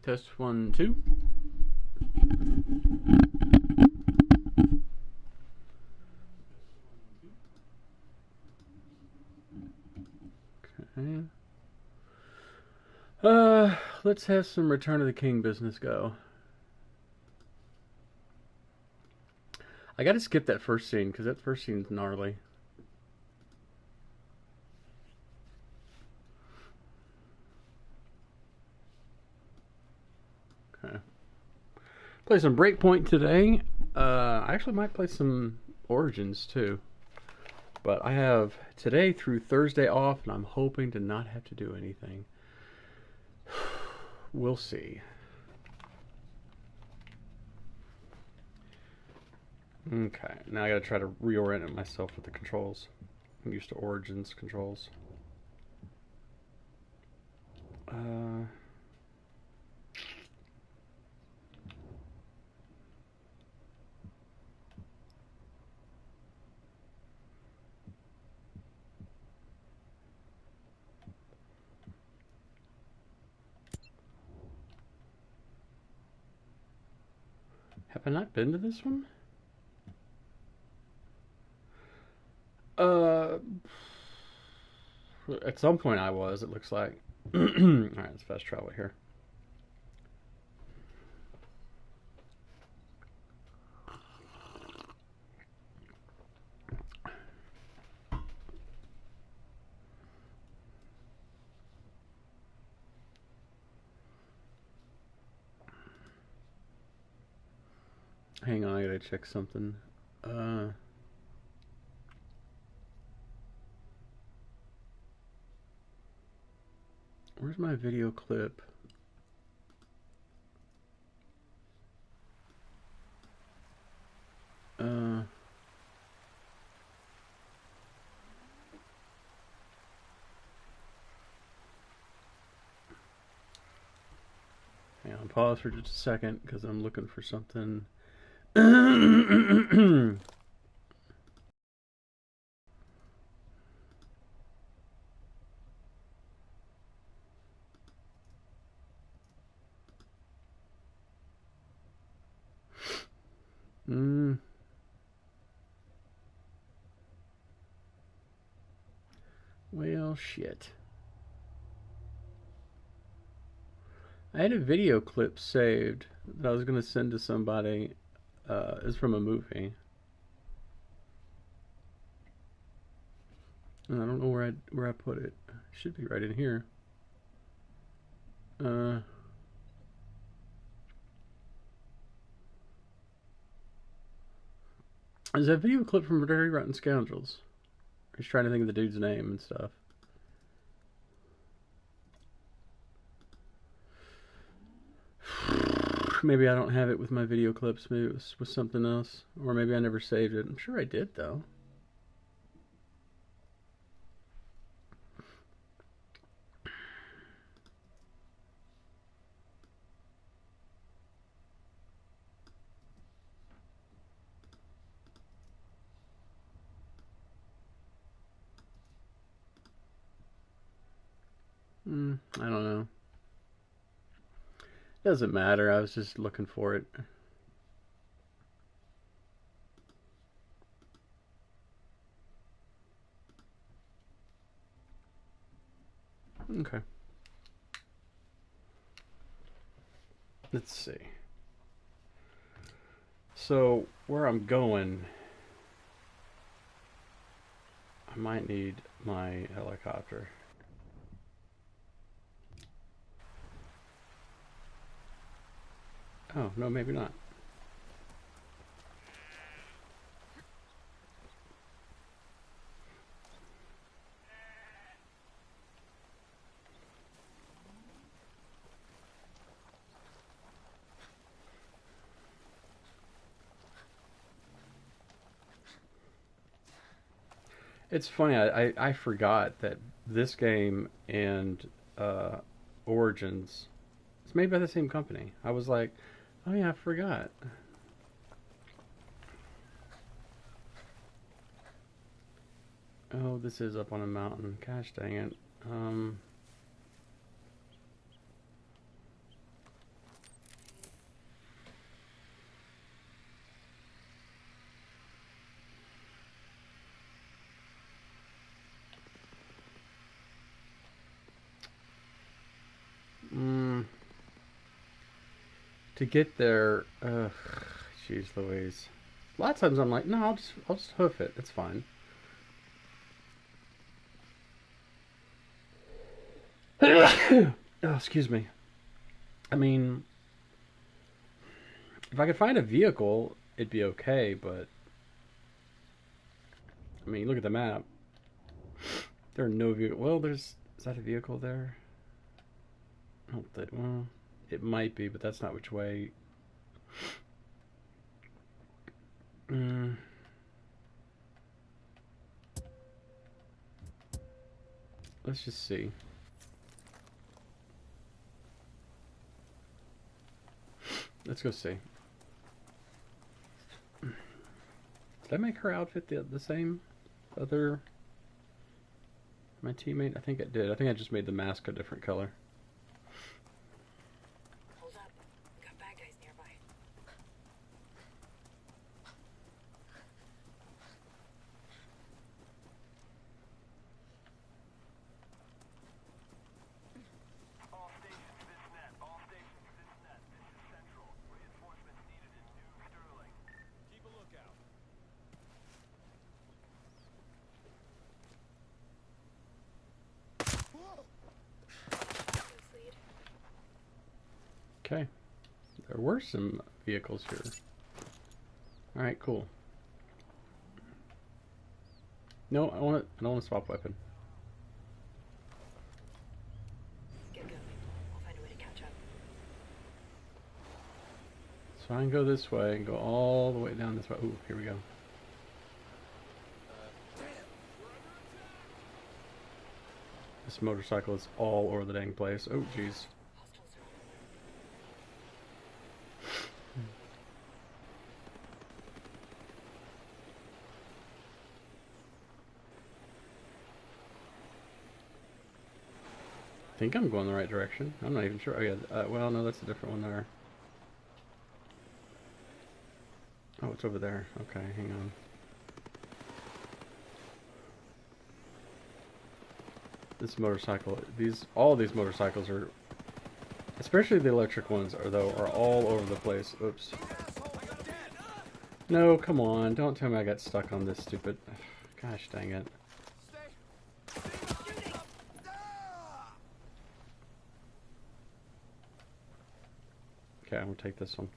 Test 1, 2. Okay. Let's have some Return of the King business go. I gotta skip that first scene because that first scene's gnarly. Okay. Play some Breakpoint today. I actually might play some Origins too. But I have today through Thursday off, and I'm hoping to not have to do anything. We'll see. Okay, now I gotta try to reorient myself with the controls. I'm used to Origins controls. Have I not been to this one? Uh, at some point I was, it looks like. Alright, let's fast travel here. Hang on, I gotta check something. Where's my video clip? Hang on, pause for just a second because I'm looking for something. Well, shit. I had a video clip saved that I was going to send to somebody. It's from a movie. And I don't know where I put it. It should be right in here. Is that video clip from Dirty Rotten Scoundrels? He's trying to think of the dude's name and stuff. Maybe I don't have it with my video clips. Maybe it was with something else. Or maybe I never saved it. I'm sure I did, though. I don't know. Doesn't matter. I was just looking for it. Okay. Let's see. So, where I'm going, I might need my helicopter. Oh, no, maybe not. It's funny, I forgot that this game and Origins, it's made by the same company. I was like, oh yeah, I forgot. Oh, this is up on a mountain. Gosh dang it. to get there. Jeez Louise. A lot of times I'm like, no, I'll just hoof it. It's fine. Oh, excuse me. I mean, if I could find a vehicle, it'd be okay, but I mean, look at the map. There are no vehicle. Well, is that a vehicle there? I don't think. Well, it might be, but that's not which way. Let's just see. Let's go see. Did I make her outfit the same? Other... My teammate? I think it did. I think I just made the mask a different color. Hold up. Got bad guys nearby. All stations, this net. All stations, this net. This is Central. Reinforcements needed in New Sterling. Keep a lookout. Okay. There were some vehicles here. Alright, cool. No, I don't want to swap weapon. Get going. I'll find a way to catch up. So I can go this way and go all the way down this way. Ooh, here we go. This motorcycle is all over the dang place. Oh, jeez. Hostiles are I think I'm going the right direction. I'm not even sure. Oh, yeah. Well, no, that's a different one there. Oh, it's over there. Okay, hang on. This motorcycle, all these motorcycles are, especially the electric ones, are all over the place. Oops. No, come on! Don't tell me I got stuck on this stupid. Gosh dang it! Okay, I'm gonna take this one.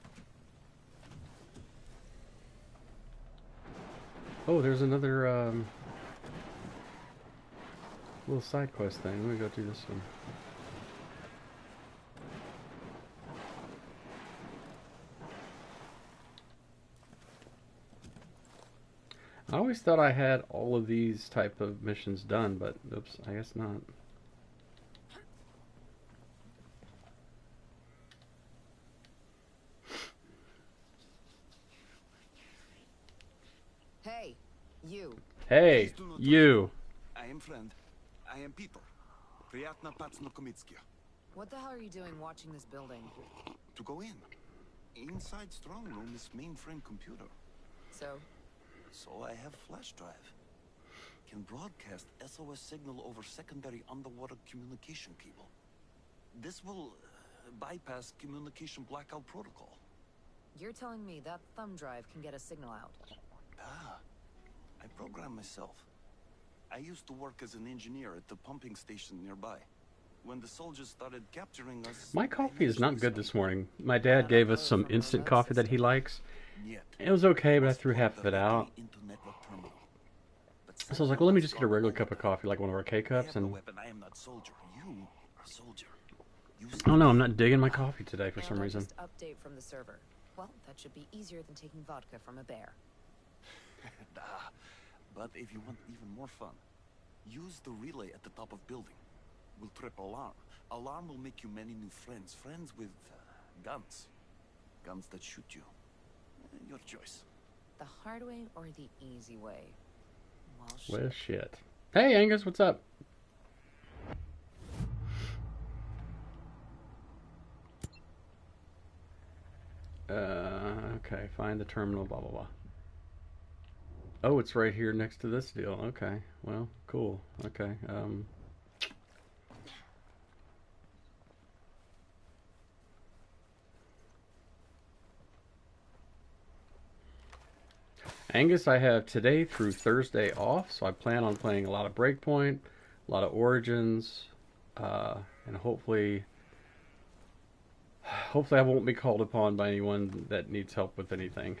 Oh, there's another little side quest thing. Let me go do this one. I always thought I had all of these type of missions done, but oops, I guess not. Hey, you. Hey, you. I am friend. I am Peter. Приятно познакомиться. What the hell are you doing watching this building? To go in. Inside strong room is mainframe computer. So? So I have flash drive. Can broadcast SOS signal over secondary underwater communication cable. This will bypass communication blackout protocol. You're telling me that thumb drive can get a signal out? Ah, I program myself. I used to work as an engineer at the pumping station nearby. When the soldiers started capturing us... My coffee is not good this morning. My dad gave us some instant coffee that he likes. It was okay, but I threw half of it out. So I was like, well, let me just get a regular cup of coffee, like one of our K-cups, and... I am not soldier. You are soldier. Oh no, I'm not digging my coffee today for some reason. Just update from the server. Well, that should be easier than taking vodka from a bear. But if you want even more fun, use the relay at the top of building. Will trip alarm. Alarm will make you many new friends. Friends with guns. Guns that shoot you. Your choice. The hard way or the easy way? Well, shit. Hey, Angus, what's up? Okay, find the terminal, blah, blah, blah. Oh, it's right here next to this deal. Okay, well, cool. Okay, Angus, I have today through Thursday off, so I plan on playing a lot of Breakpoint, a lot of Origins, and hopefully I won't be called upon by anyone that needs help with anything.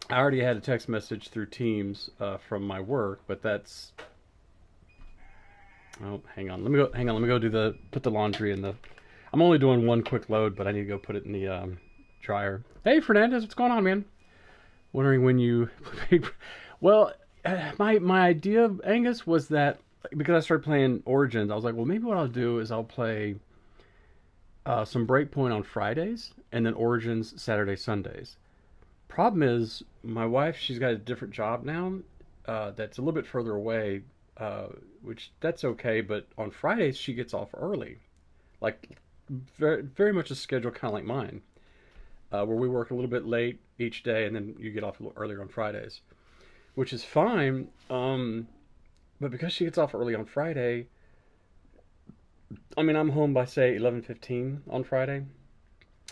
I already had a text message through Teams from my work, but that's. Oh, hang on. Let me go. Hang on. Let me go put the laundry in the. I'm only doing one quick load, but I need to go put it in the dryer. Hey, Fernandez, what's going on, man? Wondering when you. Well, my idea, Angus, was that because I started playing Origins, I was like, well, maybe what I'll do is I'll play some Breakpoint on Fridays and then Origins Saturday, Sundays. Problem is, my wife, she's got a different job now that's a little bit further away, which that's okay, but on Fridays she gets off early. Like, very, very much a schedule kind of like mine, where we work a little bit late each day and then you get off a little earlier on Fridays, which is fine. But because she gets off early on Friday, I mean, I'm home by say 11:15 on Friday.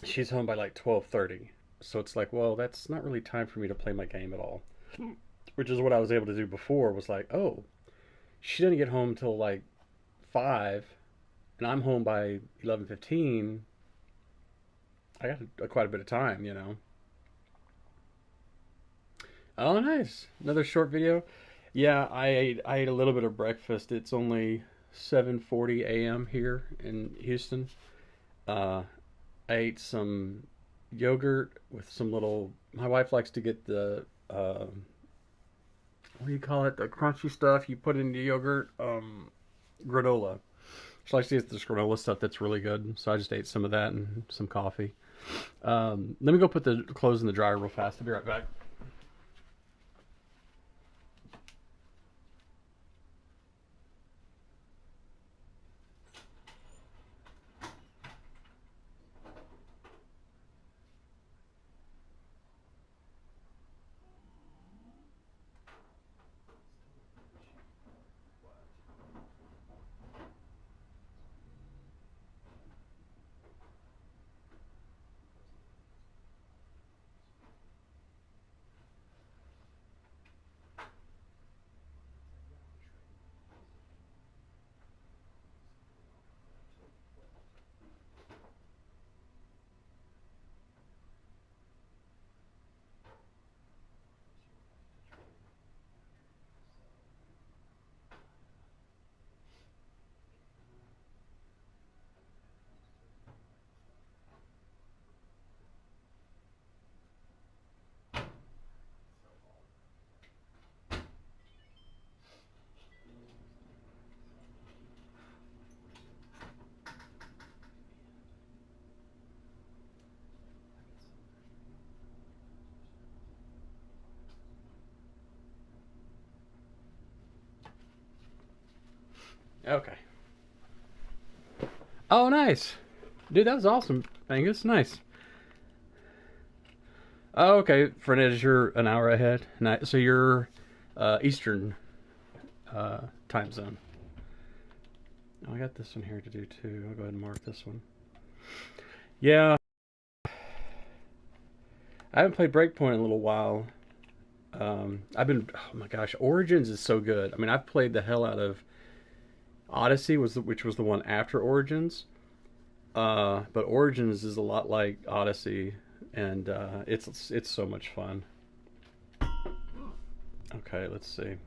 She's home by like 12:30. So it's like, well, that's not really time for me to play my game at all. Which is what I was able to do before. Was like, oh, she didn't get home till like 5, and I'm home by 11:15. I got quite a bit of time, you know. Oh, nice. Another short video. Yeah, I ate a little bit of breakfast. It's only 7:40 a.m. here in Houston. Uh, I ate some yogurt with some little. My wife likes to get the what do you call it? The crunchy stuff you put into yogurt. Granola. She likes to get this granola stuff that's really good. So I just ate some of that and some coffee. Let me go put the clothes in the dryer real fast. I'll be right back. Okay. Oh, nice. Dude, that was awesome, Angus. Nice. Oh, okay. Fernandez, you're an hour ahead. So you're Eastern time zone. Oh, I got this one here to do too. I'll go ahead and mark this one. Yeah, I haven't played Breakpoint in a little while. Oh my gosh, Origins is so good. I mean, I've played the hell out of Odyssey, which was the one after Origins. But Origins is a lot like Odyssey, and it's so much fun. Okay, let's see.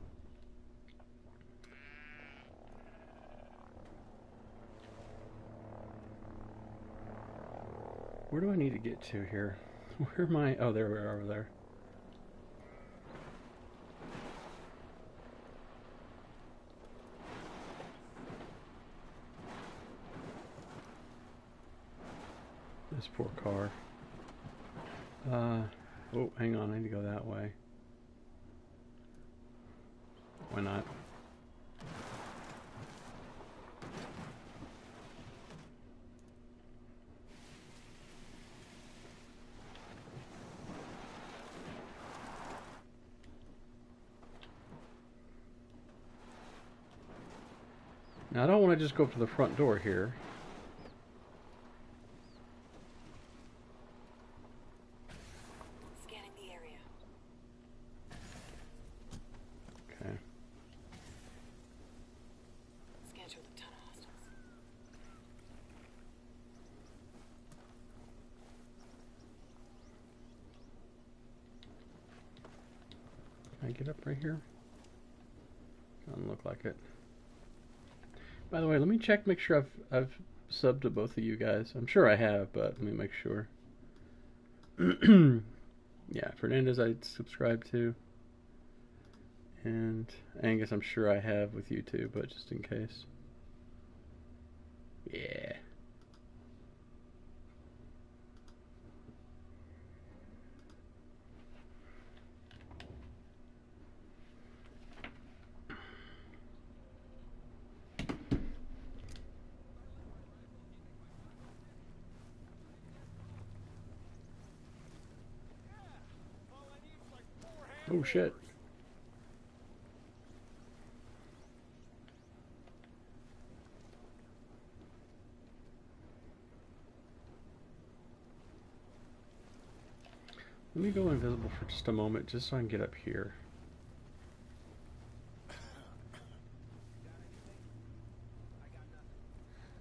Where do I need to get to here? Where am I? Oh, there we are over there. This poor car. Oh, hang on. I need to go that way. Why not? Now, I don't want to just go up to the front door here. Scanning the area. Can I get up right here? Doesn't look like it. By the way, let me check, make sure I've subbed to both of you guys. I'm sure I have, but let me make sure. Yeah, Fernandez I subscribe to. And Angus I'm sure I have with you too, but just in case. Yeah. Oh shit. Let me go invisible for just a moment, just so I can get up here.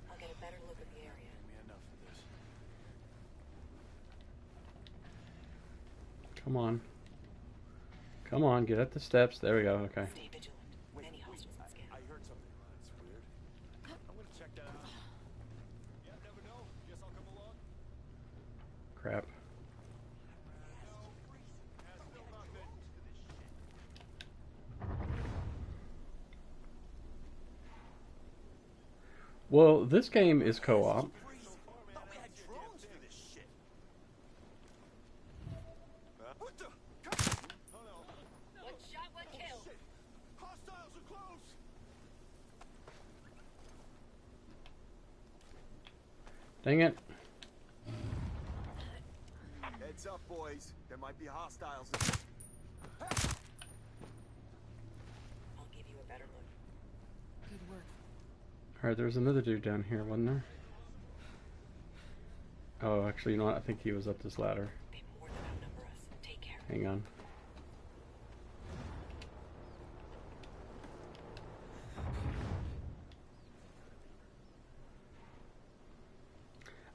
I'll get a better look at the area. Come on. Come on, get up the steps. There we go, okay. Stay vigilant. Many hostiles on scan. I heard something. That's weird. I'm gonna check that out. Yeah, never know. Guess I'll come along. Crap. Well, this game is co-op. What the? One shot, one kill. Hostiles are close. Dang it. Heads up, boys. There might be hostiles. I'll give you a better look. Good work. Alright, there was another dude down here, wasn't there? Oh, actually, you know what? I think he was up this ladder. They more than outnumber us. Take care. Hang on.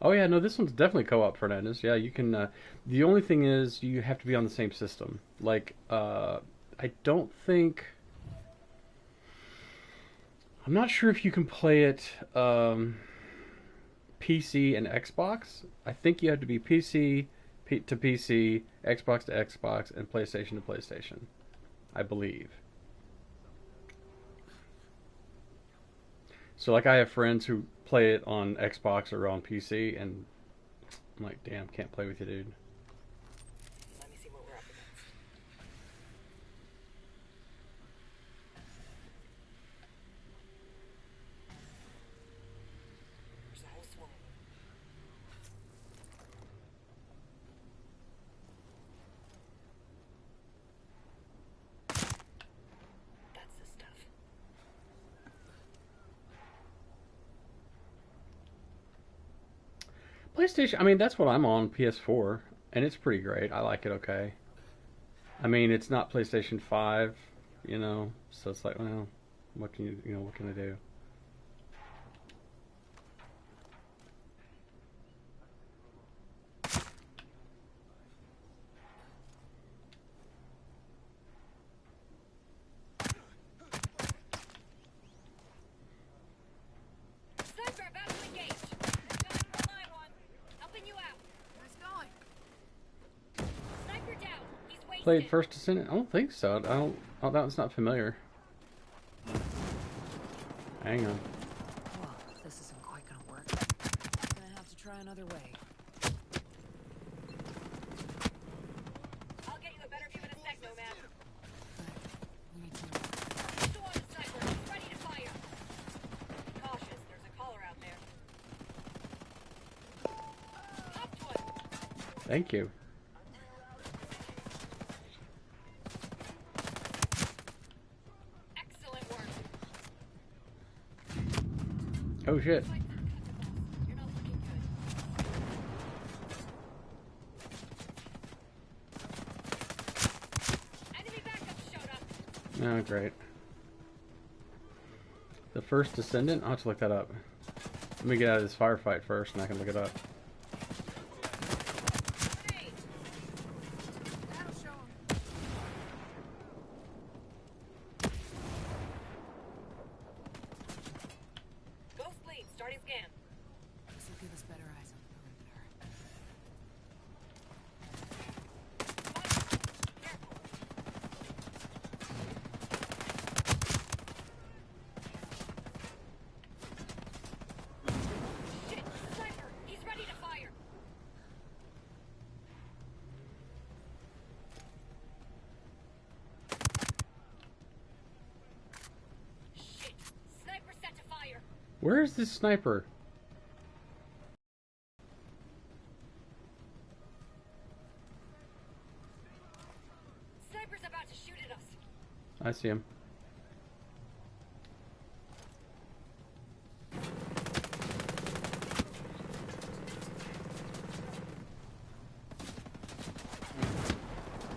Oh yeah, no, this one's definitely co-op, Fernandez. Yeah, you can, the only thing is you have to be on the same system. Like, I don't think... I'm not sure if you can play it, PC and Xbox. I think you have to be PC to PC, Xbox to Xbox, and PlayStation to PlayStation. I believe. So, like, I have friends who play it on Xbox or on PC, and I'm like, damn, can't play with you, dude. Let me see what we're up against. There's a whole swarm. That's the stuff. PlayStation, I mean, that's what I'm on, PS4, and it's pretty great. I like it okay. I mean, it's not PlayStation 5, you know, so it's like, well, what can you know, what can I do? Sniper about to engage. There's going for my one. Helping you out. Where's going? Sniper down. He's wasted. Played First Descendant? I don't think so. I don't. Oh, that one's not familiar. Hang on. Well, this isn't quite gonna work. Gonna have to try another way. I'll get you a better view in a sec, Nomad. We need to move. Still on the sniper. He's ready to fire. Be cautious. There's a caller out there. Up to him. Thank you. Excellent work. Oh shit. You're not looking good. Enemy backup showed up. Oh, great. The First Descendant? I'll have to look that up. Let me get out of this firefight first, and I can look it up. Grenade. That'll show him. Where is this sniper? Sniper's about to shoot at us. I see him.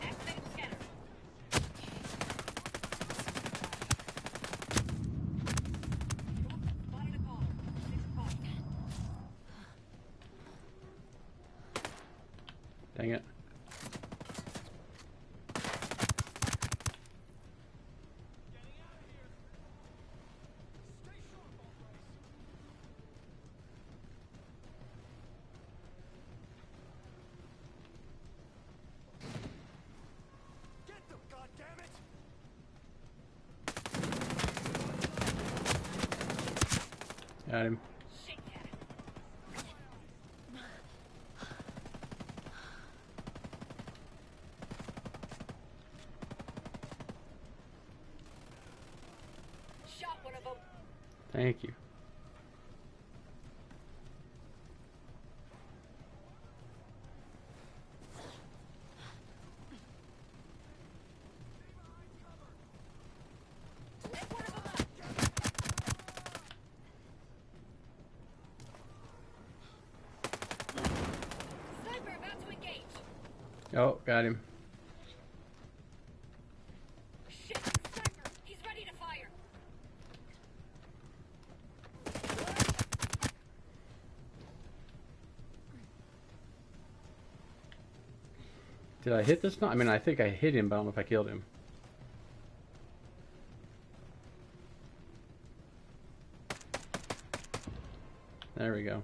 Activating scanner. Spotted a caller. Six o'clock. Dang it. Get them, goddammit! Got him. Shit, cat. Shot one of them. Thank you. Lit one of them up. Sniper about to engage. Oh, got him. Shit, sniper. He's ready to fire. Did I hit this? I mean, I think I hit him, but I don't know if I killed him. There we go.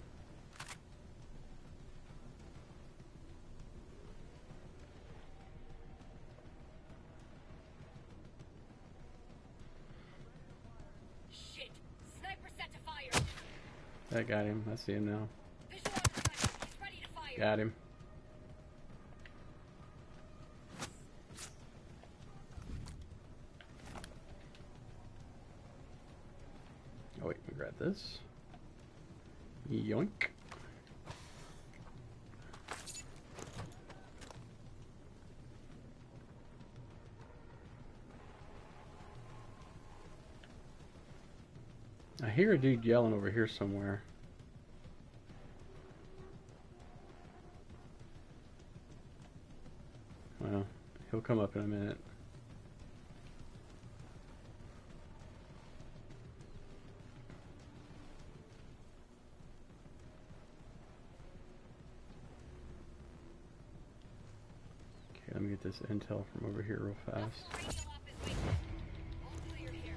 Shit. Sniper set to fire. I got him. I see him now. Visual on the sniper. He's ready to fire. Got him. Oh wait, we grab this. Yoink. I hear a dude yelling over here somewhere. Well, he'll come up in a minute. Okay, let me get this intel from over here real fast. Radio op is waiting. All clear here.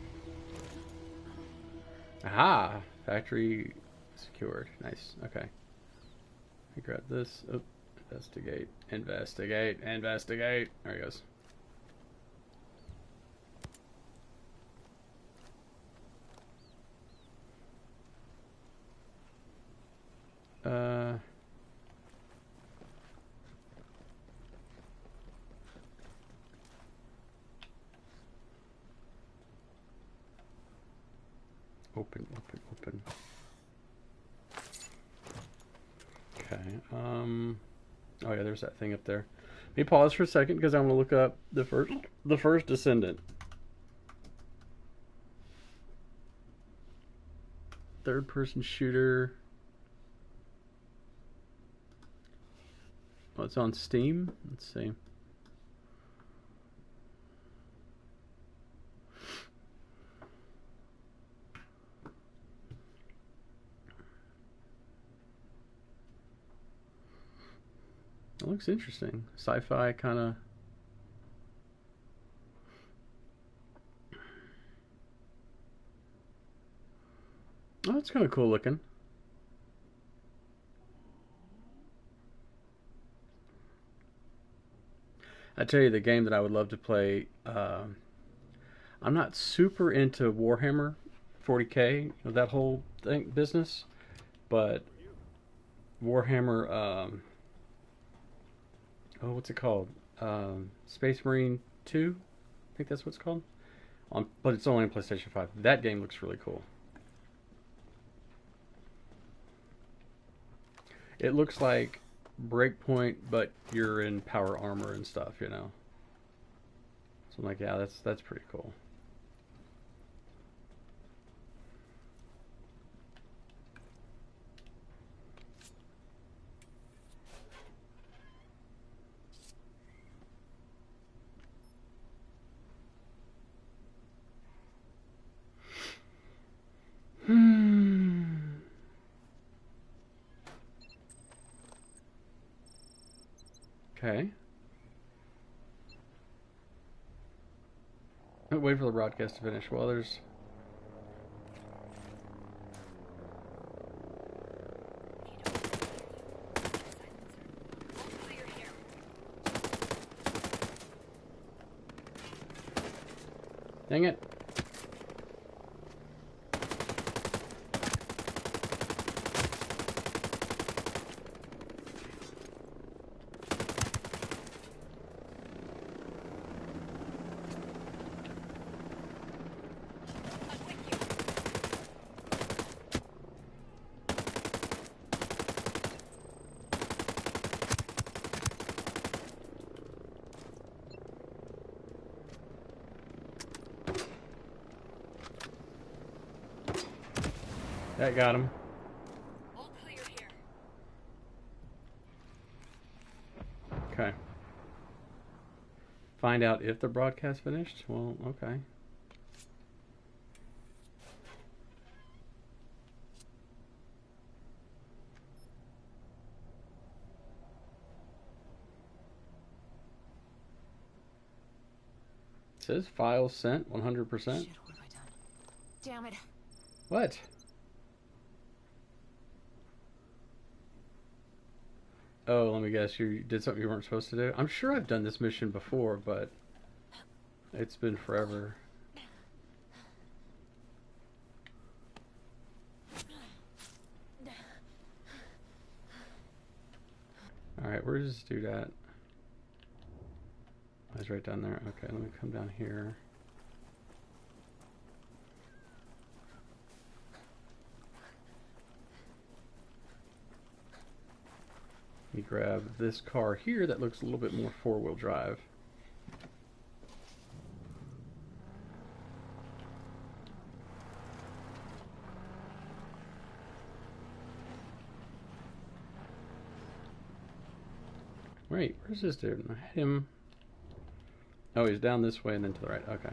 Aha! Factory secured. Nice. Okay. Let me grab this. Oh, investigate. Investigate. Investigate. There he goes. Open, open, open. Okay, oh yeah, there's that thing up there. Let me pause for a second because I'm gonna look up the first descendant. Third person shooter. Oh, it's on Steam. Let's see. It looks interesting. Sci-fi kind of. Oh, it's kind of cool looking. I tell you, the game that I would love to play. I'm not super into Warhammer 40K, you know, that whole thing business, but Warhammer. Oh, what's it called? Space Marine 2, I think that's what it's called. But it's only on PlayStation 5. That game looks really cool. It looks like Breakpoint, but you're in power armor and stuff, you know. So I'm like, yeah, that's pretty cool. Okay. Wait for the broadcast to finish. Well, there's... Dang it. That got him. All clear here. Okay. Find out if the broadcast finished? Well, okay. It says file sent 100%. Shit, what have I done? Damn it. What? Oh, let me guess. You did something you weren't supposed to do? I'm sure I've done this mission before, but it's been forever. Alright, where's this dude at? Oh, he's right down there. Okay, let me come down here. Let me grab this car here that looks a little bit more four-wheel drive. Wait, where's this dude? I had him... Oh, he's down this way and then to the right. Okay.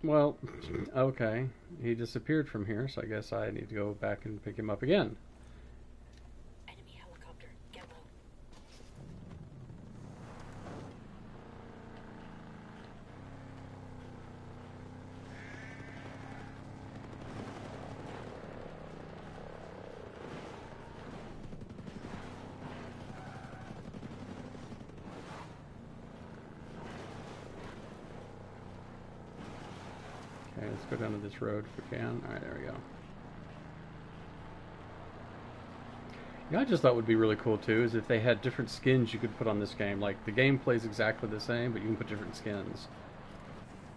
Well, okay. He disappeared from here, so I guess I need to go back and pick him up again. Enemy helicopter. Get low. Okay, let's go down to this road if we can. Alright, there we go. Yeah, I just thought would be really cool too is if they had different skins you could put on this game. Like, the game plays exactly the same, but you can put different skins.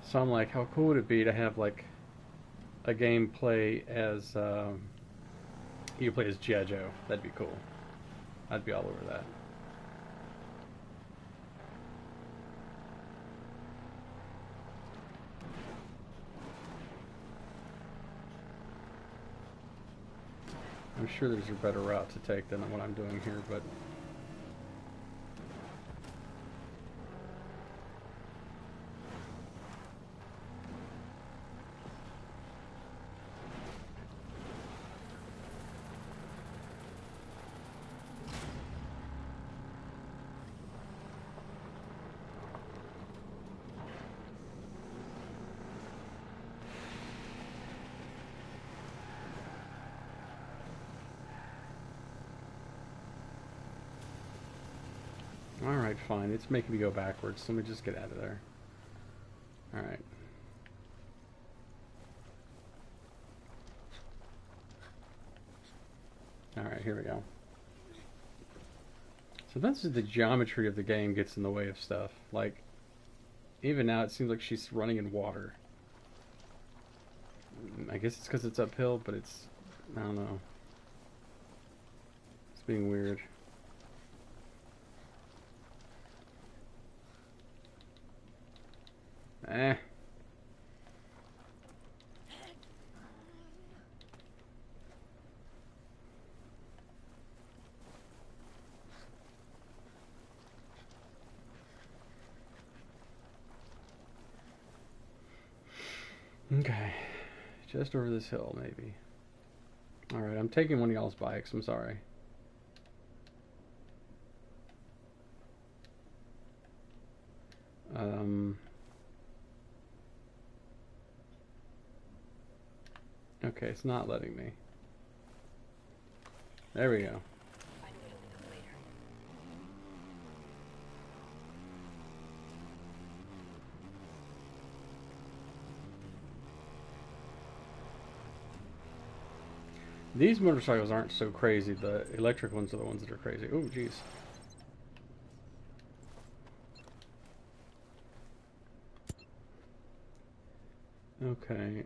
So I'm like, how cool would it be to have, like, a game play as, you play as G.I. Joe. That'd be cool. I'd be all over that. I'm sure there's a better route to take than what I'm doing here, but... Alright, fine. It's making me go backwards. So let me just get out of there. Alright. Alright, here we go. So that's the geometry of the game gets in the way of stuff. Like, even now it seems like she's running in water. I guess it's because it's uphill, but it's... I don't know. It's being weird. Eh. Okay. Just over this hill, maybe. Alright, I'm taking one of y'all's bikes. I'm sorry. Okay, it's not letting me. There we go. Find a way to look up later. These motorcycles aren't so crazy. The electric ones are the ones that are crazy. Oh, jeez. Okay.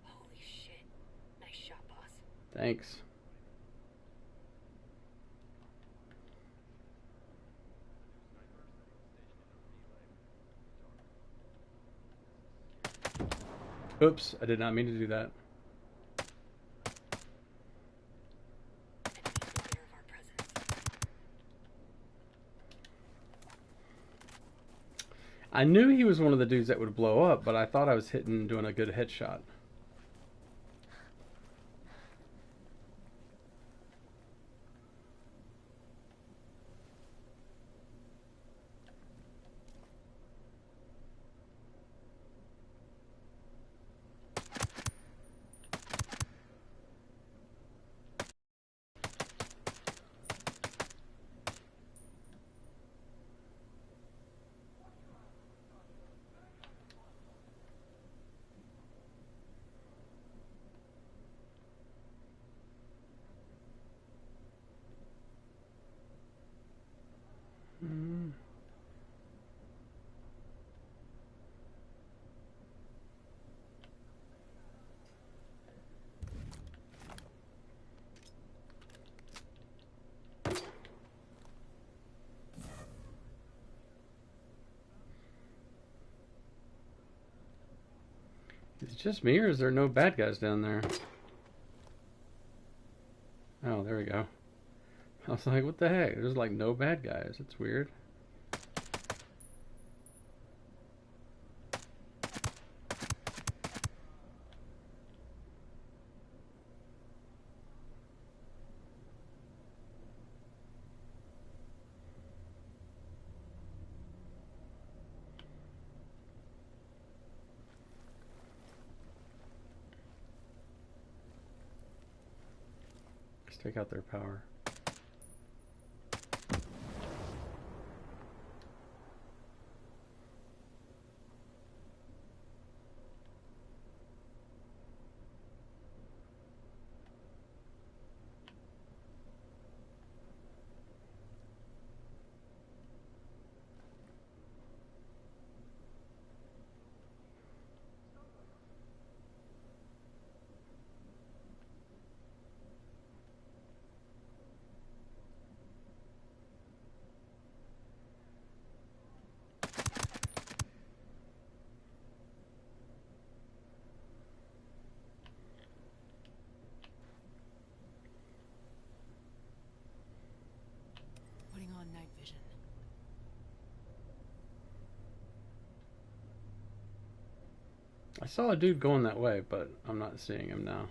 Holy shit. Nice shot, boss. Thanks. Oops, I did not mean to do that. Enemies aware of our presence. I knew he was one of the dudes that would blow up, but I thought I was doing a good headshot. Is it just me, or is there no bad guys down there? Oh, there we go. I was like, what the heck? There's like no bad guys. It's weird. Let's take out their power. Putting on night vision. I saw a dude going that way, but I'm not seeing him now.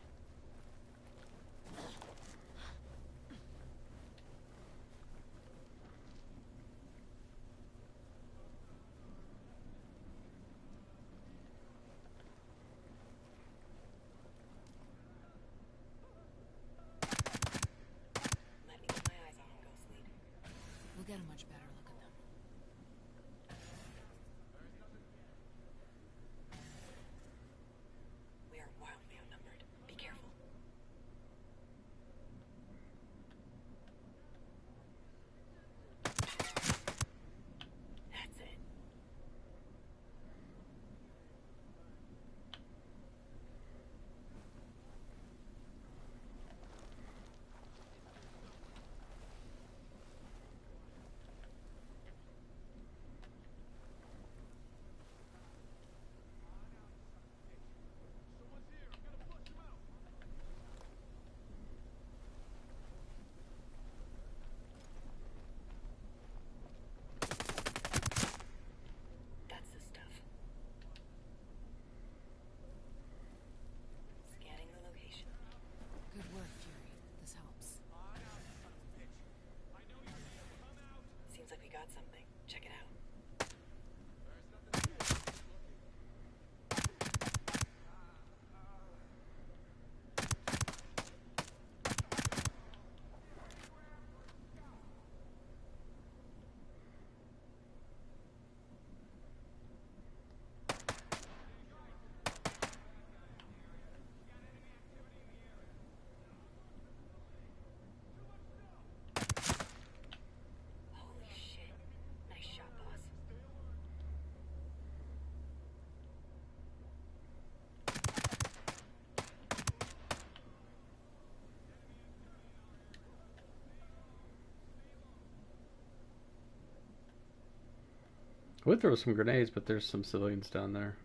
I would throw some grenades, but there's some civilians down there.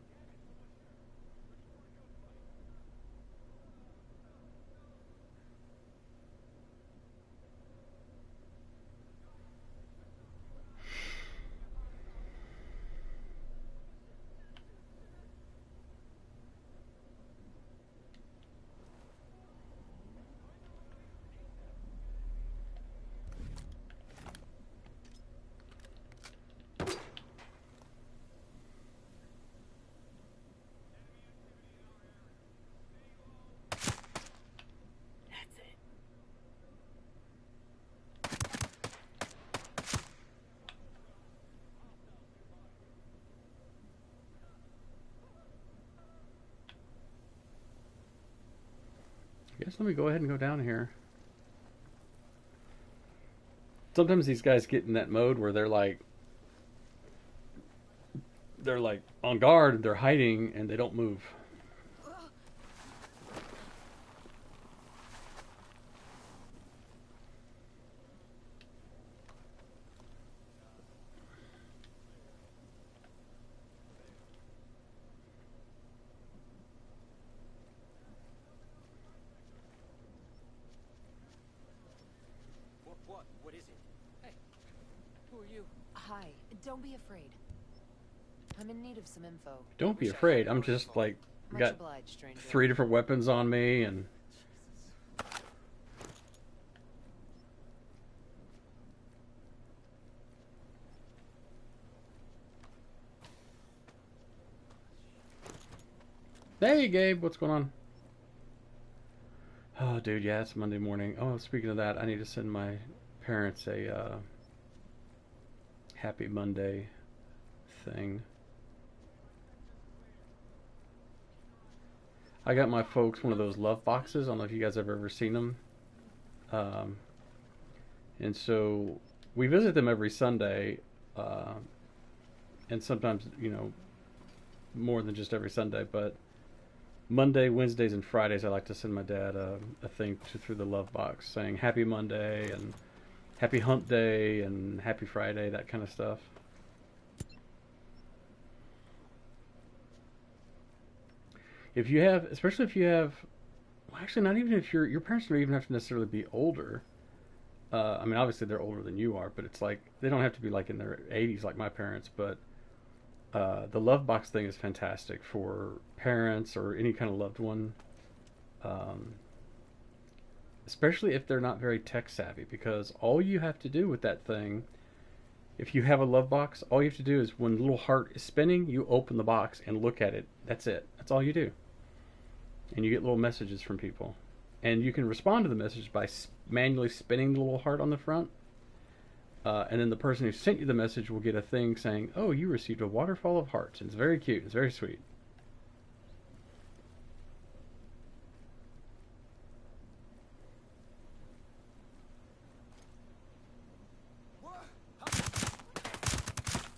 That's it. I guess let me go ahead and go down here. Sometimes these guys get in that mode where they're like on guard, they're hiding, and they don't move. What is it? Hey, who are you? Hi. Don't be afraid. I'm in need of some info. Don't be afraid. I'm just like Much got obliged, stranger. 3 different weapons on me, and hey, Gabe, what's going on? Oh, dude, yeah, it's Monday morning. Oh, speaking of that, I need to send my parents a happy Monday thing. I got my folks one of those love boxes. I don't know if you guys have ever seen them. Um, and so we visit them every Sunday, and sometimes, more than just every Sunday, but Monday, Wednesdays, and Fridays, I like to send my dad a thing through the love box saying Happy Monday and Happy Hump Day and Happy Friday, that kind of stuff. If you have, especially if you have, well, actually, not even if your parents don't even have to necessarily be older. I mean, obviously they're older than you are, but it's like they don't have to be like in their 80s like my parents. But the love box thing is fantastic for parents or any kind of loved one, um, especially if they're not very tech savvy. Because all you have to do with that thing, if you have a love box, all you have to do is when the little heart is spinning, you open the box and look at it. That's it. That's all you do. And you get little messages from people. And you can respond to the message by manually spinning the little heart on the front. And then the person who sent you the message will get a thing saying, "Oh, you received a waterfall of hearts." And it's very cute. It's very sweet.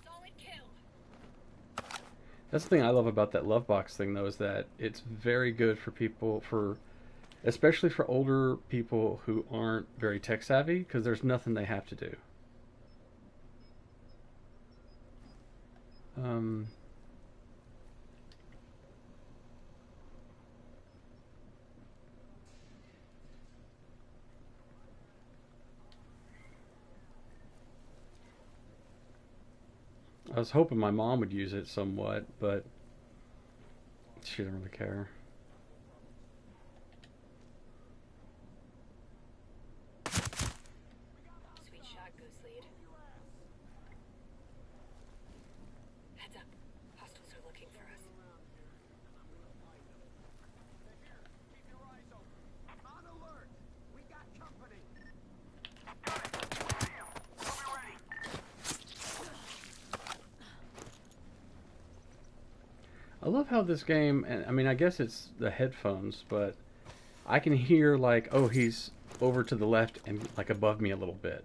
Solid kill. That's the thing I love about that love box thing, though, is that it's very good for people, especially for older people who aren't very tech savvy, because there's nothing they have to do. Um, I was hoping my mom would use it somewhat, but she doesn't really care. Sweet shot, Goose Lead. Heads up. Hostiles are looking for us. On alert! We got company! I love how this game, and I mean, I guess it's the headphones, but I can hear like, oh, he's over to the left and like above me a little bit.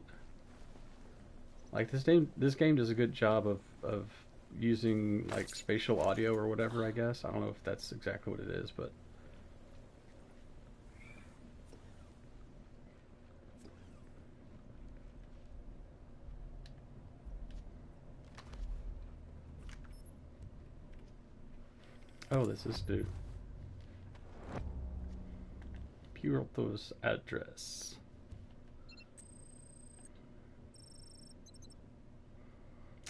Like this game does a good job of using like spatial audio or whatever. I guess I don't know if that's exactly what it is, but Oh, this is due. Puerto's address.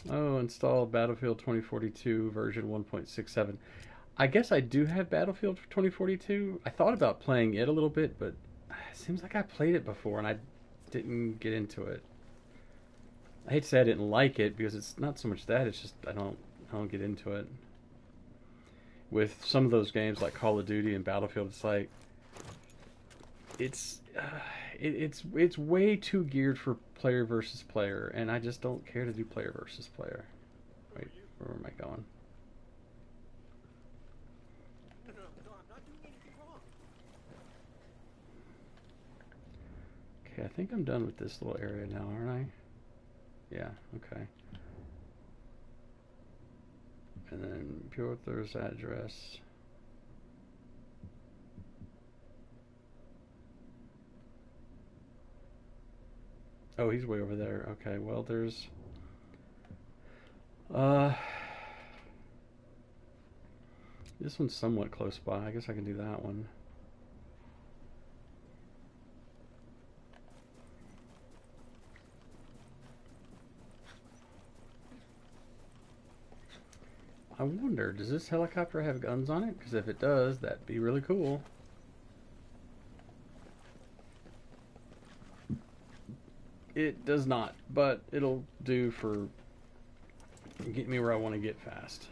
Oh, install Battlefield 2042 version 1.67. I guess I do have Battlefield 2042. I thought about playing it a little bit, but it seems like I played it before and I didn't get into it. I hate to say I didn't like it because it's not so much that, it's just I don't get into it. With some of those games like Call of Duty and Battlefield, it's like it's it's way too geared for player versus player, and I just don't care to do player versus player. Wait, where am I going? No, I'm not doing anything wrong. Okay, I think I'm done with this little area now, aren't I? Yeah, okay. And then Piotr address. Oh, he's way over there. Okay, well, there's... Uh, this one's somewhat close by. I guess I can do that one. I wonder, does this helicopter have guns on it? Because if it does, that'd be really cool. It does not, but it'll do for getting me where I want to get fast.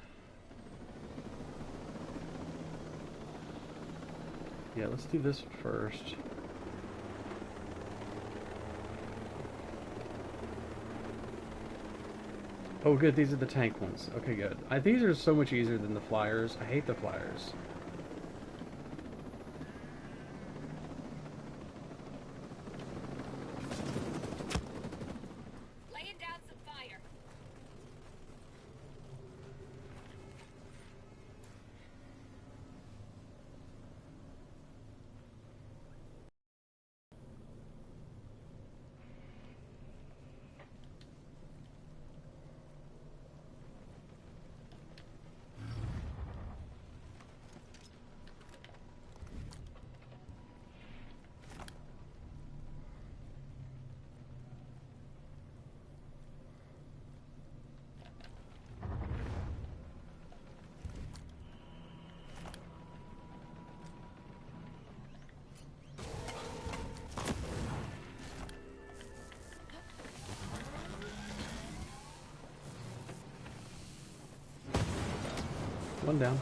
Yeah, let's do this first. Oh, good, these are the tank ones. Okay, good. These are so much easier than the flyers. I hate the flyers. Laying down some fire. One down.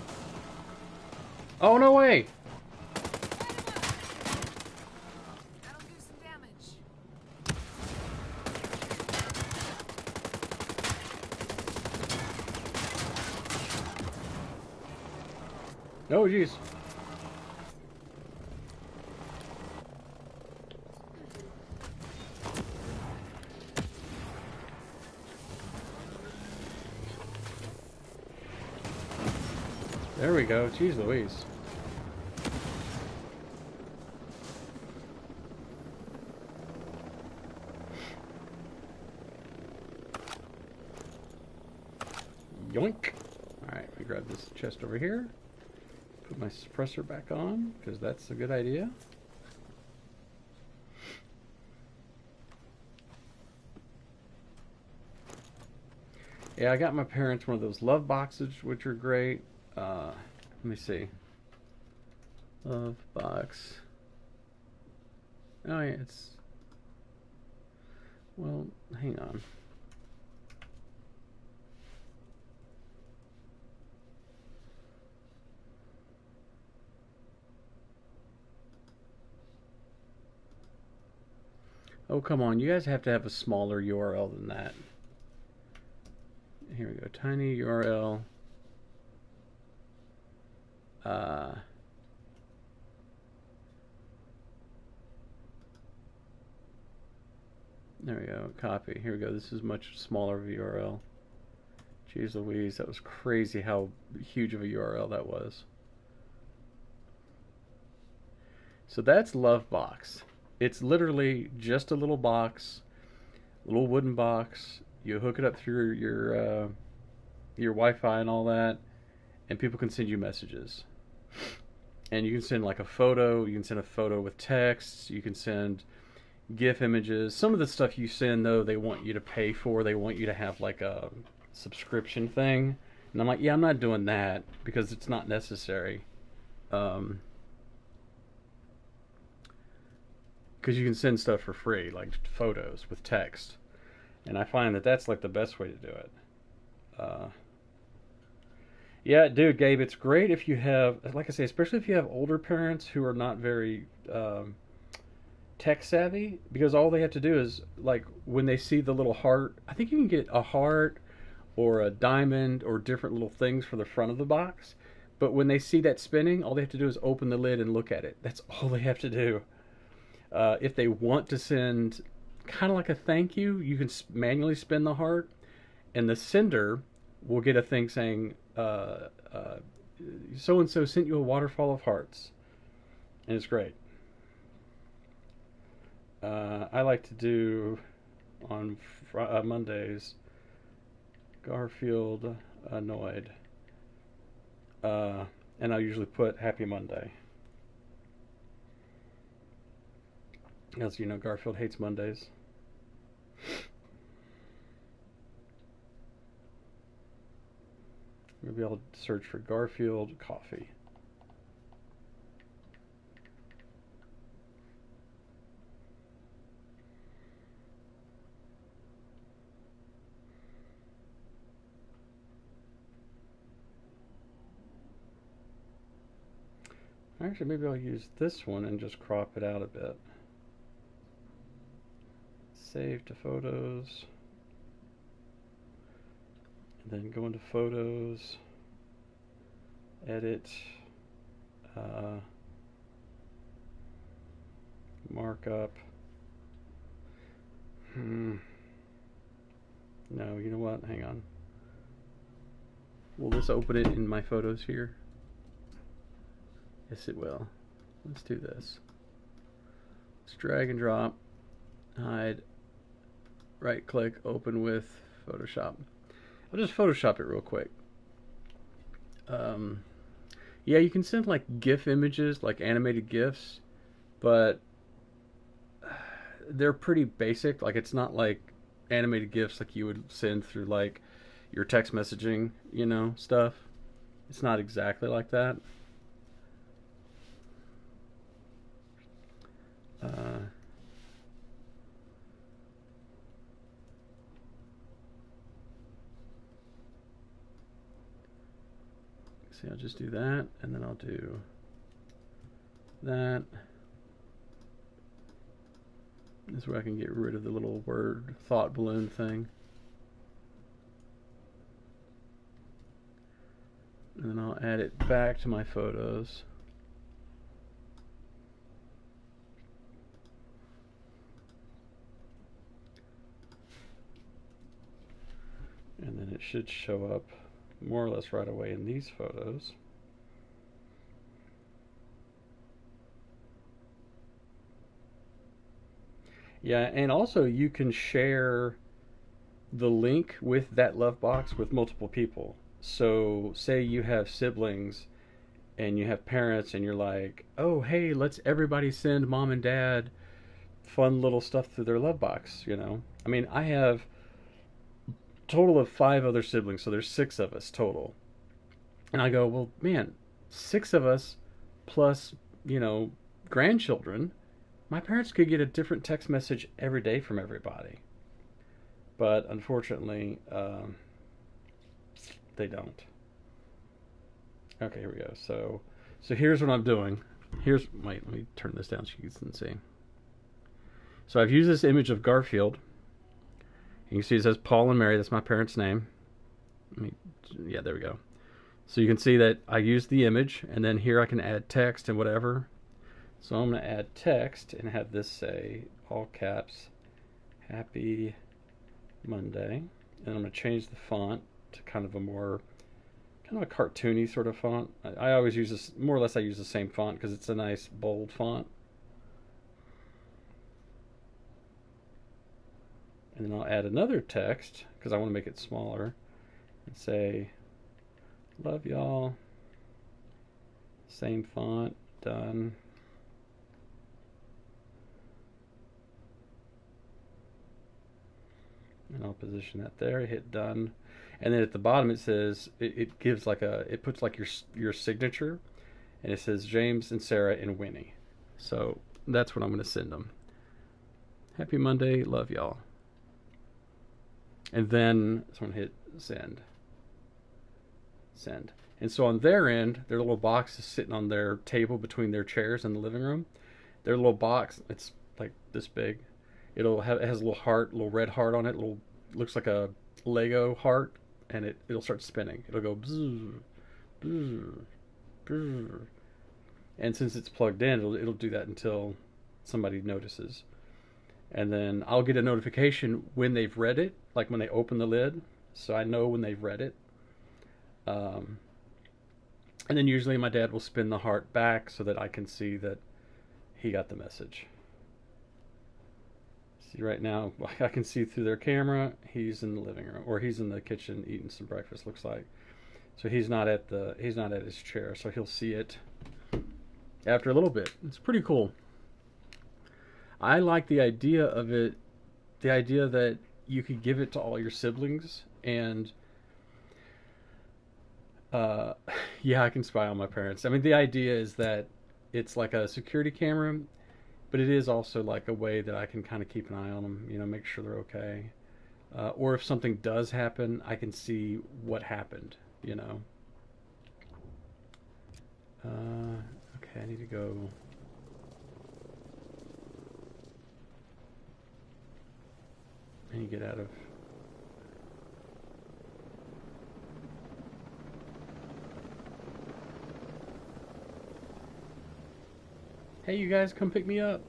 Oh, no way! That'll do some damage. Oh, jeez. There we go. Jeez Louise. Yoink. Alright, let me grab this chest over here. Put my suppressor back on, because that's a good idea. Yeah, I got my parents one of those love boxes, which are great. Let me see. Love box. Oh, yeah, it's... Well, hang on. Oh, come on. You guys have to have a smaller URL than that. Here we go. Tiny URL. There we go. Copy. Here we go. This is much smaller of a URL. Jeez Louise, that was crazy how huge of a URL that was. So that's Lovebox. It's literally just a little box, little wooden box. You hook it up through your Wi-Fi and all that, and people can send you messages. And you can send like a photo, you can send a photo with text, you can send GIF images. Some of the stuff you send, though, they want you to pay for. They want you to have like a subscription thing. And I'm like, yeah, I'm not doing that because it's not necessary. Because you can send stuff for free, like photos with text. And I find that that's like the best way to do it. Yeah, dude, Gabe, it's great if you have, like I say, especially if you have older parents who are not very tech savvy, because all they have to do is, like, when they see the little heart, I think you can get a heart or a diamond or different little things for the front of the box. But when they see that spinning, all they have to do is open the lid and look at it. That's all they have to do. If they want to send kind of like a thank you, you can manually spin the heart, and the sender will get a thing saying, so and so sent you a waterfall of hearts. And it's great. I like to do on Mondays Garfield annoyed. And I'll usually put Happy Monday. As you know, Garfield hates Mondays. Maybe I'll search for Garfield coffee. Actually, maybe I'll use this one and just crop it out a bit. Save to photos. And then go into photos. Edit. Markup. No, you know what? Hang on. Will this open it in my photos here? Yes, it will. Let's do this. Let's drag and drop, hide, right click, open with Photoshop. I'll just Photoshop it real quick. Yeah, you can send like GIF images, like animated GIFs, but they're pretty basic. Like, it's not like animated GIFs like you would send through like your text messaging, you know, stuff. It's not exactly like that. See, I'll just do that, and then I'll do that. This is where I can get rid of the little word thought balloon thing. And then I'll add it back to my photos. And then it should show up more or less right away in these photos. Yeah, and also you can share the link with that love box with multiple people. So say you have siblings and you have parents and you're like, oh, hey, let's everybody send mom and dad fun little stuff through their love box, you know? I mean, I have total of 5 other siblings, so there's 6 of us total. And I go, well, man, 6 of us plus, you know, grandchildren. My parents could get a different text message every day from everybody. But unfortunately, they don't. Okay, here we go. So here's what I'm doing. Wait, let me turn this down so you can see. So I've used this image of Garfield. You can see it says Paul and Mary. That's my parents' name. Yeah, there we go. So you can see that I used the image, and then here I can add text and whatever. So I'm going to add text and have this say, all caps, Happy Monday. And I'm going to change the font to kind of a more, kind of a cartoony sort of font. I always use this, more or less I use the same font because it's a nice bold font. And then I'll add another text because I want to make it smaller and say, Love y'all. Same font. Done. And I'll position that there. Hit done. And then at the bottom it says it gives like it puts like your signature, and it says James and Sarah and Winnie. So that's what I'm going to send them. Happy Monday. Love y'all. And then so I'm going to hit send. Send. And so on their end, their little box is sitting on their table between their chairs in the living room. Their little box, it's like this big. It has a little heart, a little red heart on it. Looks like a Lego heart, and it'll start spinning. It'll go bzzz, bzzz, bzzz. And since it's plugged in, it'll do that until somebody notices. And then I'll get a notification when they've read it, like when they open the lid, so I know when they've read it. And then usually my dad will spin the heart back so that I can see that he got the message. See right now, I can see through their camera, he's in the living room, or he's in the kitchen eating some breakfast, looks like. So he's not at his chair, so he'll see it after a little bit. It's pretty cool. I like the idea of it, the idea that you could give it to all your siblings, and yeah, I can spy on my parents. I mean, the idea is that it's like a security camera, but it is also like a way that I can kind of keep an eye on them, make sure they're okay. Or if something does happen, I can see what happened, Okay, I need to go. I need to get out of. Hey, you guys, come pick me up.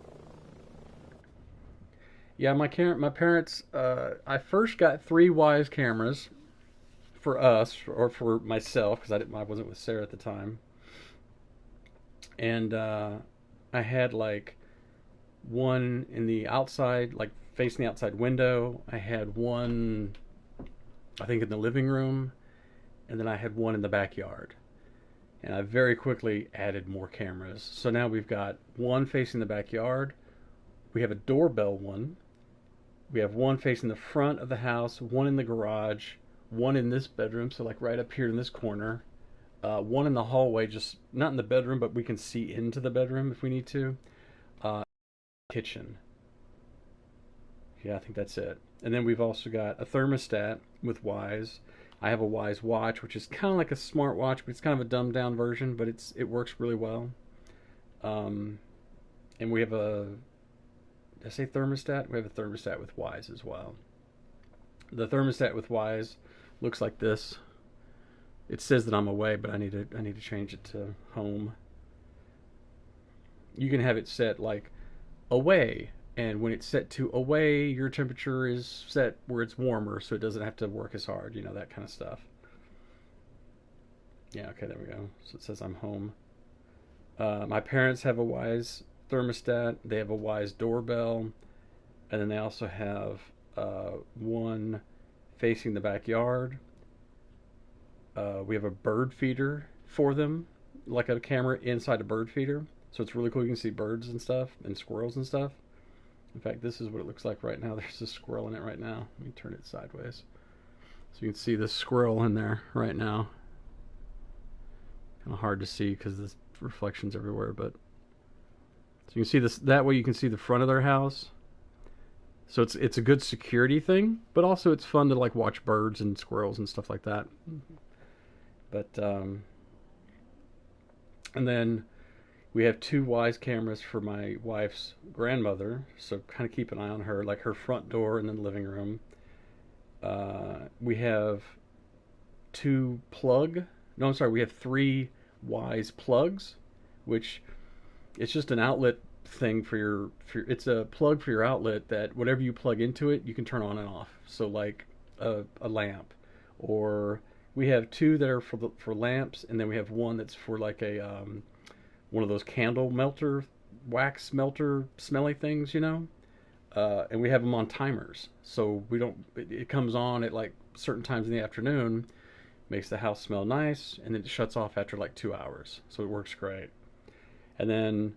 Yeah, my parents. I first got 3 Wise cameras for us, or for myself, because I wasn't with Sarah at the time. And I had like one in the outside, like facing the outside window. I had one, I think, in the living room, and then I had one in the backyard. And I very quickly added more cameras. So now we've got one facing the backyard. We have a doorbell one. We have one facing the front of the house, one in the garage, one in this bedroom, so like right up here in this corner. One in the hallway, just not in the bedroom, but we can see into the bedroom if we need to. Kitchen. Yeah, I think that's it. And then we've also got a thermostat with Wise. I have a Wise watch, which is kind of like a smart watch, but it's kind of a dumbed down version, but it works really well. And we have did I say thermostat? We have a thermostat with Wise as well. The thermostat with Wise looks like this. It says that I'm away, but I need to change it to home. You can have it set like away, and when it's set to away, your temperature is set where it's warmer, so it doesn't have to work as hard, that kind of stuff. Yeah, okay, there we go. So it says I'm home. My parents have a Wise thermostat. They have a Wise doorbell, and then they also have one facing the backyard. We have a bird feeder for them, like a camera inside a bird feeder. So it's really cool. You can see birds and stuff, and squirrels and stuff. In fact, this is what it looks like right now. There's a squirrel in it right now. Let me turn it sideways. So you can see the squirrel in there right now. Kind of hard to see because the reflections everywhere, but so you can see this. That way you can see the front of their house. So it's a good security thing, but also it's fun to like watch birds and squirrels and stuff like that. But and then we have 2 Wise cameras for my wife's grandmother, so kind of keep an eye on her, like her front door and then the living room. We have 2 we have 3 Wise plugs, which it's just an outlet thing it's a plug for your outlet that whatever you plug into it, you can turn on and off. So like a lamp, or we have 2 that are for lamps, and then we have one that's for like a one of those candle melter, wax melter, smelly things, and we have them on timers. So it comes on at like certain times in the afternoon. makes the house smell nice, and then it shuts off after like 2 hours. So it works great. And then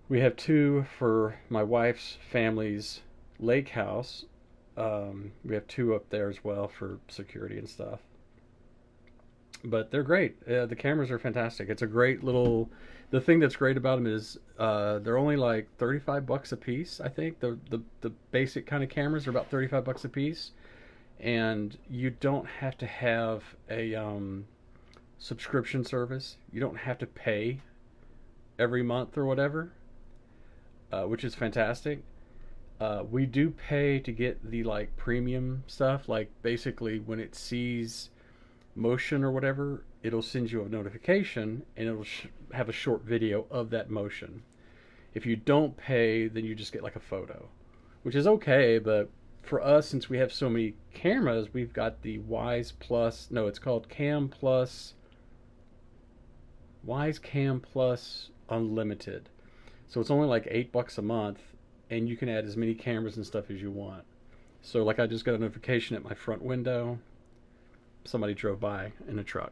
we have two for my wife's family's lake house. We have two up there as well for security and stuff. But they're great. The cameras are fantastic. It's a great little. The thing that's great about them is they're only like $35 a piece. I think the basic kind of cameras are about $35 a piece, and you don't have to have a subscription service. You don't have to pay every month or whatever, which is fantastic. We do pay to get the like premium stuff. Like basically when it sees motion or whatever, it'll send you a notification and it'll have a short video of that motion. If you don't pay, then you just get like a photo, which is okay. But for us, since we have so many cameras, we've got the Wise Plus. No, it's called Cam Plus. Wise Cam Plus Unlimited. So it's only like $8 a month, and you can add as many cameras and stuff as you want. So like I just got a notification at my front window. Somebody drove by in a truck.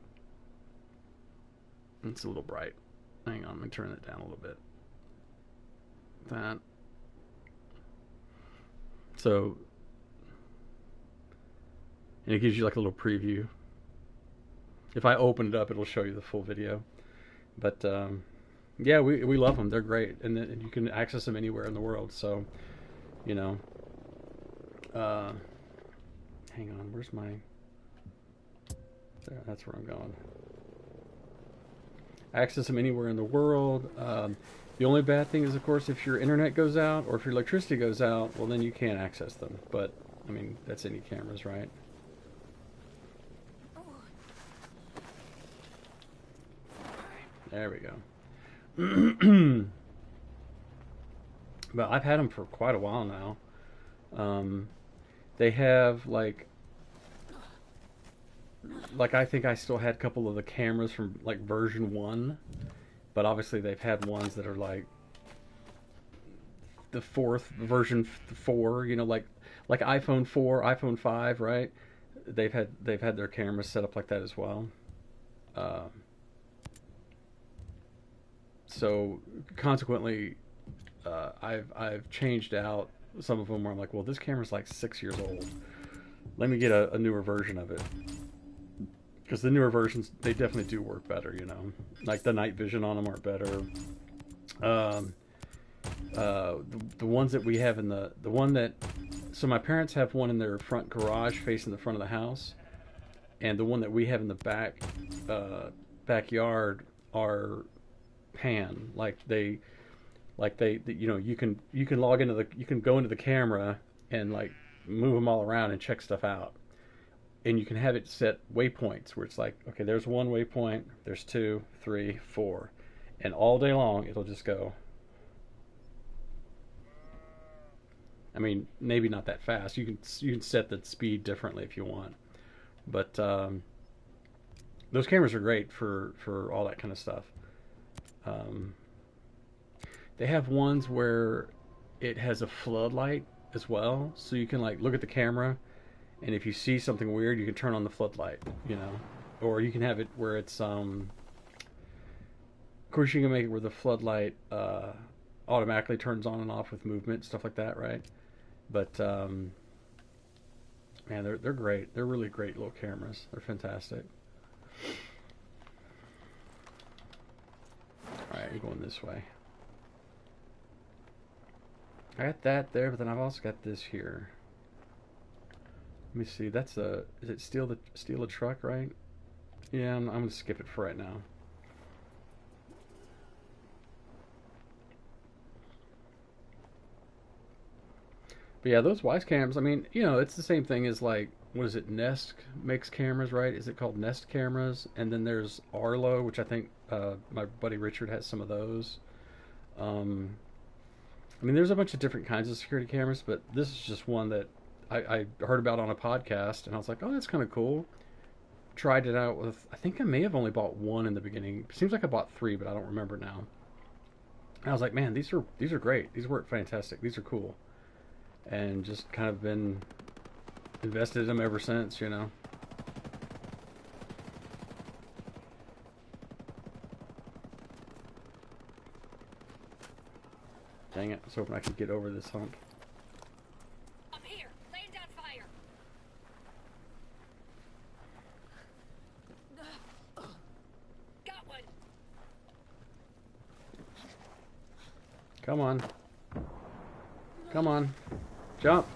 It's a little bright. Hang on, let me turn it down a little bit. That. So, and it gives you like a little preview. If I open it up, it'll show you the full video. But yeah, we love them. They're great, and you can access them anywhere in the world. So, you know, hang on, where's my? There, that's where I'm going. Access them anywhere in the world. The only bad thing is, of course, if your internet goes out or if your electricity goes out, well, then you can't access them. But I mean, that's any cameras, right? There we go. But I've had them for quite a while now. They have like I think I still had a couple of the cameras from like version 1, but obviously they've had ones that are like the fourth version 4, you know, like iPhone 4, iPhone 5, right? They've had their cameras set up like that as well. So consequently, I've changed out some of them where I'm like, well, this camera's like 6 years old. Let me get a newer version of it. Because the newer versions, they definitely do work better, you know. Like the night vision on them are better. The ones that we have in the one that, so my parents have one in their front garage facing the front of the house, and the one that we have in the backyard are pan. They you know, you can log into you can go into the camera and like move them all around and check stuff out. And you can have it set waypoints where it's like, okay, there's one waypoint, there's 2, 3, 4, and all day long it'll just go. I mean, maybe not that fast. You can set the speed differently if you want, but those cameras are great for all that kind of stuff. They have ones where it has a floodlight as well, so you can like look at the camera. And if you see something weird, you can turn on the floodlight, you know. Or you can have it where it's, of course you can make it where the floodlight automatically turns on and off with movement, stuff like that, right? But, man, they're great. They're really great little cameras. They're fantastic. Alright, I'm going this way. I got that there, but then I've also got this here. Let me see. That's is it steal a truck, right? Yeah, I'm gonna skip it for right now. But yeah, those Wise cams. I mean, you know, it's the same thing as like, what is it? Nest makes cameras, right? Is it called Nest cameras? And then there's Arlo, which I think my buddy Richard has some of those. I mean, there's a bunch of different kinds of security cameras, but this is just one that I heard about on a podcast, and I was like, oh, that's kind of cool. Tried it out with, I think I may have only bought one in the beginning. Seems like I bought 3, but I don't remember now. And I was like, man, these are great. These work fantastic. These are cool. And just kind of been invested in them ever since, you know. Dang it. I was hoping I could get over this hump. Up here, laying down fire. Got one. Come on. Come on. Jump.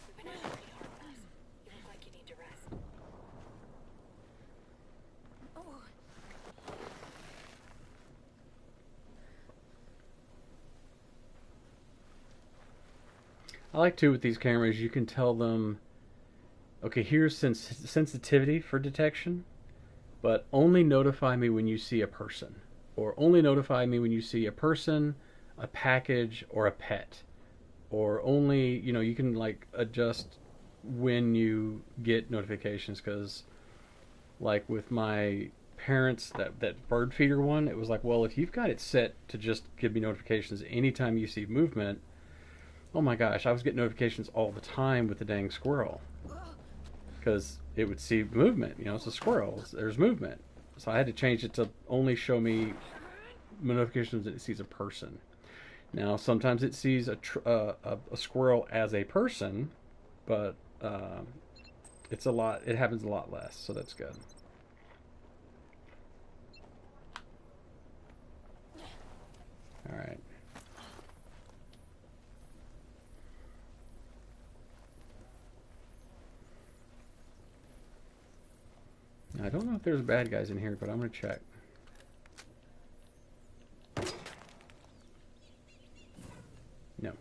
You've been out pretty hard, Buzz. You look like you need to rest. I like too with these cameras, you can tell them, okay, here's sensitivity for detection, but only notify me when you see a person, or only notify me when you see a person, a package, or a pet, or only, you know, you can like adjust when you get notifications, because like with my parents, that bird feeder one, it was like, well, if you've got it set to just give me notifications anytime you see movement, oh my gosh, I was getting notifications all the time with the dang squirrel. Because it would see movement, you know, it's a squirrel, there's movement. So I had to change it to only show me notifications that it sees a person. Now, sometimes it sees a squirrel as a person, but it happens a lot less, so that's good. All right. I don't know if there's bad guys in here, but I'm going to check. No.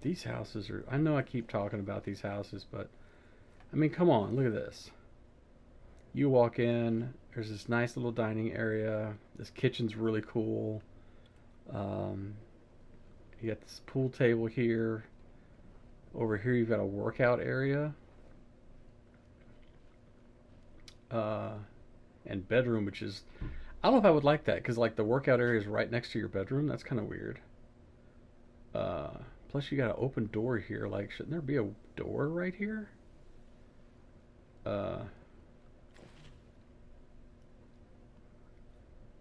These houses are... I know I keep talking about these houses, but... I mean, come on, look at this. You walk in, there's this nice little dining area. This kitchen's really cool. You got this pool table here. Over here you've got a workout area. And bedroom, which is... I don't know if I would like that, because like the workout area is right next to your bedroom. That's kind of weird. Plus you got an open door here. Like, shouldn't there be a door right here?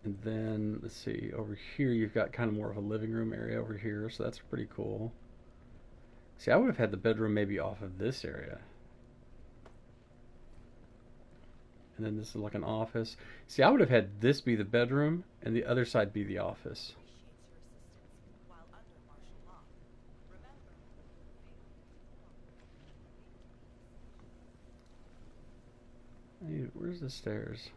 And then, let's see, over here you've got kind of more of a living room area over here, so that's pretty cool. See, I would have had the bedroom maybe off of this area. And then this is like an office. See, I would have had this be the bedroom and the other side be the office. Where's the stairs?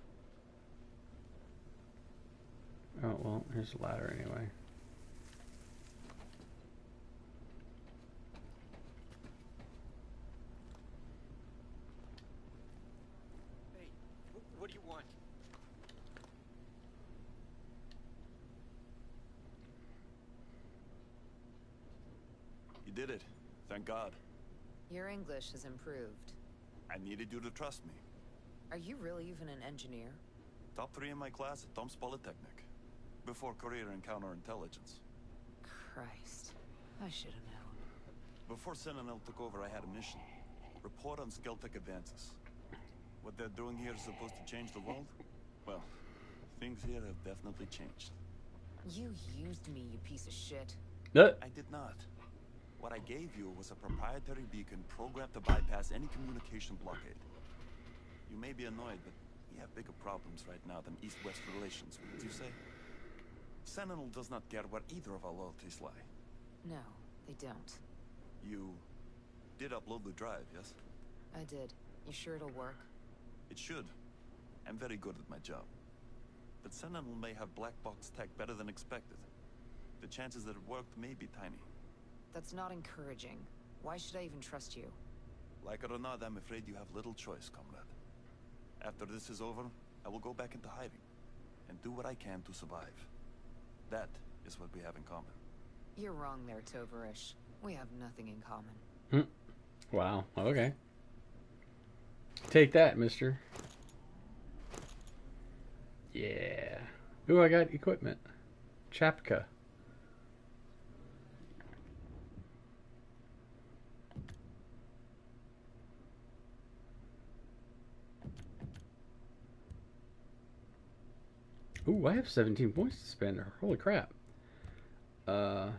Oh, well, here's the ladder anyway. Hey, what do you want? You did it. Thank God. Your English has improved. I needed you to trust me. Are you really even an engineer? Top 3 in my class at Tom's Polytechnic. Before career in counterintelligence. Christ. I should have known. Before Sentinel took over, I had a mission. Report on Skeltec advances. What they're doing here is supposed to change the world? Well, things here have definitely changed. You used me, you piece of shit. I did not. What I gave you was a proprietary beacon programmed to bypass any communication blockade. You may be annoyed, but we have bigger problems right now than East-West relations, wouldn't you say? Sentinel does not care where either of our loyalties lie. No, they don't. You did upload the drive, yes? I did. You sure it'll work? It should. I'm very good at my job. But Sentinel may have black box tech better than expected. The chances that it worked may be tiny. That's not encouraging. Why should I even trust you? Like it or not, I'm afraid you have little choice, comrade. After this is over, I will go back into hiding and do what I can to survive. That is what we have in common. You're wrong there, Tovarish. We have nothing in common. Wow, okay. Take that, mister. Yeah. Ooh, I got equipment. Chapka. Ooh, I have 17 points to spend. Holy crap. Let's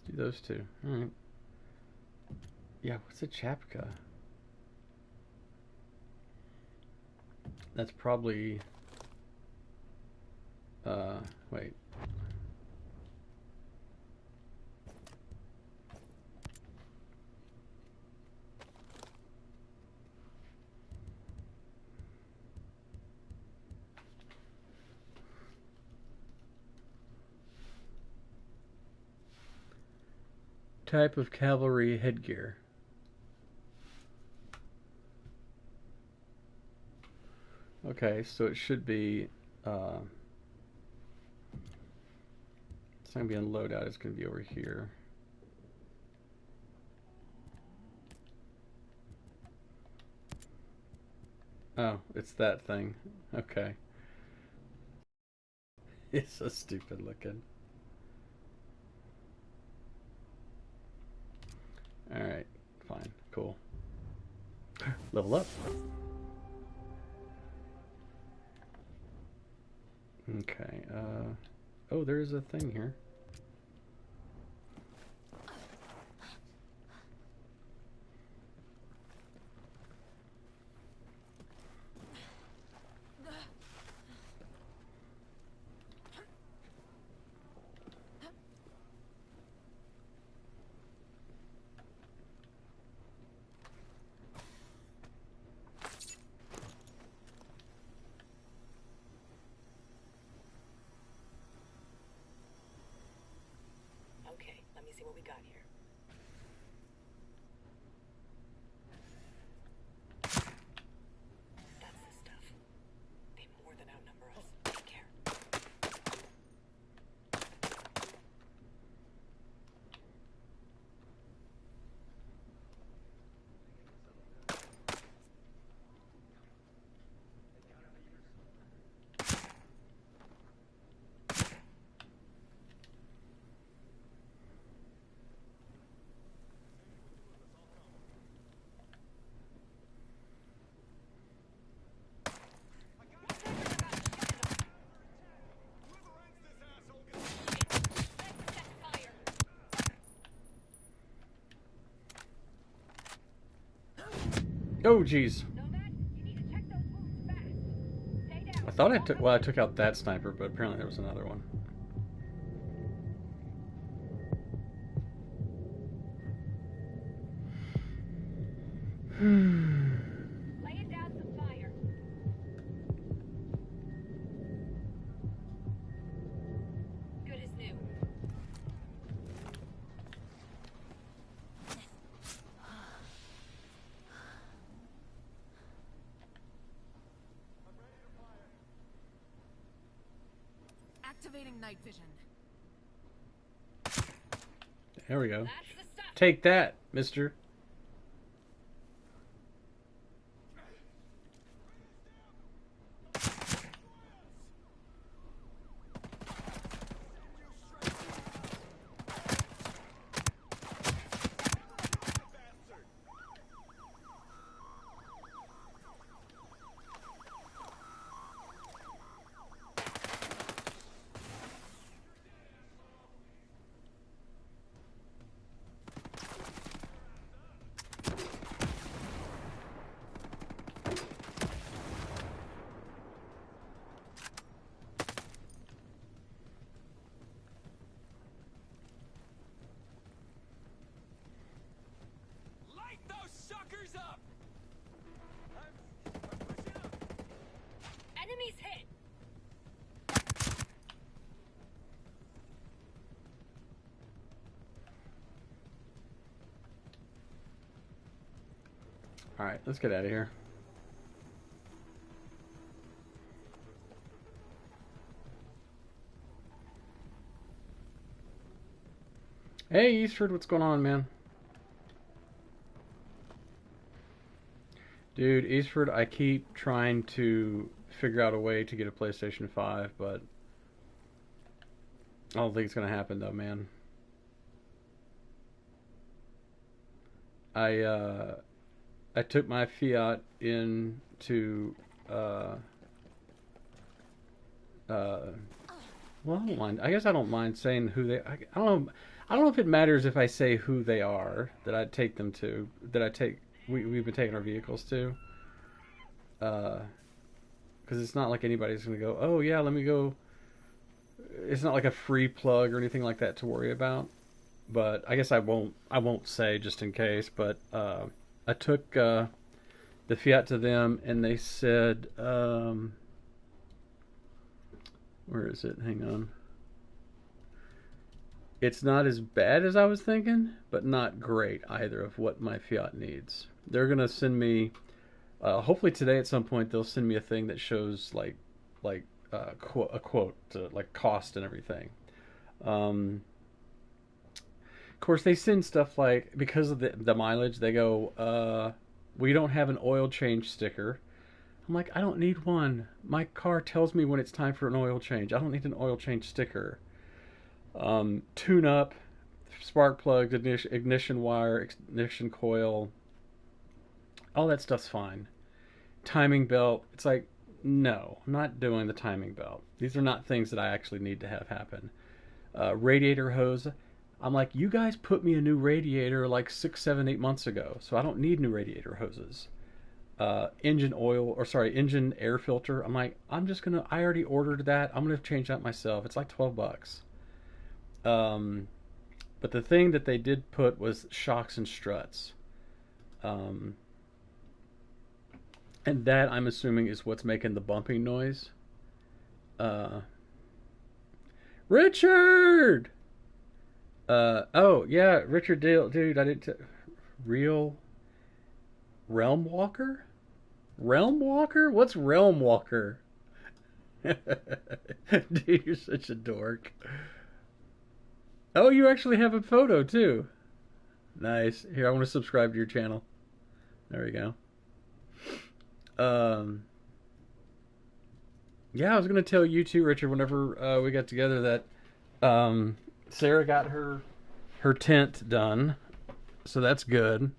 do those two. Alright. Yeah, what's a Chapka? That's probably... wait. Type of cavalry headgear. Okay, so it should be, it's not going to be on loadout, it's going to be over here. Oh, it's that thing. Okay. It's so stupid looking. Alright, fine, cool. Level up. Okay, oh, there's a thing here. Okay, let me see what we got here. That's the stuff. They more than outnumber us. Take care. Oh, jeez. I thought I took, well, I took out that sniper, but apparently there was another one. Laying down some fire. Good as new. Activating night vision. There we go. That's the stuff. Take that, mister. Light those suckers up! I'm pushing up. Enemies hit. Alright, let's get out of here. Hey, Eastford, what's going on, man? Dude, Eastford, I keep trying to figure out a way to get a PlayStation 5, but I don't think it's gonna happen though, man. I I took my Fiat into uh, uh, well, I don't mind. I guess I don't mind saying who they. I don't know. I don't know if it matters if I say who they are that I take them to. That I take. We've been taking our vehicles to. Because it's not like anybody's gonna go. Oh yeah, let me go. It's not like a free plug or anything like that to worry about. But I guess I won't. I won't say just in case. But I took the Fiat to them, and they said, where is it? Hang on. It's not as bad as I was thinking, but not great either of what my Fiat needs. They're gonna send me, hopefully today at some point they'll send me a thing that shows like a quote like cost and everything. Of course, they send stuff like because of the mileage, they go, we don't have an oil change sticker. I'm like, I don't need one. My car tells me when it's time for an oil change. I don't need an oil change sticker. Tune up, spark plugs, ignition wire, ignition coil, all that stuff's fine. Timing belt, it's like, no, I'm not doing the timing belt. These are not things that I actually need to have happen. Radiator hose, I'm like, you guys put me a new radiator like 6, 7, 8 months ago, so I don't need new radiator hoses. Engine oil, or sorry, engine air filter. I'm like, I already ordered that. I'm gonna change that myself. It's like $12. But the thing that they did put was shocks and struts. And that I'm assuming is what's making the bumping noise. Richard! Oh, yeah, Richard Dale, dude, I didn't. Real Realm Walker? Realm Walker? What's Realm Walker? Dude, you're such a dork. Oh, you actually have a photo too. Nice. Here, I want to subscribe to your channel. There we go. Yeah, I was gonna tell you too, Richard. Whenever we got together, that Sarah got her tent done, so that's good.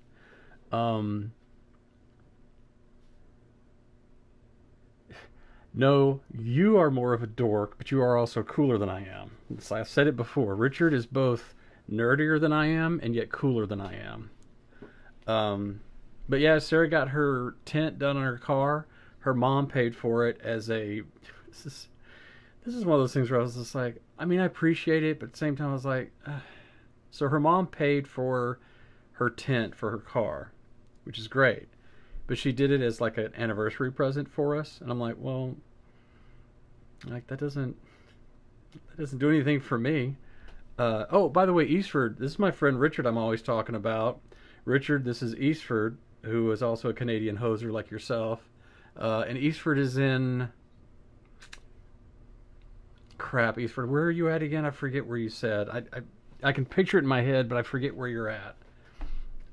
No, you are more of a dork, but you are also cooler than I am. So I've said it before. Richard is both nerdier than I am and yet cooler than I am. But yeah, Sarah got her tent done on her car. Her mom paid for it as a. This is one of those things where I was just like, I mean, I appreciate it, but at the same time, I was like, ugh. So her mom paid for her tent for her car, which is great. But she did it as like an anniversary present for us, and I'm like, well, like that doesn't do anything for me. Oh, by the way, Eastford, this is my friend Richard I'm always talking about. Richard, this is Eastford, who is also a Canadian hoser like yourself. And Eastford is in... Crap, Eastford, where are you at again? I forget where you said. I can picture it in my head, but I forget where you're at.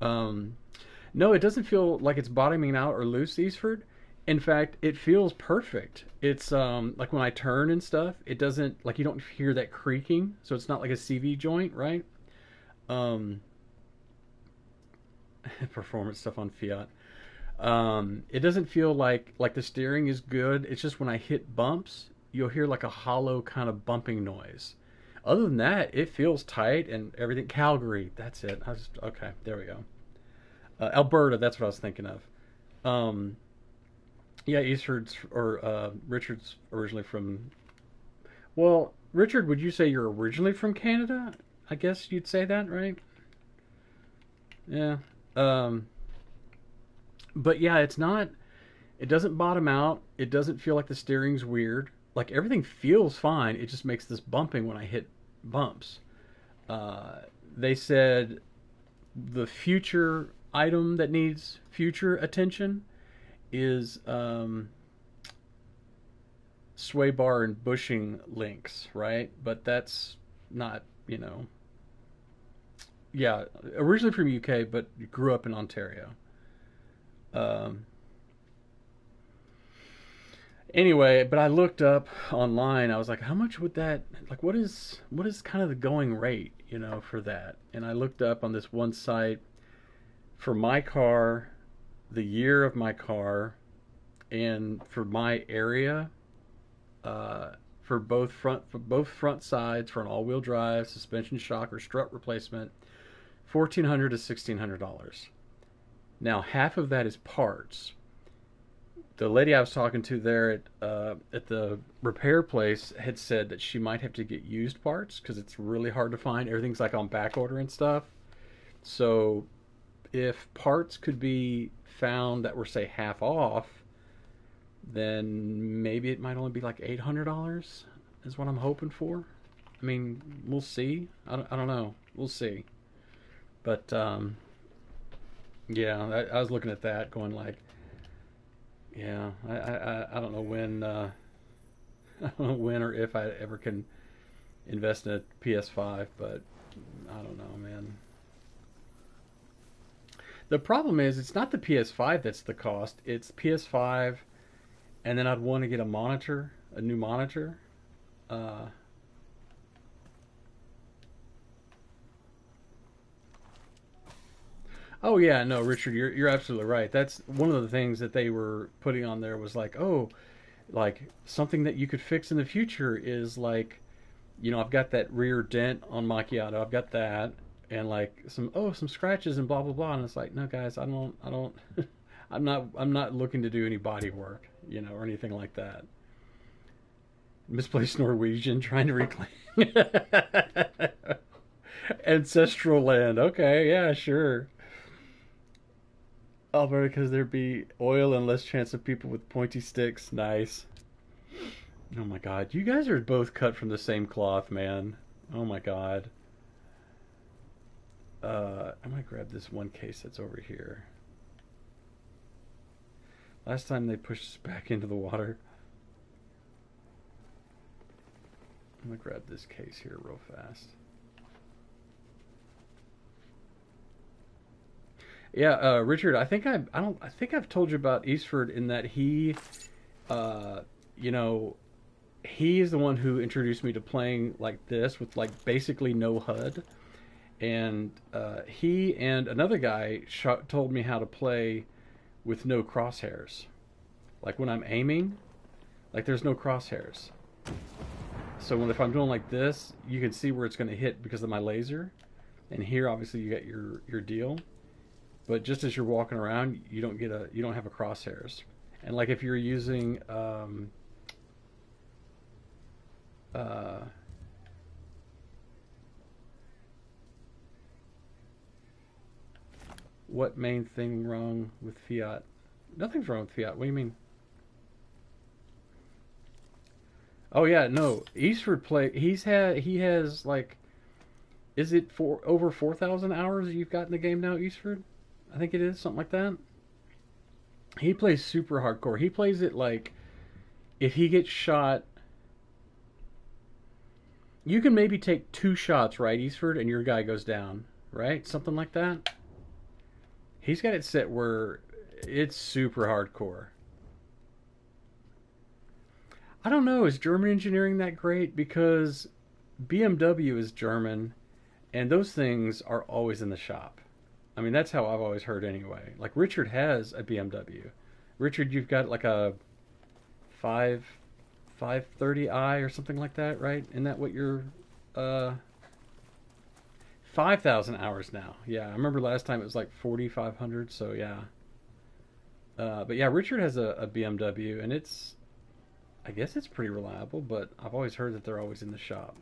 No, it doesn't feel like it's bottoming out or loose, Eastford. In fact, it feels perfect. It's like when I turn and stuff, it doesn't, like, you don't hear that creaking, so it's not like a CV joint, right? Performance stuff on Fiat. It doesn't feel like the steering is good. It's just when I hit bumps, you'll hear like a hollow kind of bumping noise. Other than that, it feels tight and everything. Calgary, that's it. Okay, there we go. Alberta, that's what I was thinking of. Yeah, Eastford's or Richard's originally from. Well, Richard, would you say you're originally from Canada? I guess you'd say that, right? Yeah. But yeah, it's not. It doesn't bottom out. It doesn't feel like the steering's weird. Like everything feels fine. It just makes this bumping when I hit bumps. They said the future item that needs future attention is sway bar and bushing links, right? But that's not, yeah, originally from UK, but grew up in Ontario. Anyway, but I looked up online. I was like, how much would that, like, what is kind of the going rate, for that? And I looked up on this one site for my car, the year of my car, and for my area, uh, for both front sides for an all-wheel drive, suspension shock or strut replacement, $1,400 to $1,600. Now half of that is parts. The lady I was talking to there at the repair place had said that she might have to get used parts because it's really hard to find. Everything's like on back order and stuff. So if parts could be found that were say half off, then maybe it might only be like $800 is what I'm hoping for. I mean, we'll see. I don't know. We'll see. But yeah, I was looking at that, going like, yeah, I don't know when I don't know when or if I ever can invest in a PS5, but I don't know, man. The problem is it's not the PS5 that's the cost. It's PS5, and then I'd want to get a monitor, a new monitor. Uh, oh yeah, no, Richard, you're absolutely right. That's one of the things that they were putting on there was like, oh, like something that you could fix in the future is like, I've got that rear dent on Macchiato. I've got that, and like some scratches and blah blah blah. And it's like, no, guys, I don't, I'm not looking to do any body work, or anything like that. Misplaced Norwegian trying to reclaim ancestral land. Okay, yeah, sure. Alberta, because there be oil and less chance of people with pointy sticks. Nice. Oh my god, you guys are both cut from the same cloth, man. Oh my god. I'm gonna grab this one case that's over here. Last time they pushed us back into the water. I'm gonna grab this case here real fast. Yeah, Richard, I think I've told you about Eastford in that uh, you know, he is the one who introduced me to playing like this with like basically no HUD, and he and another guy told me how to play with no crosshairs. Like when I'm aiming, like there's no crosshairs. So if I'm doing like this, you can see where it's going to hit because of my laser, and here obviously you get your deal. But just as you're walking around, you don't have a crosshairs. And like if you're using uh, what main thing wrong with Fiat? Nothing's wrong with Fiat. What do you mean? Oh yeah, no. Eastford play. He has like, is it for over 4,000 hours you've got in the game now, Eastford? I think it is something like that. He plays super hardcore. He plays it like if he gets shot, you can maybe take two shots, right, Eastford, and your guy goes down, right? Something like that. He's got it set where it's super hardcore. I don't know. Is German engineering that great? Because BMW is German, and those things are always in the shop. I mean, that's how I've always heard anyway. Like Richard has a BMW. Richard, you've got like a 530i or something like that, right? Isn't that what you're 5,000 hours now? Yeah, I remember last time it was like 4,500. So yeah, but yeah, Richard has a BMW, and I guess it's pretty reliable. But I've always heard that they're always in the shop.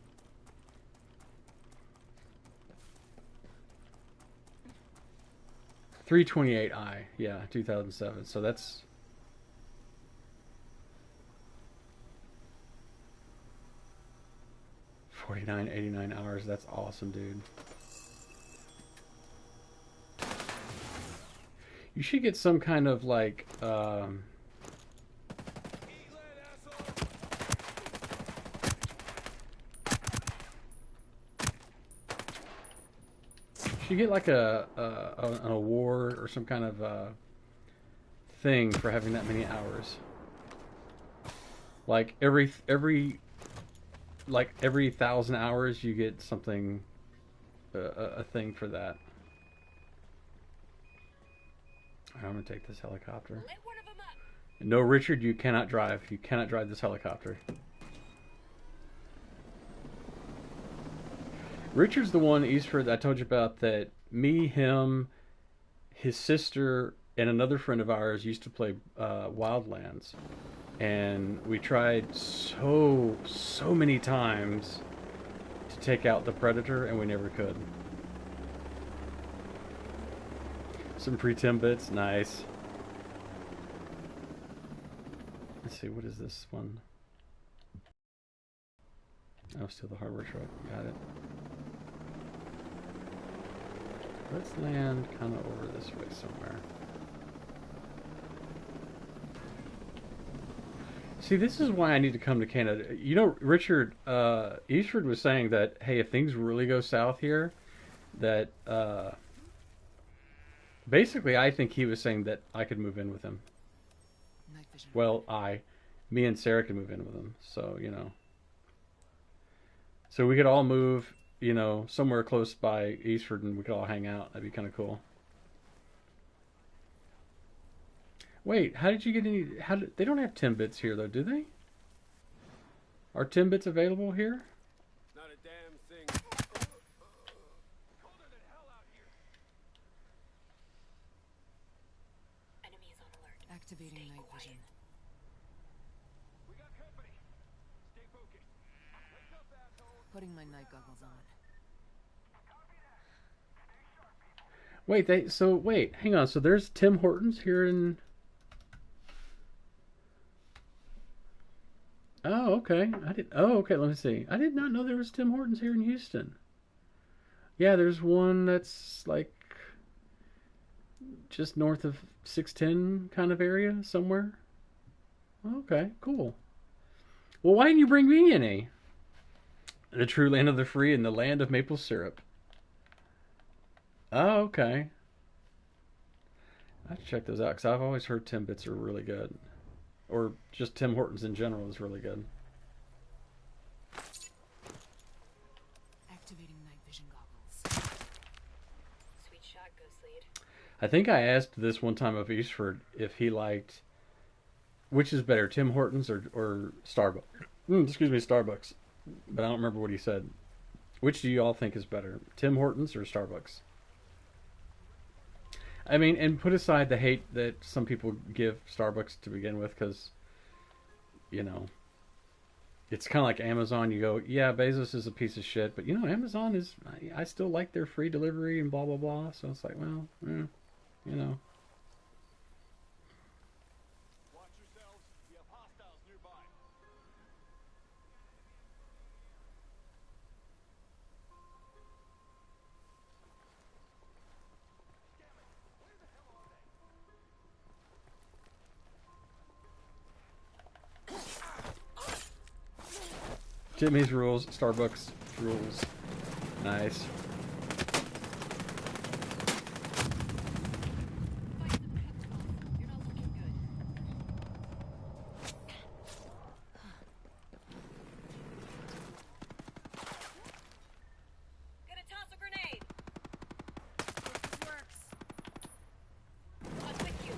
328i, yeah, 2007. So that's 4989 hours. That's awesome, dude. You should get some kind of like you get like an award or some kind of thing for having that many hours. Like every 1,000 hours, you get something, a thing for that. I'm gonna take this helicopter. Lit one of them up. No, Richard, you cannot drive. You cannot drive this helicopter. Richard's the one, Eastford, I told you about, that me, him, his sister, and another friend of ours used to play Wildlands. And we tried so many times to take out the Predator, and we never could. Some pre-Timbits, nice. Let's see, what is this one? Oh, still the hardware truck. Got it. Let's land kind of over this way somewhere. See, this is why I need to come to Canada. You know, Richard, Eastford was saying that, hey, if things really go south here, that, basically, I think he was saying that I could move in with him. Night vision. Well, me and Sarah could move in with him. So, you know. So we could all move, you know, somewhere close by Eastford and we could all hang out. That'd be kind of cool. Wait, how did you get any... they don't have Timbits here, though, do they? Are Timbits available here? Not a damn thing. Colder than hell out here. Enemy is on alert. Activating night vision. We got company. Stay focused. Wake up, asshole. Putting my night goggles on. Wait, wait, hang on. So there's Tim Hortons here in... Oh, okay. Okay, let me see. I did not know there was Tim Hortons here in Houston. Yeah, there's one that's like just north of 610 kind of area somewhere. Okay, cool. Well, why didn't you bring me any? The true land of the free and the land of maple syrup. Oh, okay. I have to check those out because I've always heard Timbits are really good. Or just Tim Hortons in general is really good. Activating night vision goggles. Sweet shot, Ghost Lead. I think I asked this one time of Eastford if he liked, which is better, Tim Hortons or Starbucks. Excuse me, Starbucks. But I don't remember what he said. Which do you all think is better, Tim Hortons or Starbucks? I mean, and put aside the hate that some people give Starbucks to begin with, because, you know, it's kind of like Amazon. You go, yeah, Bezos is a piece of shit, but, you know, Amazon is, I still like their free delivery and blah, blah, blah. So it's like, well, you know. Watch yourselves. We have hostiles nearby. Jimmy's rules, Starbucks rules. Nice. You're not looking good. Gonna toss a grenade. This works. I'm with you.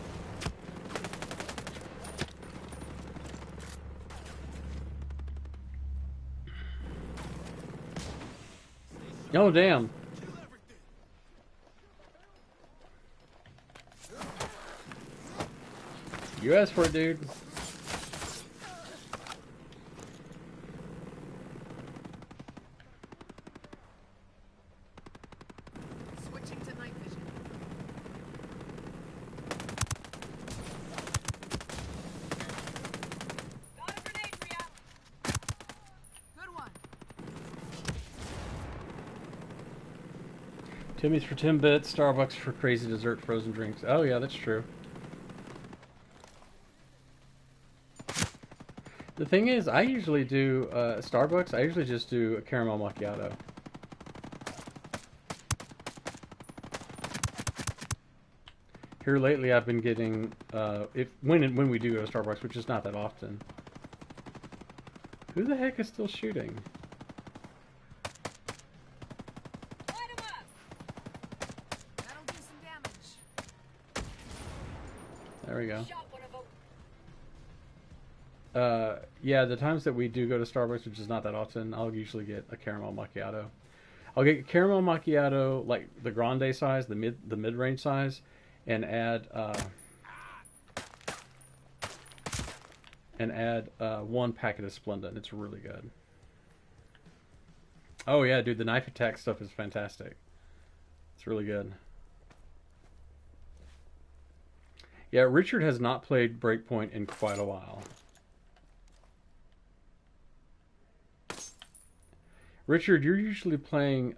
Oh, damn. You asked for it, dude. Switching to night vision. Got a grenade for ya. Good one. Timmy's for Timbits, Starbucks for crazy dessert frozen drinks. Oh, yeah, that's true. The thing is, I usually do Starbucks. I usually just do a caramel macchiato. Here lately, I've been getting when we do go to Starbucks, which is not that often. Who the heck is still shooting? Light 'em up! That'll do some damage. There we go. Shot one of them. Yeah, the times that we do go to Starbucks, which is not that often, I'll usually get a caramel macchiato. I'll get caramel macchiato, like the grande size, the mid-range size, and add one packet of Splenda. It's really good. Oh yeah, dude, the knife attack stuff is fantastic. It's really good. Yeah, Richard has not played Breakpoint in quite a while. Richard, you're usually playing,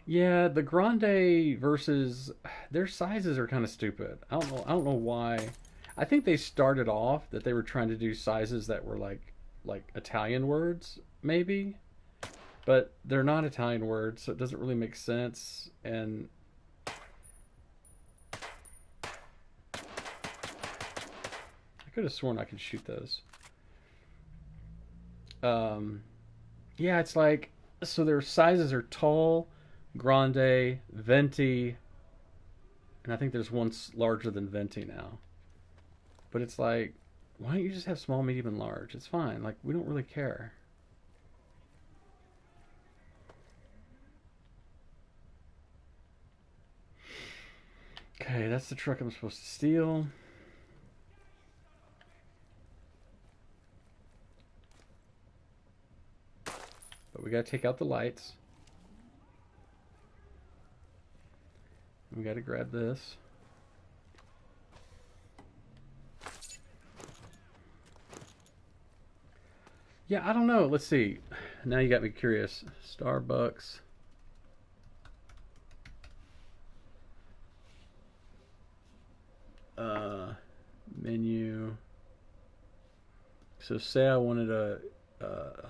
yeah, the Grande versus their sizes are kind of stupid. I don't know why. I think they started off that they were trying to do sizes that were like Italian words, maybe, but they're not Italian words, so it doesn't really make sense. And I could have sworn I could shoot those. Yeah, it's like, so their sizes are tall, grande, venti, and I think there's one larger than venti now. But it's like, why don't you just have small, medium, and large? It's fine. Like, we don't really care. Okay, that's the truck I'm supposed to steal. But we gotta take out the lights. We gotta grab this. Yeah, I don't know. Let's see. Now you got me curious. Starbucks. Menu. So say I wanted a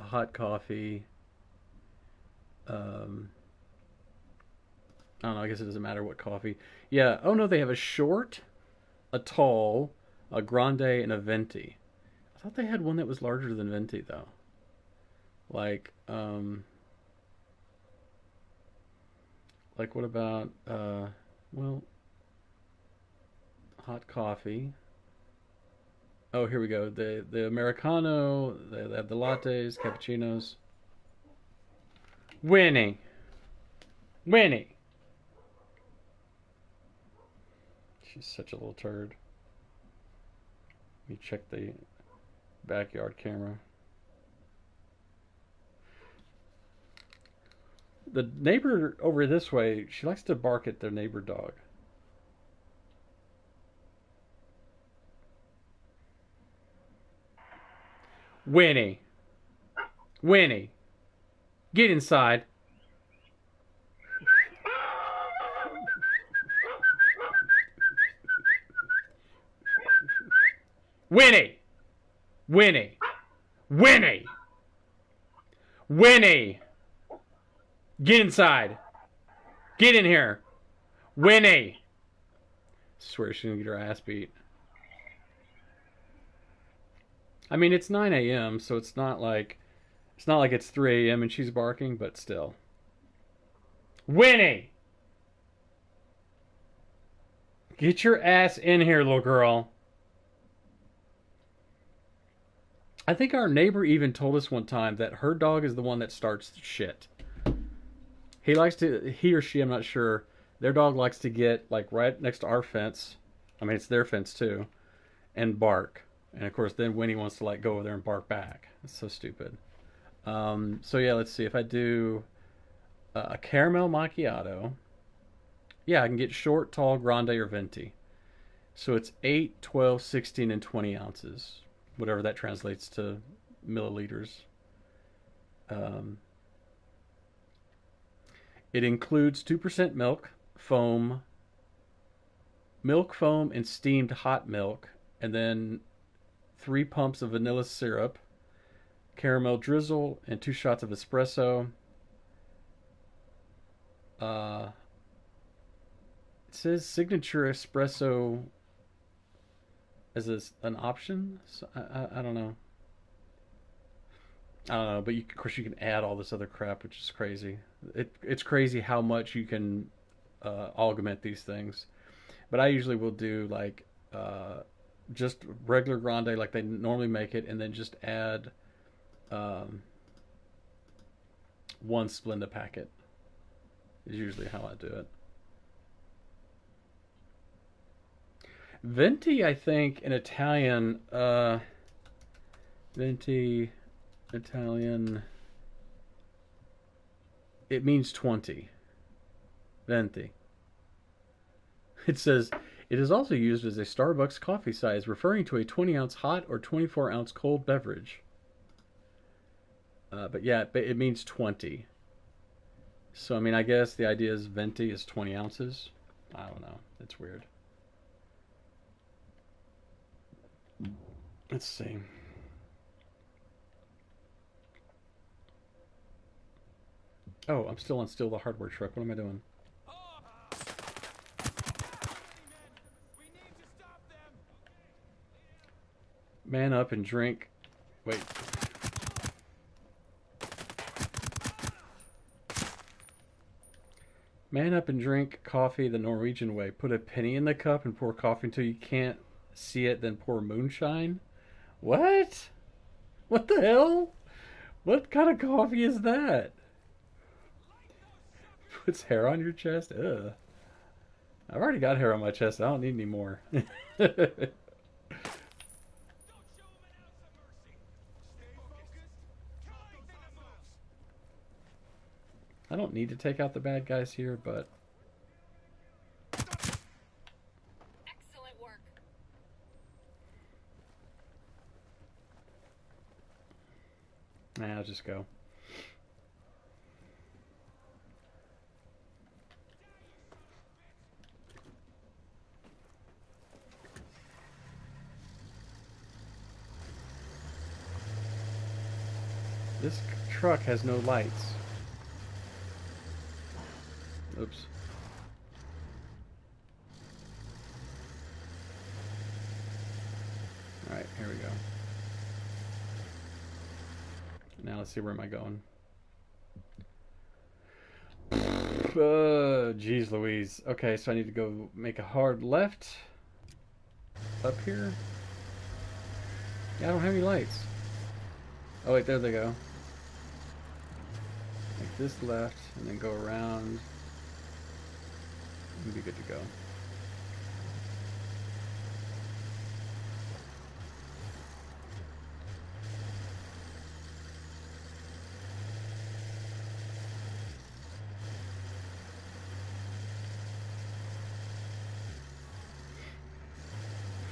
hot coffee. I don't know, I guess it doesn't matter what coffee. Yeah, oh no, they have a short, a tall, a grande, and a venti. I thought they had one that was larger than venti, though. Like what about, well, hot coffee. Oh, here we go. The Americano, they have the lattes, cappuccinos. Winnie. Winnie. She's such a little turd. Let me check the backyard camera. The neighbor over this way, she likes to bark at their neighbor dog. Winnie. Winnie. Get inside. Winnie! Winnie! Winnie! Winnie! Get inside! Get in here! Winnie! I swear she's gonna get her ass beat. I mean, it's 9 a.m., so it's not like it's 3 a.m. and she's barking, but still. Winnie! Get your ass in here, little girl. I think our neighbor even told us one time that her dog is the one that starts shit. He or she, I'm not sure. Their dog likes to get like right next to our fence. I mean, it's their fence too, and bark. And of course, then Winnie wants to like go over there and bark back. It's so stupid. So yeah, let's see if I do a caramel macchiato. Yeah, I can get short, tall, grande, or venti. So it's 8, 12, 16, and 20 ounces. Whatever that translates to milliliters. It includes 2% milk, foam, and steamed hot milk, and then 3 pumps of vanilla syrup, caramel drizzle, and 2 shots of espresso. It says signature espresso as an option. So I don't know. I don't know, but of course you can add all this other crap, which is crazy. It's crazy how much you can augment these things. But I usually will do like just regular grande like they normally make it, and then just add um, one Splenda packet. Is usually how I do it. Venti, I think in Italian, Venti Italian, it means 20. Venti. It says it is also used as a Starbucks coffee size, referring to a 20-ounce hot or 24-ounce cold beverage. But yeah, it means 20. So I mean, I guess the idea is venti is 20 ounces. I don't know. It's weird. Let's see. Oh, I'm still on Steal the Hardware truck. What am I doing? We need to stop them. Man up and drink. Wait. Man up and drink coffee the Norwegian way. Put a penny in the cup and pour coffee until you can't see it, then pour moonshine. What? What the hell? What kind of coffee is that? Puts hair on your chest? Ugh. I've already got hair on my chest. I don't need any more. I don't need to take out the bad guys here, but Excellent work. nah, I'll just go. This truck has no lights. Oops. Alright, here we go. Now let's see, where am I going? Jeez Louise. Okay, so I need to go make a hard left up here. Yeah, I don't have any lights. Oh wait, there they go. Make this left and then go around. And be good to go.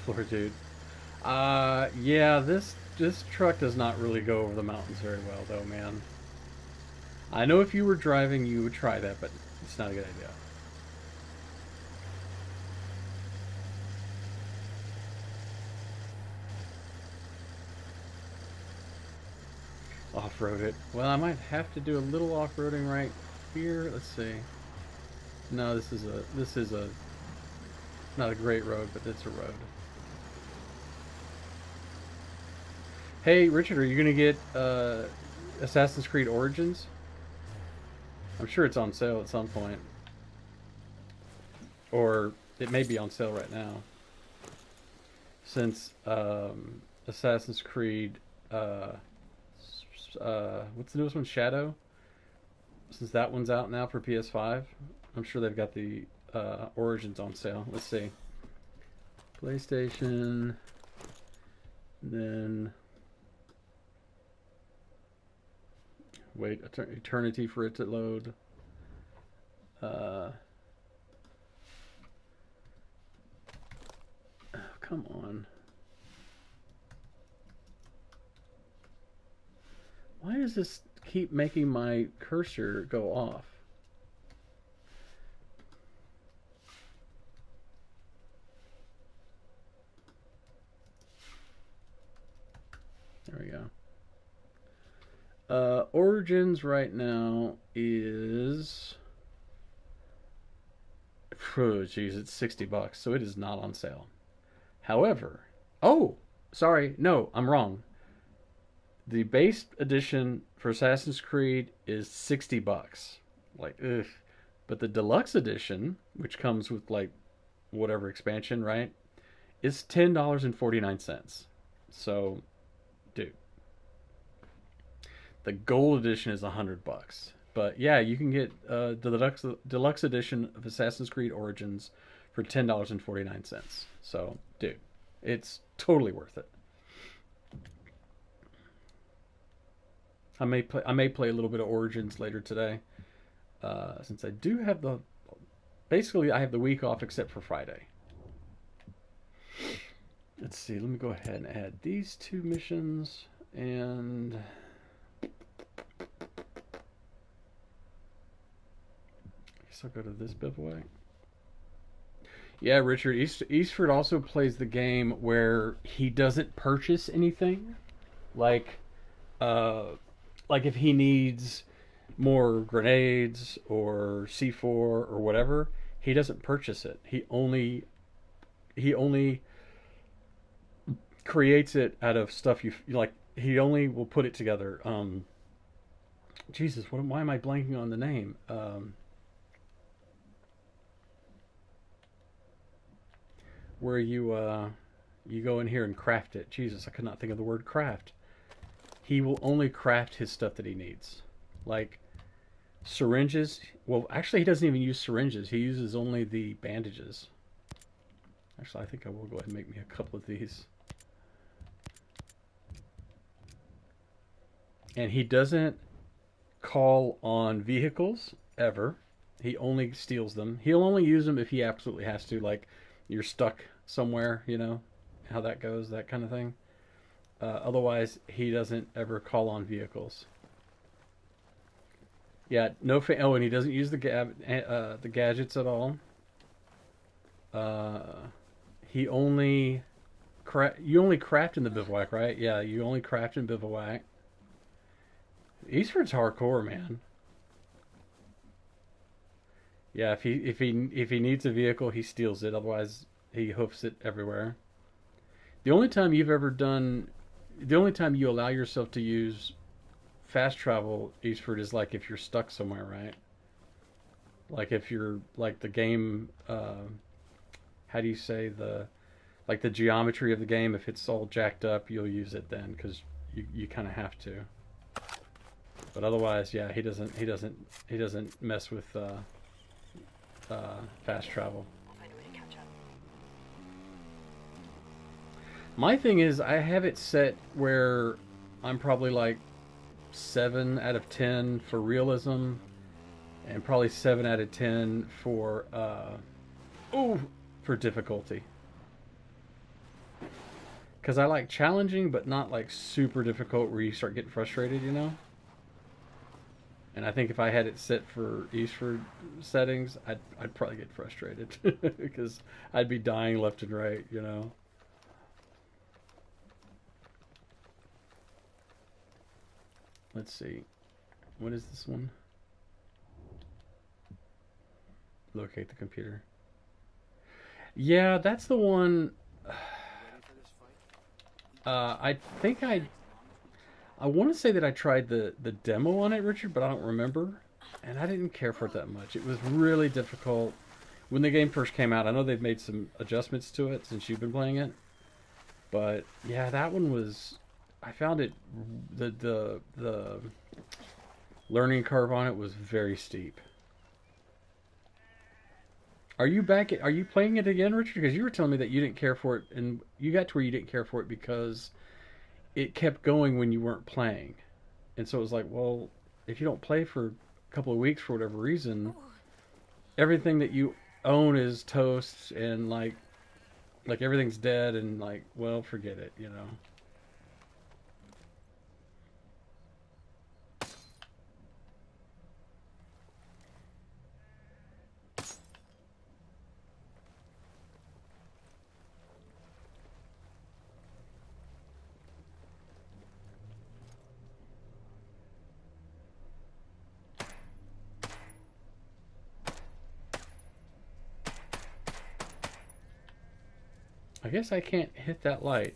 Floor dude. Yeah, this truck does not really go over the mountains very well though, man. I know if you were driving you would try that, but it's not a good idea. Off-road it. Well, I might have to do a little off-roading right here. Let's see. No, this is a not a great road, but it's a road. Hey, Richard, are you gonna get Assassin's Creed Origins? I'm sure it's on sale at some point, or it may be on sale right now. Since Assassin's Creed, what's the newest one? Shadow. Since that one's out now for PS5, I'm sure they've got the Origins on sale. Let's see. PlayStation, then wait eternity for it to load. Oh, come on. Why does this keep making my cursor go off? There we go. Origins right now is, oh geez, it's $60, so it is not on sale. However, Oh, sorry. No, I'm wrong. The base edition for Assassin's Creed is $60. Like, ugh. But the deluxe edition, which comes with like whatever expansion, right, is $10.49. So, dude, the gold edition is $100. But yeah, you can get the deluxe edition of Assassin's Creed Origins for $10.49. So, dude, it's totally worth it. I may play a little bit of Origins later today, since I do have the basically I have the week off except for Friday. Let's see. Let me go ahead and add these two missions, and I guess I'll go to this bivouac. Yeah, Richard Eastford also plays the game where he doesn't purchase anything, like uh, like if he needs more grenades or C4 or whatever, he doesn't purchase it. He only creates it out of stuff you like. He only will put it together. Jesus, why am I blanking on the name? Where you go in here and craft it. Jesus, I could not think of the word craft. He will only craft his stuff that he needs. Like syringes. Well, actually, he doesn't even use syringes. He uses only the bandages. Actually, I think I will go ahead and make me a couple of these. And he doesn't call on vehicles ever. He only steals them. He'll only use them if he absolutely has to. Like you're stuck somewhere, you know how that goes, that kind of thing. Otherwise, he doesn't ever call on vehicles. Yeah, no. Oh, and he doesn't use the gadgets at all. Uh, he only you only craft in the bivouac, right? Yeah, you only craft in bivouac. Eastford's hardcore, man. Yeah, if he needs a vehicle, he steals it. Otherwise, he hoofs it everywhere. The only time you've ever done, the only time you allow yourself to use fast travel, Eastford, is like if you're stuck somewhere, right? Like if you're like the game. How do you say the geometry of the game? If it's all jacked up, you'll use it then because you kind of have to. But otherwise, yeah, he doesn't mess with fast travel. I'll find a way to catch up. My thing is, I have it set where I'm probably like 7 out of 10 for realism, and probably 7 out of 10 for for difficulty. Because I like challenging, but not like super difficult where you start getting frustrated, you know. And I think if I had it set for Eastford settings, I'd probably get frustrated because I'd be dying left and right, you know. Let's see. What is this one? Locate the computer. Yeah, that's the one. I think I want to say that I tried the demo on it, Richard, but I don't remember. And I didn't care for it that much. It was really difficult. When the game first came out, I know they've made some adjustments to it since you've been playing it. But yeah, that one was. I found it the learning curve on it was very steep. Are you back? Are you playing it again, Richard? Because you were telling me that you didn't care for it, and you got to where you didn't care for it because it kept going when you weren't playing, and so it was like, well, if you don't play for a couple of weeks for whatever reason, everything that you own is toast, and like everything's dead, and like, well, forget it, you know. I guess I can't hit that light.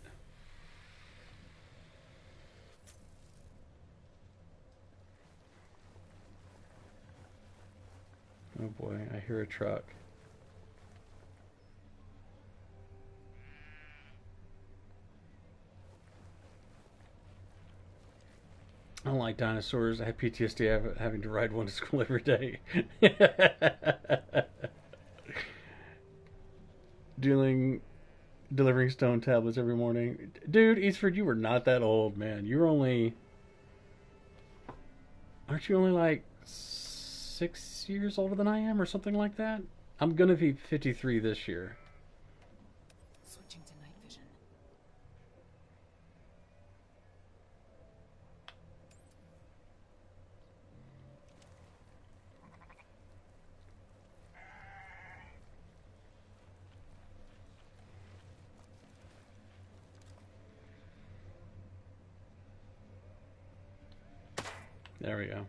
Oh boy, I hear a truck. I don't like dinosaurs. I have PTSD having to ride one to school every day. Dealing delivering stone tablets every morning. Dude, Eastford, you were not that old, man. You were only, aren't you only like 6 years older than I am or something like that? I'm gonna be 53 this year. Switching to night vision. There we go.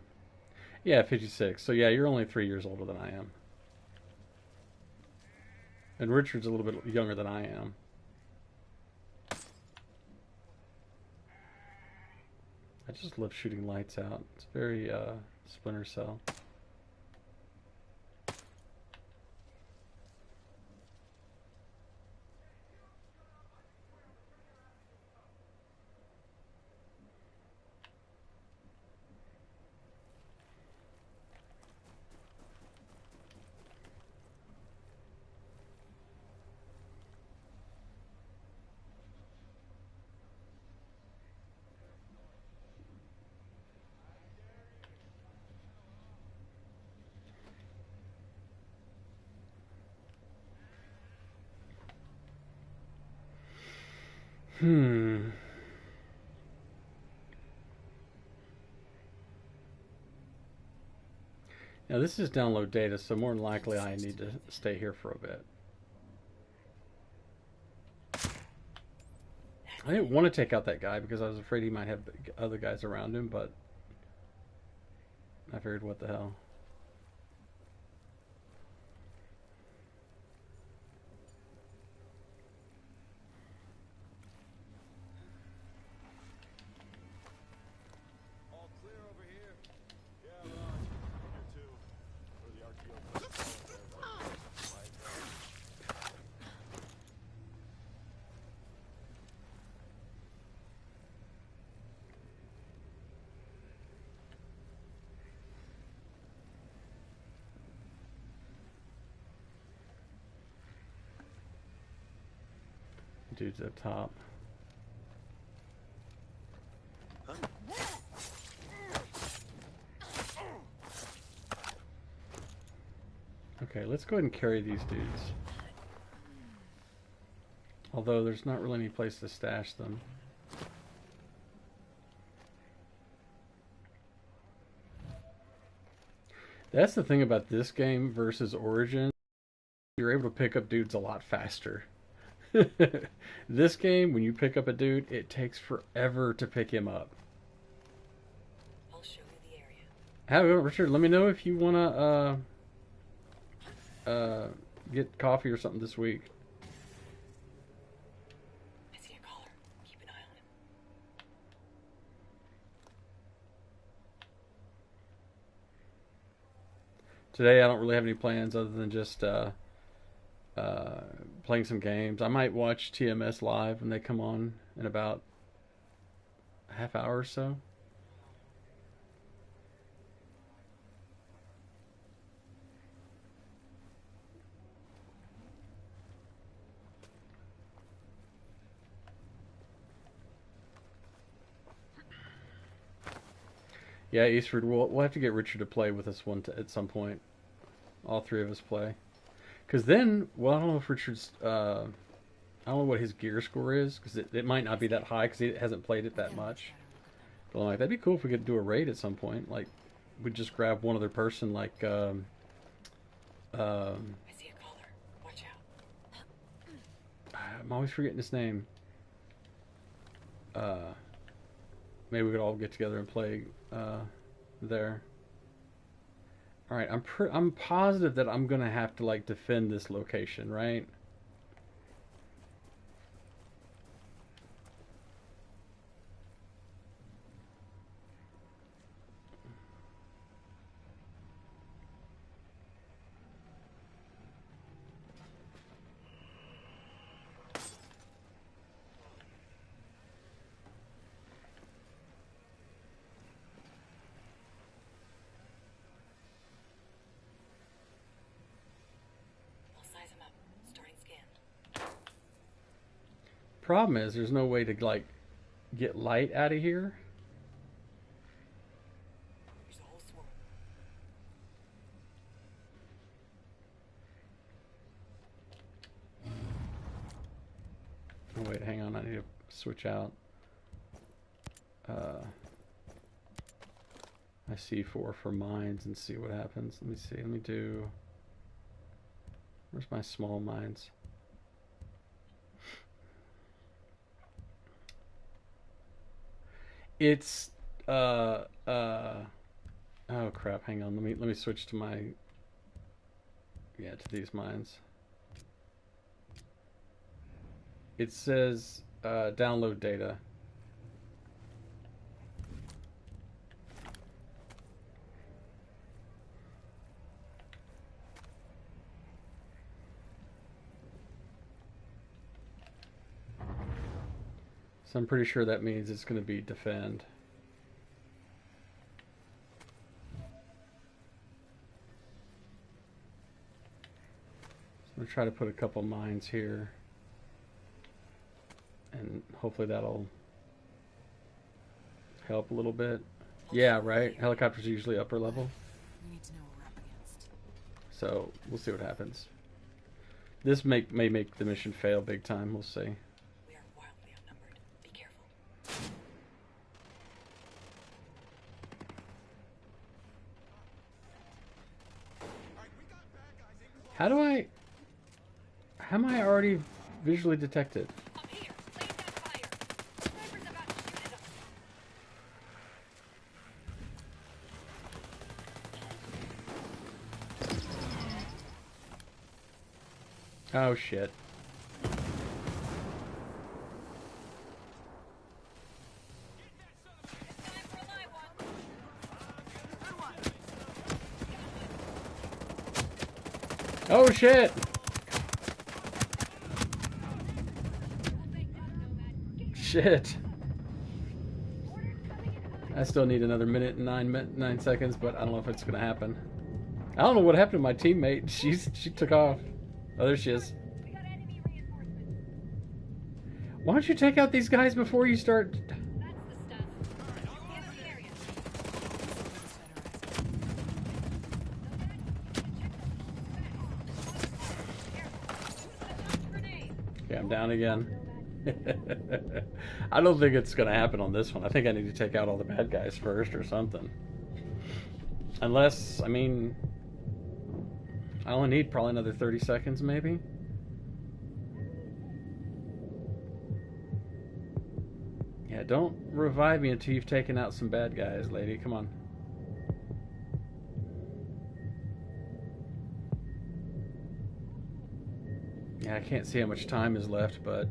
Yeah, 56. So yeah, you're only 3 years older than I am. And Richard's a little bit younger than I am. I just love shooting lights out. It's very Splinter Cell. Hmm. Now this is download data, so more than likely I need to stay here for a bit. I didn't want to take out that guy because I was afraid he might have other guys around him, but I figured, what the hell. All clear over here? Yeah, Raj. Here too. Or the RTO puts all of theirs on. Dude's up top. Okay, let's go ahead and carry these dudes. Although there's not really any place to stash them. That's the thing about this game versus Origin. You're able to pick up dudes a lot faster. This game, when you pick up a dude, it takes forever to pick him up. I'll show you the area. However, Richard, let me know if you want to get coffee or something this week. I see a caller. Keep an eye on him. Today, I don't really have any plans other than just playing some games. I might watch TMS live when they come on in about a half hour or so. Yeah, Eastford, we'll have to get Richard to play with us at some point. All three of us play. Because then, well, I don't know if Richard's, I don't know what his gear score is, because it might not be that high because he hasn't played it that much. But I'm like, that'd be cool if we could do a raid at some point. Like, we'd just grab one other person, like, I see a caller. Watch out. I'm always forgetting his name. Maybe we could all get together and play there. All right, I'm positive that I'm gonna have to like defend this location, right? Problem is, there's no way to like get light out of here. There's a whole swarm. Oh wait, hang on. I need to switch out. I C4 for mines and see what happens. Let me see. Let me do. Where's my small mines? It's oh crap, hang on. Let me switch to my to these mines. It says download data. So I'm pretty sure that means it's going to be defend. So I'm going to try to put a couple mines here. And hopefully that'll help a little bit. Yeah, right? Helicopters are usually upper level. We need to know what we're up against. So we'll see what happens. This may make the mission fail big time. We'll see. We are wildly outnumbered. Be careful. How am I already visually detected? Up here. Laying down fire. Sniper's about to shoot at us. Oh shit. It's time for a live one. Oh shit. We'll take that, Nomad. Get Shit. orders coming in hot. I still need another minute and 9 seconds, but I don't know if it's gonna happen. I don't know what happened to my teammate. She took off. Oh, there she is. We got enemy reinforcements. Why don't you take out these guys before you start? That's the stuff. Scan the area. Okay, I'm down again. I don't think it's gonna happen on this one. I think I need to take out all the bad guys first or something. Unless, I mean, I only need probably another 30 seconds maybe. Yeah, don't revive me until you've taken out some bad guys, lady. Come on. Yeah, I can't see how much time is left, but...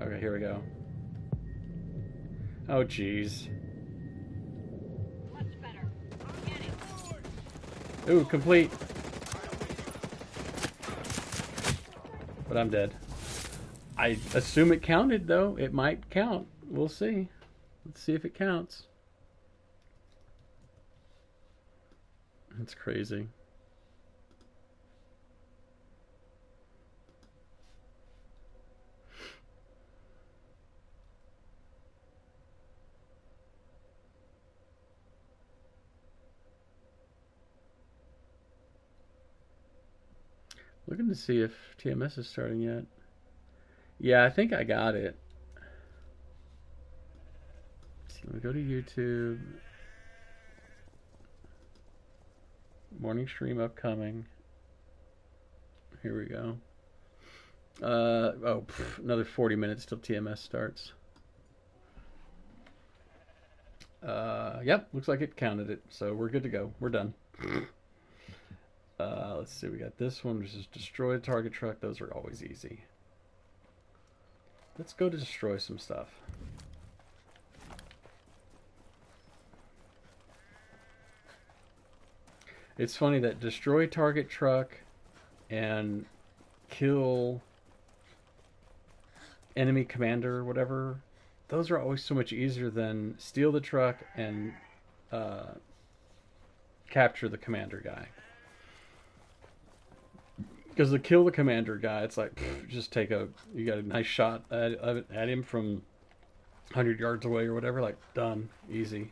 Okay, here we go. Oh, jeez. Much better. Scanning. Ooh, complete. But I'm dead. I assume it counted, though. It might count. We'll see. Let's see if it counts. That's crazy. Looking to see if TMS is starting yet. Yeah, I think I got it. So let me go to YouTube. Morning stream upcoming. Here we go. Another 40 minutes till TMS starts. Yep, looks like it counted it, so we're good to go. We're done. Let's see, we got this one, which is destroy a target truck. Those are always easy. Let's go to destroy some stuff. It's funny that destroy target truck and kill enemy commander or whatever, those are always so much easier than steal the truck and capture the commander guy. Because to kill the commander guy, it's like, just take you got a nice shot at him from 100 yards away or whatever, like, done, easy.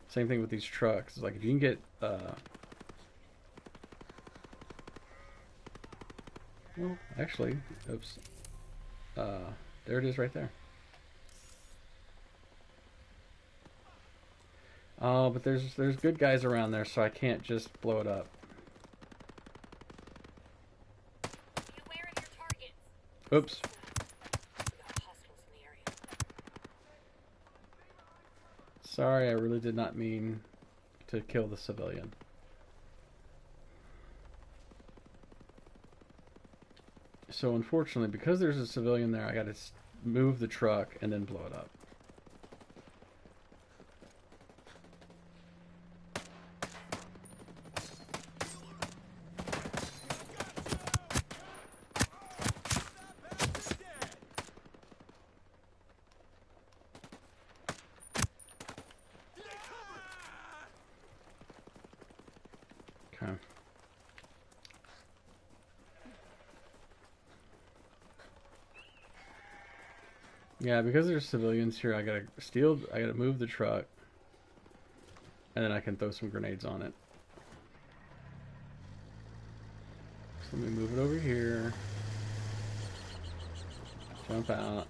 Same thing with these trucks. It's like, if you can get, well, actually, oops, there it is right there. Oh, but there's good guys around there, so I can't just blow it up. Be aware of your targets. Oops. We got hostiles in the area. Sorry, I really did not mean to kill the civilian. So unfortunately, because there's a civilian there, I gotta move the truck and then blow it up. Okay. Yeah, because there's civilians here, I gotta move the truck, and then I can throw some grenades on it. So let me move it over here. Jump out.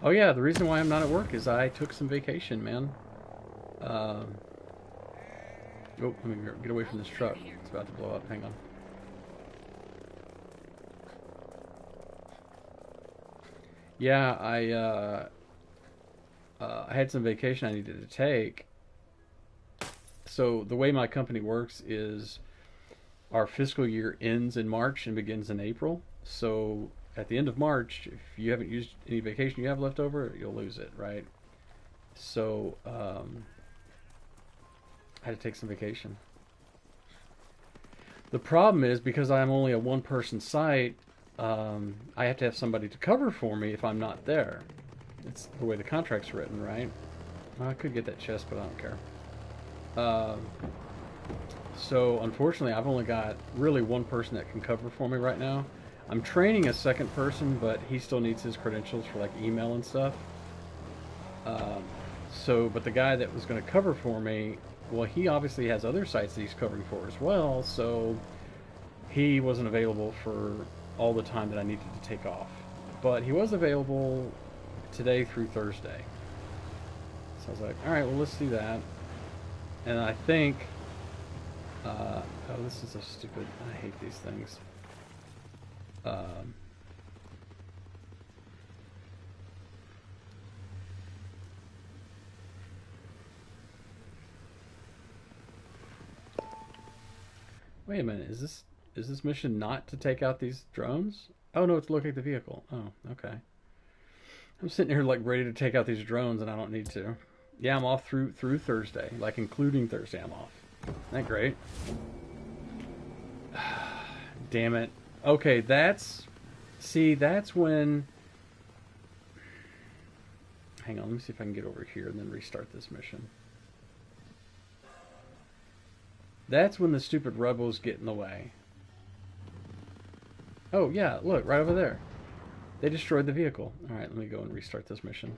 Oh yeah, the reason why I'm not at work is I took some vacation, man. Oh, let me get away from this truck. It's about to blow up. Hang on. Yeah, I had some vacation I needed to take. So the way my company works is our fiscal year ends in March and begins in April. So at the end of March, if you haven't used any vacation you have left over, you'll lose it, right? So I had to take some vacation. The problem is, because I'm only a one-person site, I have to have somebody to cover for me if I'm not there. It's the way the contract's written, right? Well, I could get that chest, but I don't care. So unfortunately, I've only got really one person that can cover for me right now. I'm training a second person, but he still needs his credentials for like email and stuff. But the guy that was going to cover for me, well, he obviously has other sites that he's covering for as well, so he wasn't available for all the time that I needed to take off. But he was available today through Thursday. So I was like, alright, well, let's do that. And I think, oh, this is so stupid. I hate these things. Wait a minute, is this mission not to take out these drones? Oh no, it's locate the vehicle. Oh, okay. I'm sitting here like ready to take out these drones and I don't need to. Yeah, I'm off through Thursday, like including Thursday I'm off. Isn't that great? Damn it. Okay, that's when, hang on, let me see if I can get over here and then restart this mission. That's when the stupid rebels get in the way. Oh yeah, look, right over there. They destroyed the vehicle. Alright, let me go and restart this mission.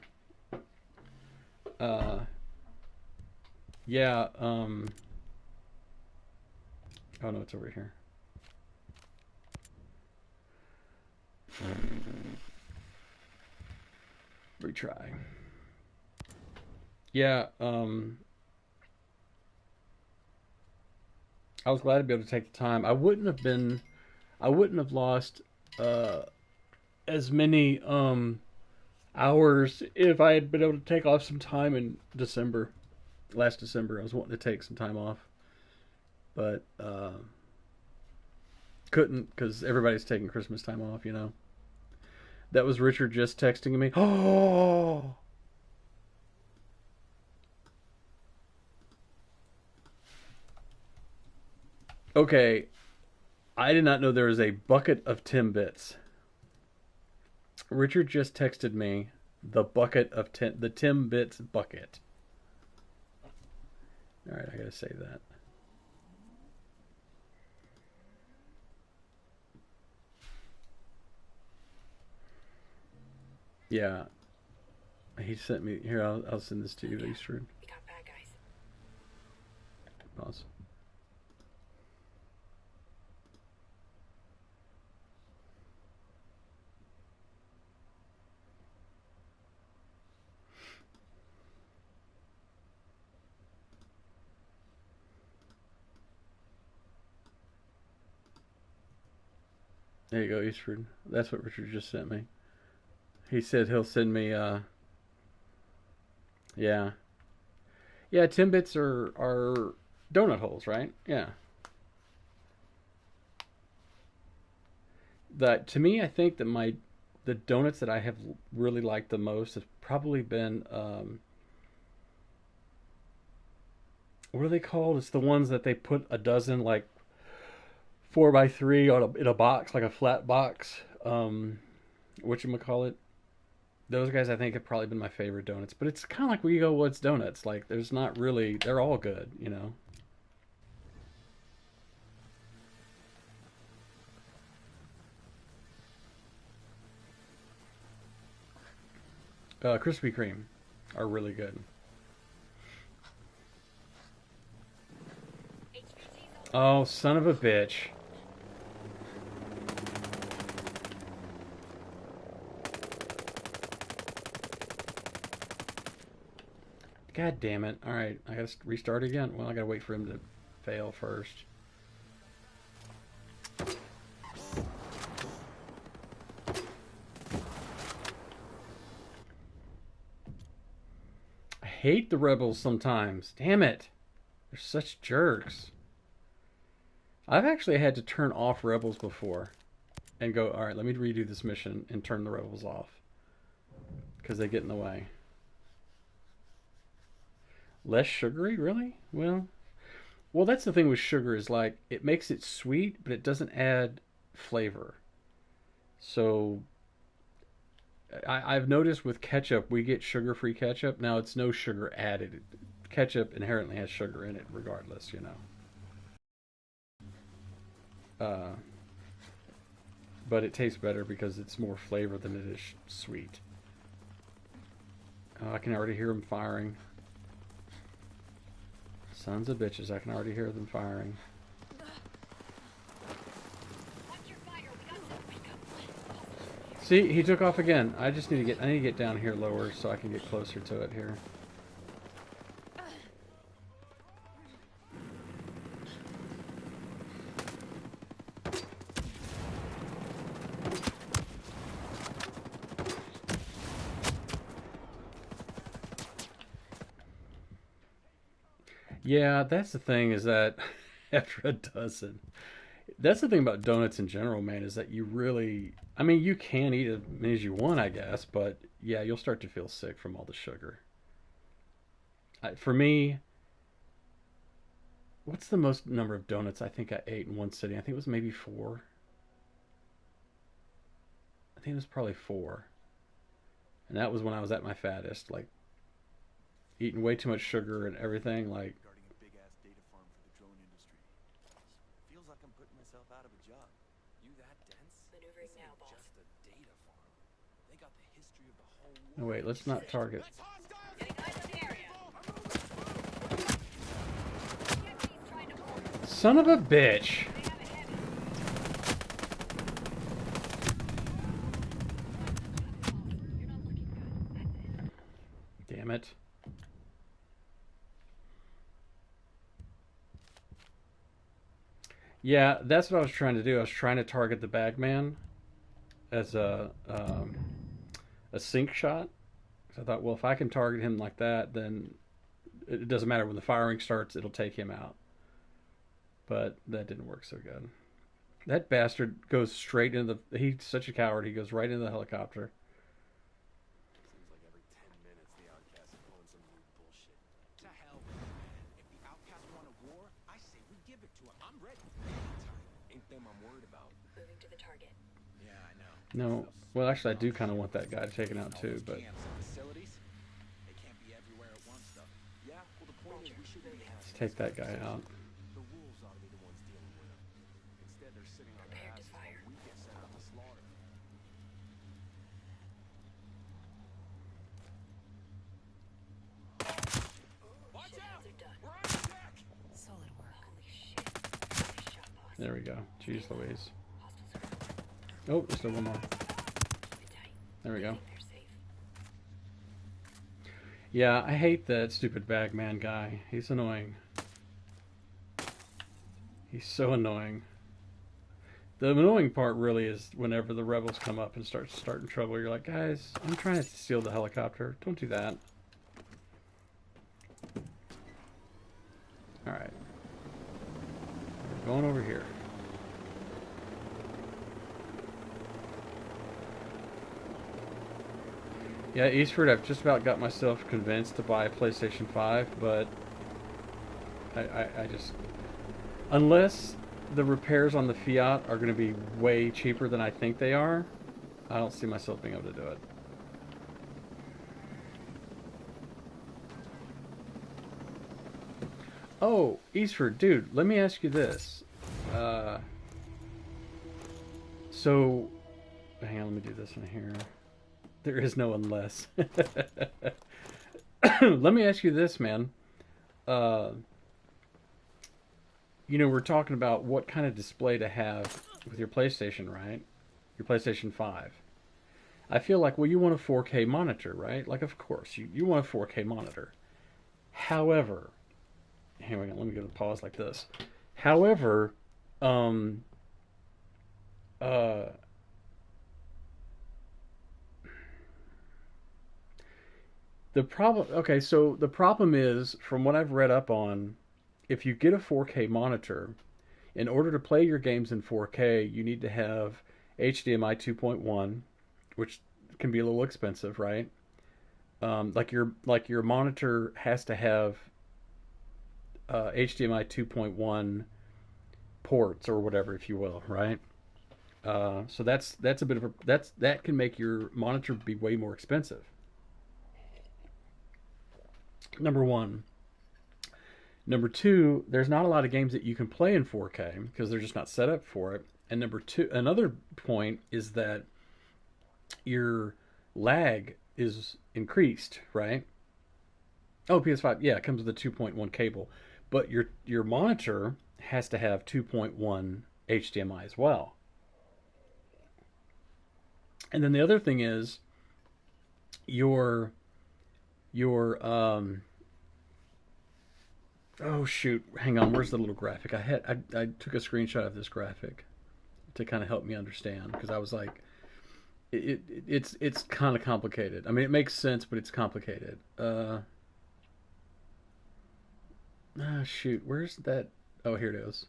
Yeah, oh no, it's over here. Retry. Yeah, I was glad to be able to take the time. I wouldn't have lost as many hours if I had been able to take off some time in December. Last December, I was wanting to take some time off, but couldn't because everybody's taking Christmas time off, you know. That was Richard just texting me. Oh! Okay, I did not know there was a bucket of Timbits. Richard just texted me the bucket of the Timbits bucket. All right, I gotta save that. Yeah, he sent me here. I'll send this to you, Eastern. We got bad guys. Pause. There you go, Eastford. That's what Richard just sent me. He said he'll send me. Yeah, yeah. Timbits are donut holes, right? Yeah. That to me, I think that the donuts that I have really liked the most has probably been what are they called? It's the ones that they put a dozen like 4x3 on in a box, like a flat box. Whatchamacallit? Those guys I think have probably been my favorite donuts. But it's kind of like we go, what's donuts? Like there's not really. They're all good, you know. Krispy Kreme are really good. Oh, son of a bitch. God damn it. Alright, I gotta restart again. Well, I gotta wait for him to fail first. I hate the rebels sometimes. Damn it. They're such jerks. I've actually had to turn off rebels before and go, alright, let me redo this mission and turn the rebels off. Because they get in the way. Less sugary, really? Well, that's the thing with sugar is like it makes it sweet, but it doesn't add flavor. So I've noticed with ketchup, we get sugar-free ketchup. Now it's no sugar added. Ketchup inherently has sugar in it, regardless, you know. Uh, but it tastes better because it's more flavor than it is sweet. I can already hear them firing. Sons of bitches, I can already hear them firing. See, he took off again. I just need to get down here lower so I can get closer to it here. Yeah, that's the thing is that after a dozen, that's the thing about donuts in general, man, is that you really, I mean, you can eat as many as you want, I guess, but yeah, you'll start to feel sick from all the sugar. For me, what's the most number of donuts I think I ate in one sitting? I think it was maybe four. I think it was probably four. And that was when I was at my fattest, like eating way too much sugar and everything. Like, Regarding a big-ass data farm for the drone industry. Feels like I'm putting myself out of a job. You that dense? Maneuvering now, boss. Just a data farm. They got the history of the whole no, world. wait, let's not target. Getting eyes on the area. He's trying to hold. Son of a bitch. They have a heavy. You're not looking good. Damn it. Yeah, that's what I was trying to do. I was trying to target the bagman as a sink shot. So I thought, well, if I can target him like that, then it doesn't matter when the firing starts; it'll take him out. But that didn't work so good. That bastard goes straight into the. He's such a coward. He goes right into the helicopter. Seems like every 10 minutes the outcasts are pulling some new bullshit. To hell with it, man. If the outcasts want a war, I say we give it to him. I'm ready. Anytime. Ain't them I'm worried about. Moving to the target. Yeah, I know. No. Well, actually, I do kind of want that guy taken out too, but Camps and facilities, they can't be everywhere at once, though. Yeah, well, the point is we shouldn't be let's having take that guy out. The wolves ought to be the ones dealing with them. Instead, they're sitting on their Prepare to asses fire. while we get sent out to slaughter. Watch out! Shields are done. We're on attack! Solid work. Holy shit. Nice shot, boss. There we go. Jeez Louise. Hostiles are Oh, there's still one more. keep it tight. There we I go. think they're safe. Yeah, I hate that stupid bagman guy. He's annoying. He's so annoying. The annoying part really is whenever the rebels come up and starting trouble. You're like, guys, I'm trying to steal the helicopter. Don't do that. All right, we're going over here. Yeah, Eastford, I've just about got myself convinced to buy a PlayStation 5, but I just... Unless the repairs on the Fiat are going to be way cheaper than I think they are, I don't see myself being able to do it. Oh, Eastford, dude, let me ask you this. So, hang on, let me do this in here. There is no unless. Let me ask you this, man. You know, we're talking about what kind of display to have with your PlayStation, right? Your PlayStation 5. I feel like, well, you want a 4K monitor, right? Like, of course, you want a 4K monitor. However, hang on, let me go to pause like this. However, the problem, okay, so the problem is, from what I've read up on, if you get a 4K monitor, in order to play your games in 4K, you need to have HDMI 2.1, which can be a little expensive, right? Like your monitor has to have HDMI 2.1 ports or whatever, if you will, right? So that's a bit of a that can make your monitor be way more expensive. Number one. Number two, there's not a lot of games that you can play in 4K because they're just not set up for it. And number two, another point is that your lag is increased, right? Oh, PS5, yeah, it comes with a 2.1 cable, but your monitor has to have 2.1 HDMI as well. And then the other thing is your oh shoot, hang on, where's the little graphic? I took a screenshot of this graphic to kind of help me understand, because I was like, it's kind of complicated. I mean, it makes sense, but it's complicated. Shoot, where's that? Oh, here it is.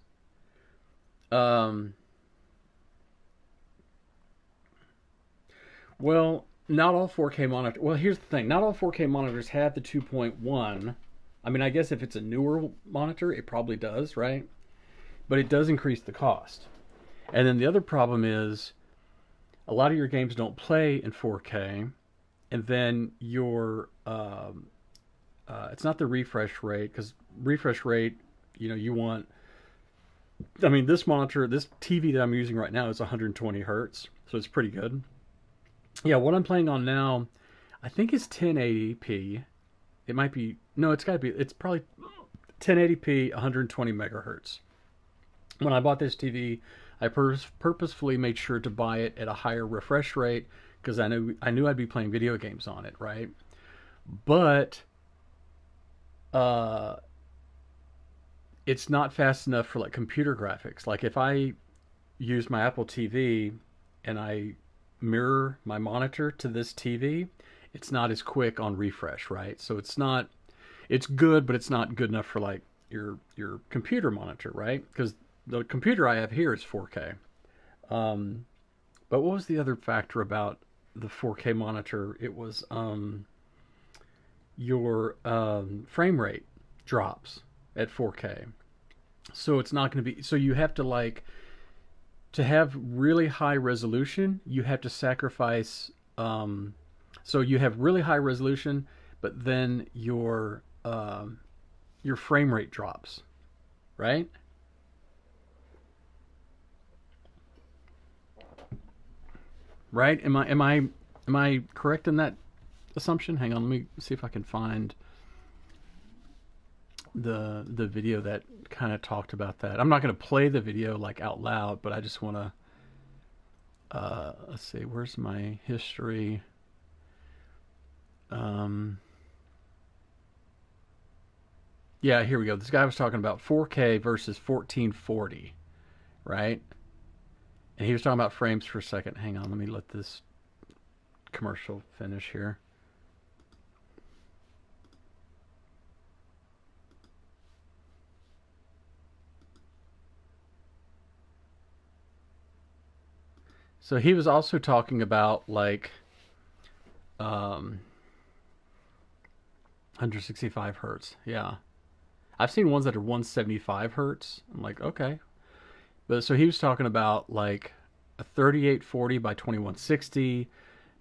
Well, not all 4K monitors. Well, here's the thing: not all 4K monitors have the 2.1. I mean, I guess if it's a newer monitor, it probably does, right? But it does increase the cost. And then the other problem is, a lot of your games don't play in 4K, and then your it's not the refresh rate, because refresh rate, you know, you want. I mean, this monitor, this TV that I'm using right now is 120 hertz, so it's pretty good. Yeah, what I'm playing on now, I think is 1080p. It might be, no, it's got to be, it's probably 1080p, 120 megahertz. When I bought this TV, I purposefully made sure to buy it at a higher refresh rate because I knew I'd be playing video games on it, right? But it's not fast enough for like computer graphics. Like if I use my Apple TV and I mirror my monitor to this TV, it's not as quick on refresh, right? So it's good, but it's not good enough for like your computer monitor, right? Because the computer I have here is 4K. But what was the other factor about the 4K monitor? It was your frame rate drops at 4K. So it's not going to be. So you have to like to have really high resolution. You have to sacrifice. So you have really high resolution, but then your frame rate drops, right? Right? Am I correct in that assumption? Hang on, let me see if I can find the video that kind of talked about that. I'm not going to play the video like out loud, but I just want to let's see, where's my history? Yeah, here we go. This guy was talking about 4K versus 1440, right? And he was talking about frames per second. Hang on, let me let this commercial finish here. So he was also talking about like 165 hertz. Yeah. I've seen ones that are 175 hertz. I'm like, okay. But so he was talking about like a 3840 by 2160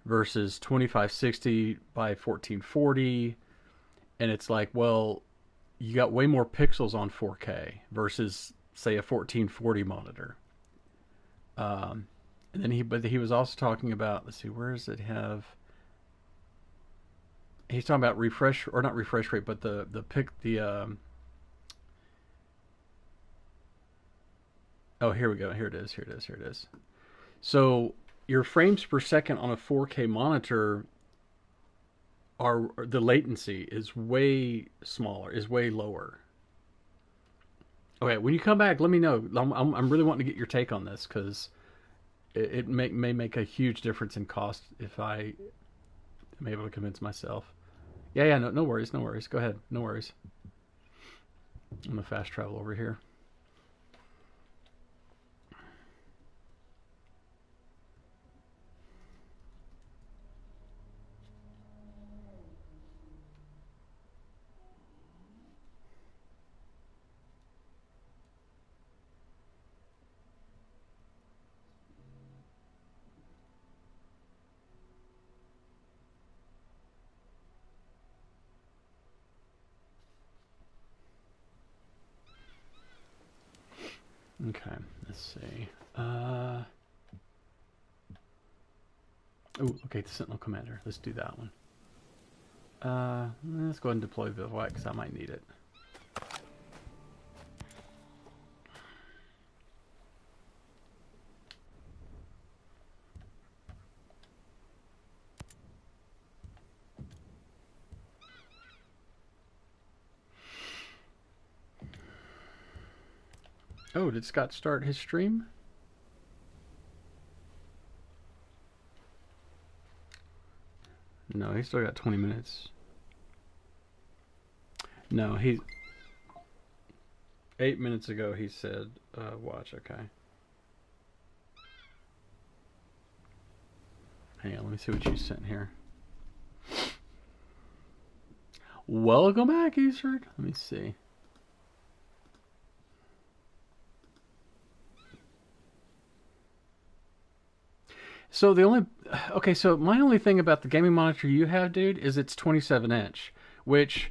versus 2560 by 1440. And it's like, well, you got way more pixels on 4K versus, say, a 1440 monitor. And then he was also talking about, let's see, where does it have? He's talking about refresh, or not refresh rate, but oh, here we go. Here it is. Here it is. Here it is. So your frames per second on a 4K monitor are the latency is way smaller, is way lower. Okay, when you come back, let me know. I'm really wanting to get your take on this because it may make a huge difference in cost if I am able to convince myself. Yeah, no worries, no worries. Go ahead, no worries. I'm gonna fast travel over here. Okay, let's see. Oh, okay, the Sentinel Commander. Let's do that one. Let's go ahead and deploy Bivouac because I might need it. Oh, did Scott start his stream? No, he's still got 20 minutes. No, 8 minutes ago he said, watch, okay. Hang on, let me see what you sent here. Welcome back, Eastern. Let me see. So so my only thing about the gaming monitor you have, dude, is it's 27-inch, which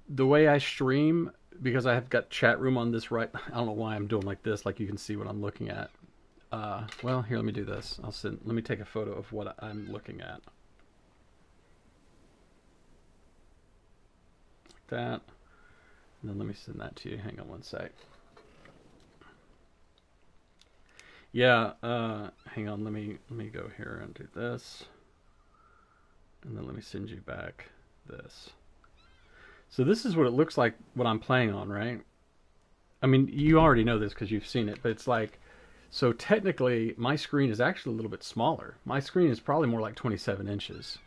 the way I stream, because I have got chat room on this right, I don't know why I'm doing like this, like you can see what I'm looking at. Well, here, let me do this. Let me take a photo of what I'm looking at. Like that. And then let me send that to you. Hang on one sec. Yeah, hang on, let me go here and do this. And then let me send you back this. So this is what it looks like what I'm playing on, right? I mean, you already know this because you've seen it, but it's like, so technically my screen is actually a little bit smaller. My screen is probably more like 27 inches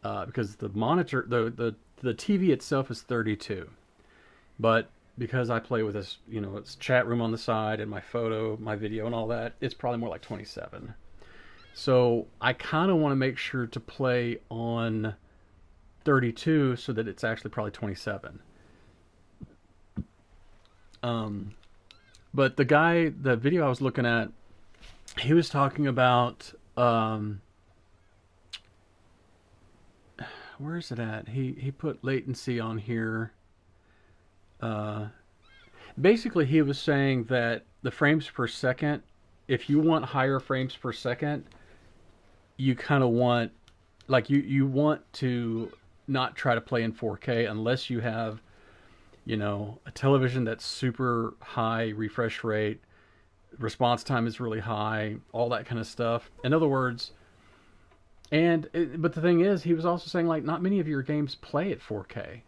because the monitor, the TV itself is 32. But because I play with this, you know, it's chat room on the side and my photo, my video and all that, it's probably more like 27. So I kind of want to make sure to play on 32 so that it's actually probably 27. Um, but the video I was looking at, he was talking about where is it at? He put latency on here. Uh, Basically, he was saying that the frames per second, if you want higher frames per second, you kind of want, like, you want to not try to play in 4K unless you have, a television that's super high refresh rate, response time is really high, all that kind of stuff. In other words, but the thing is, he was also saying, like, not many of your games play at 4K.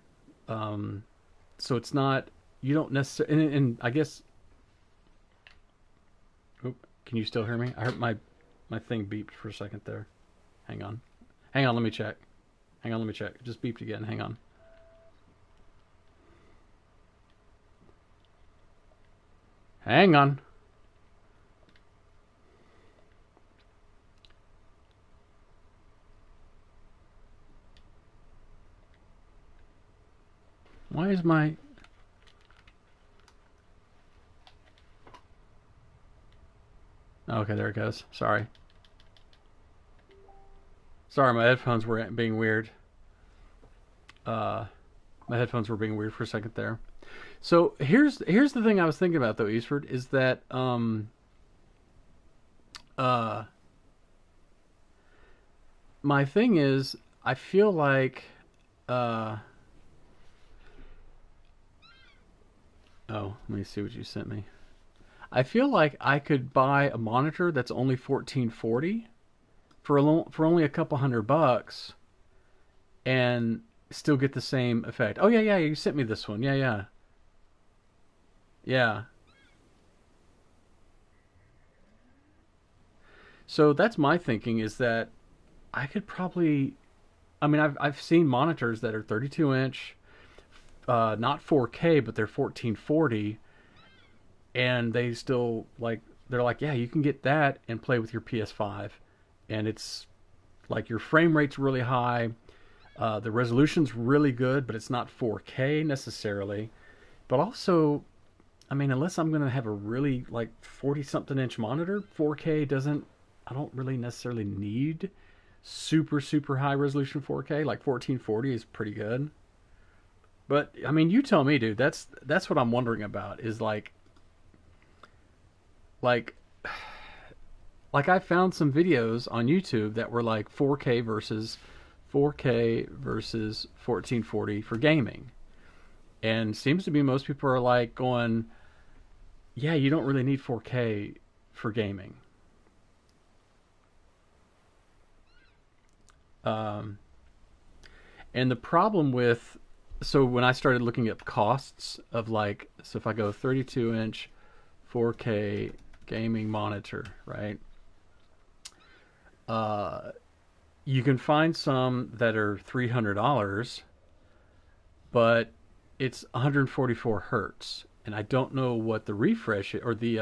So it's not, you don't necessarily, and I guess, can you still hear me? I heard my thing beeped for a second there. Hang on, let me check. It just beeped again. Hang on. Why is my... Okay, there it goes. Sorry, my headphones were being weird. My headphones were being weird for a second there. So here's the thing I was thinking about, though, Eastford, is that my thing is, I feel like oh, let me see what you sent me. I feel like I could buy a monitor that's only 1440 for only a couple $100 and still get the same effect. Oh yeah, you sent me this one. Yeah. So that's my thinking, is that I could probably, I mean, I've seen monitors that are 32 inch, not 4K, but they're 1440, and they still, like, they're like, yeah, you can get that and play with your PS5, and it's like your frame rate's really high, the resolution's really good, but it's not 4K necessarily. But also, I mean, unless I'm going to have a really, like, 40 something inch monitor, 4K doesn't, I don't really necessarily need super high resolution 4K. Like 1440 is pretty good. But I mean, you tell me, dude. That's what I'm wondering about, is like like I found some videos on YouTube that were like 4K versus 1440 for gaming. And seems to be most people are like going, yeah, you don't really need 4K for gaming. Um, and the problem with, so when I started looking at costs of, like, so if I go 32 inch 4K gaming monitor, right? You can find some that are $300, but it's 144 hertz, and I don't know what the refresh or the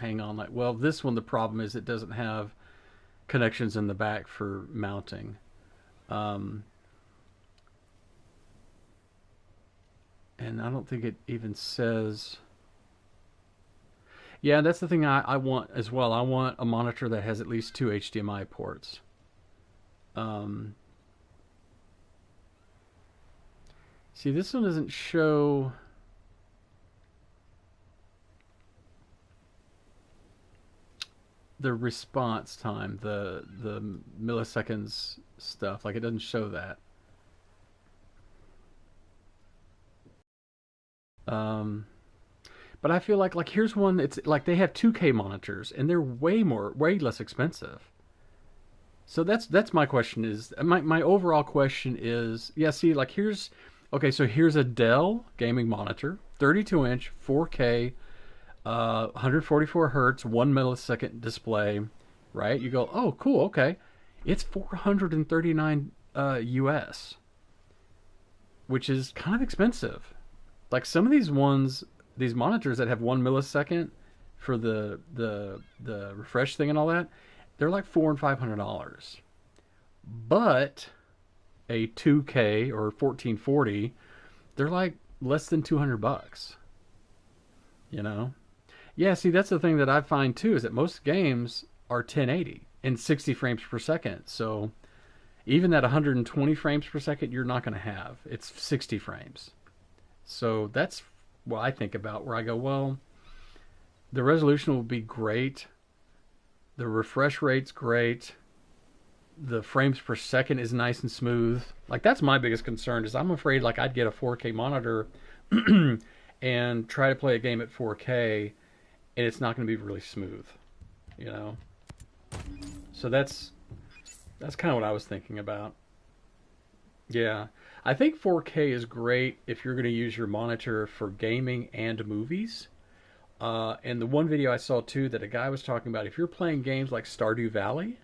hang on, like, well, this one, the problem is it doesn't have connections in the back for mounting. Um, and I don't think it even says. Yeah, that's the thing I want as well. I want a monitor that has at least two HDMI ports. Um, See, this one doesn't show. The response time, the milliseconds stuff, like, it doesn't show that. Um, but I feel like here's one. It's like they have 2K monitors, and they're way less expensive. So that's my question. Is my overall question is, yeah. See, like, here's, okay. So here's a Dell gaming monitor, 32 inch, 4K, 144 hertz, 1 millisecond display, right? You go, oh, cool, okay. It's 439 US, which is kind of expensive. Like, some of these monitors that have 1 millisecond for the refresh thing and all that, they're like $400 and $500. But a 2K or 1440, they're like less than $200. You know? Yeah, see, that's the thing that I find too is that most games are 1080 and 60 frames per second. So even that 120 frames per second, you're not going to have. It's 60 frames. So that's what I think about where I go, well, the resolution will be great. The refresh rate's great. The frames per second is nice and smooth. Like that's my biggest concern is I'm afraid like I'd get a 4K monitor and try to play a game at 4K and it's not going to be really smooth, you know. So that's kind of what I was thinking about. Yeah. I think 4K is great if you're going to use your monitor for gaming and movies. And the one video I saw too that a guy was talking about, if you're playing games like Stardew Valley,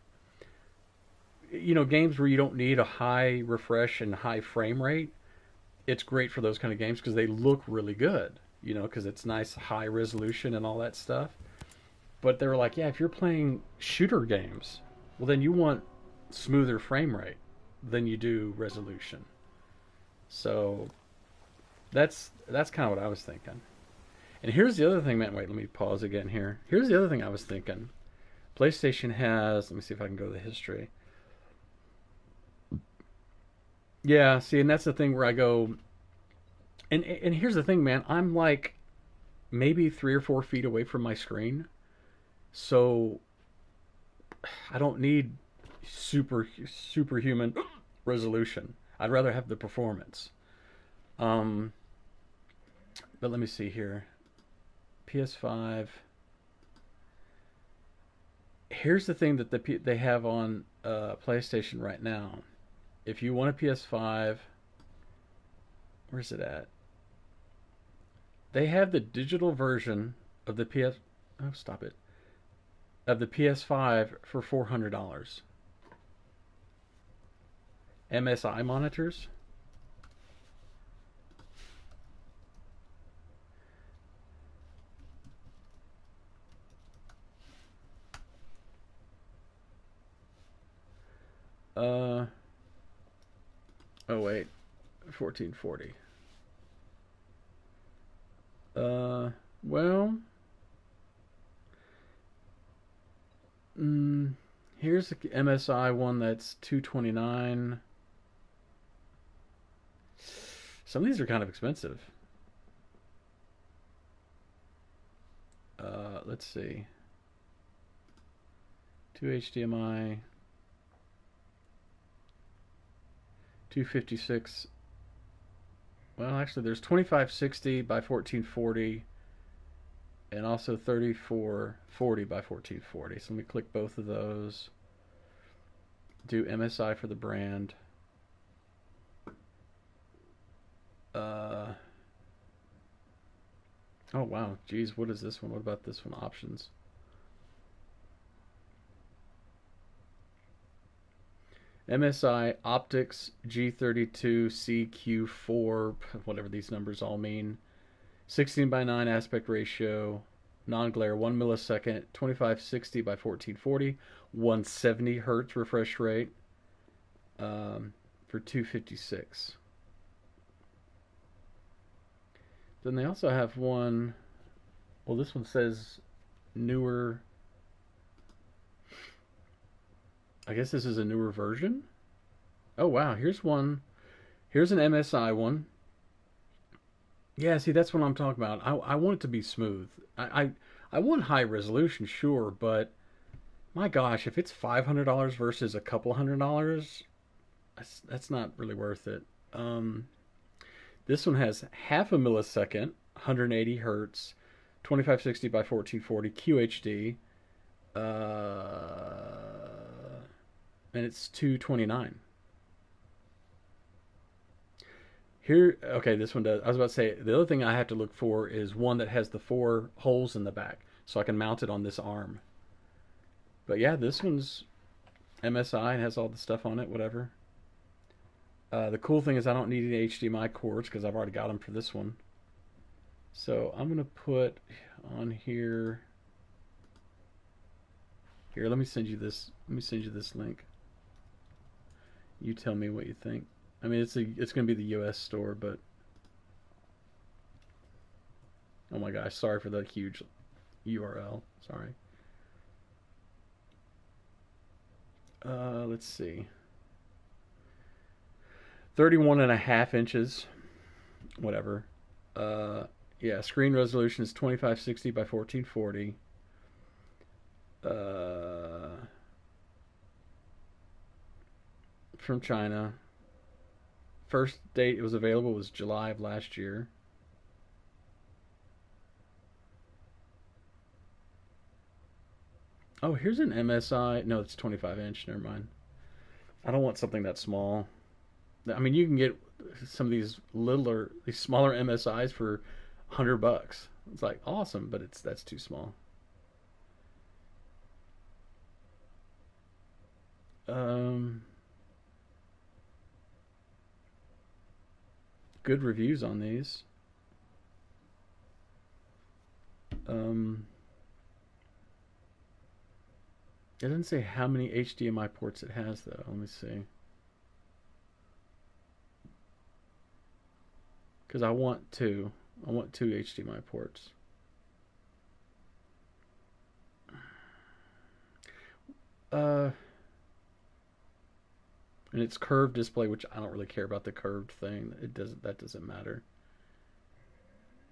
you know, games where you don't need a high refresh and high frame rate, it's great for those kind of games because they look really good, you know, because it's nice high resolution and all that stuff. But they were like, yeah, if you're playing shooter games, well, then you want smoother frame rate than you do resolution. So that's kind of what I was thinking. And here's the other thing, man. Wait, let me pause again here. Here's the other thing I was thinking. PlayStation has, let me see if I can go to the history. Yeah, see, and that's the thing where I go, and here's the thing, man. I'm like maybe 3 or 4 feet away from my screen, so I don't need superhuman resolution. I'd rather have the performance. But let me see here. PS5. Here's the thing that they have on PlayStation right now. If you want a PS5, where's it at? They have the digital version of the PS. Oh, stop it. Of the PS5 for $400. MSI monitors. Oh wait, 1440. Well, here's the MSI one that's 229. Some of these are kind of expensive. Let's see. 2 HDMI. 256. Well, actually, there's 2560 by 1440 and also 3440 by 1440. So let me click both of those. Do MSI for the brand. Oh, wow. Geez, what is this one? What about this one? Options. MSI Optics G32CQ4, whatever these numbers all mean. 16:9 aspect ratio, non-glare, 1 millisecond, 2560 by 1440, 170 hertz refresh rate for 256. Then they also have one, well, this one says newer. I guess this is a newer version. Oh wow, here's one. Here's an MSI one. Yeah, see, that's what I'm talking about. I want it to be smooth. I want high resolution, sure, but my gosh, if it's $500 versus a couple $100, that's not really worth it. This one has half a millisecond, 180 hertz, 2560 by 1440 QHD. And it's 229. Here, okay, this one does. I was about to say, the other thing I have to look for is one that has the 4 holes in the back, so I can mount it on this arm. But yeah, this one's MSI and has all the stuff on it, whatever. The cool thing is I don't need any HDMI cords because I've already got them for this one. So I'm gonna put on here. Here, let me send you this. Let me send you this link. You tell me what you think. I mean, it's going to be the U.S. store, but Oh my gosh, sorry for the huge URL. Sorry. Let's see. 31.5 inches. Whatever. Yeah, screen resolution is 2560 by 1440. From China. First date it was available was July of last year. Oh, here's an MSI. No, it's 25 inch. Never mind. I don't want something that small. I mean, you can get some of these smaller MSIs for $100. It's like awesome, but that's too small. Um, Good reviews on these. Um, it doesn't say how many HDMI ports it has, though. Let me see. Because I want two. I want two HDMI ports. Uh, and it's curved display, which I don't really care about the curved thing. That doesn't matter.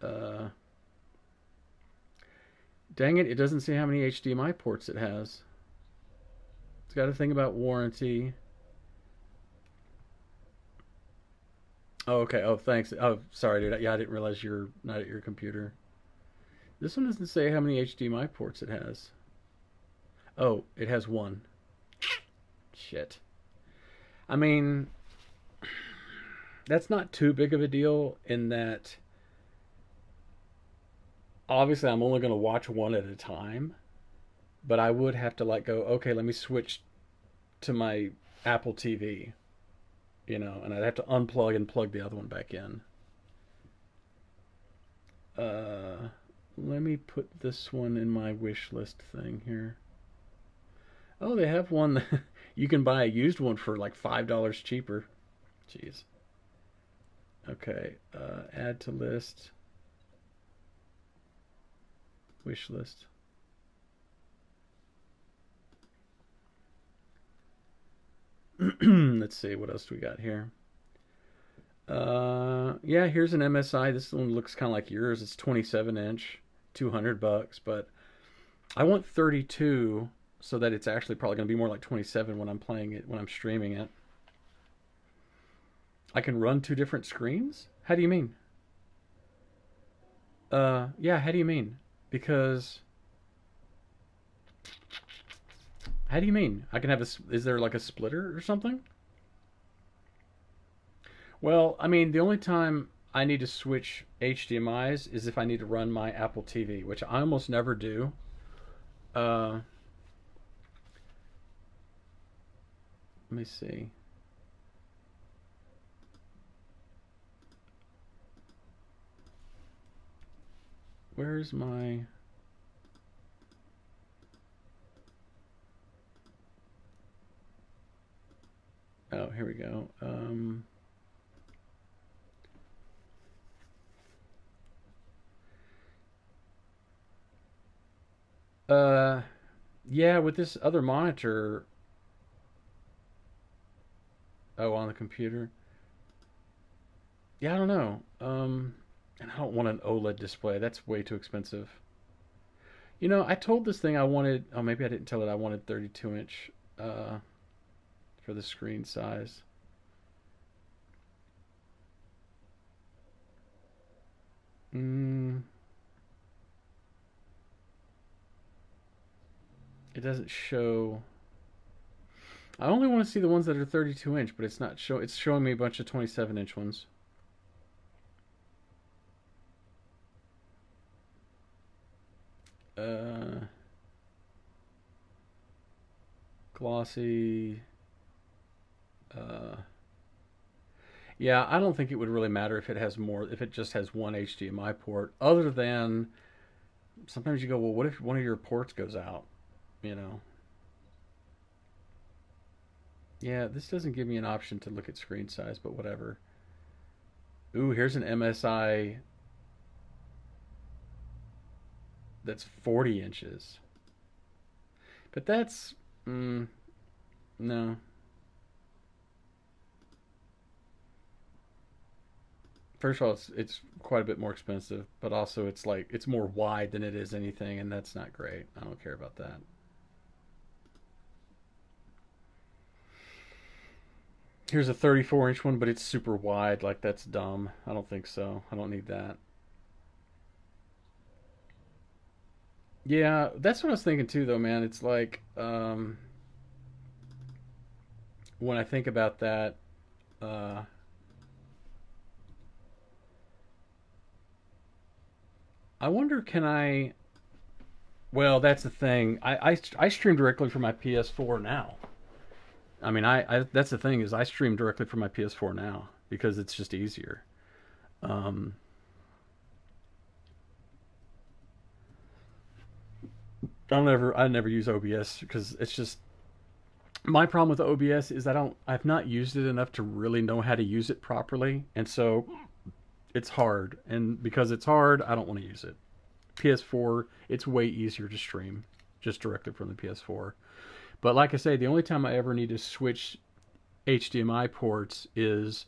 Uh, Dang it! It doesn't say how many HDMI ports it has. It's got a thing about warranty. Oh, okay. Oh, thanks. Oh, sorry, dude. Yeah, I didn't realize you're not at your computer. This one doesn't say how many HDMI ports it has. Oh, it has one. Shit. I mean, that's not too big of a deal in that obviously I'm only going to watch one at a time, but I would have to like go, okay, let me switch to my Apple TV, and I'd have to unplug and plug the other one back in. Uh, Let me put this one in my wish list thing here. Oh, they have one that you can buy a used one for like $5 cheaper. Jeez. Okay, add to list, wish list. Let's see, what else do we got here? Yeah, here's an MSI. This one looks kind of like yours. It's 27 inch, $200, but I want 32 so that it's actually probably going to be more like 27 when I'm playing it, when I'm streaming it. I can run two different screens? How do you mean? Yeah, how do you mean? Because how do you mean? I can have is there like a splitter or something? Well, I mean, the only time I need to switch HDMI's is if I need to run my Apple TV, which I almost never do. Uh, Let me see. Where's my... Oh, here we go. Yeah, with this other monitor, oh, on the computer. Yeah, I don't know. And I don't want an OLED display. That's way too expensive. I told this thing I wanted. Oh, maybe I didn't tell it I wanted 32 inch for the screen size. Mm, it doesn't show. I only want to see the ones that are 32 inch, but it's not show. It's showing me a bunch of 27-inch ones. Uh, Glossy. Uh, yeah, I don't think it would really matter if if it just has one HDMI port, other than sometimes you go, well, what if one of your ports goes out? You know? Yeah, this doesn't give me an option to look at screen size, but whatever. Ooh, here's an MSI that's 40 inches. But that's no. First of all, it's quite a bit more expensive, but also it's like it's more wide than it is anything, and that's not great. I don't care about that. Here's a 34-inch one, but it's super wide. Like that's dumb. I don't think so. I don't need that. Yeah, that's what I was thinking too, though, man. It's like when I think about that, uh, I wonder can I? Well, that's the thing. I stream directly from my PS4 now. I mean, I that's the thing is I stream directly from my PS4 now because it's just easier. Um, I never use OBS because it's just my problem with OBS is I've not used it enough to really know how to use it properly, and so it's hard. And because it's hard, I don't want to use it. PS4, it's way easier to stream just directly from the PS4. But like I say, the only time I ever need to switch HDMI ports is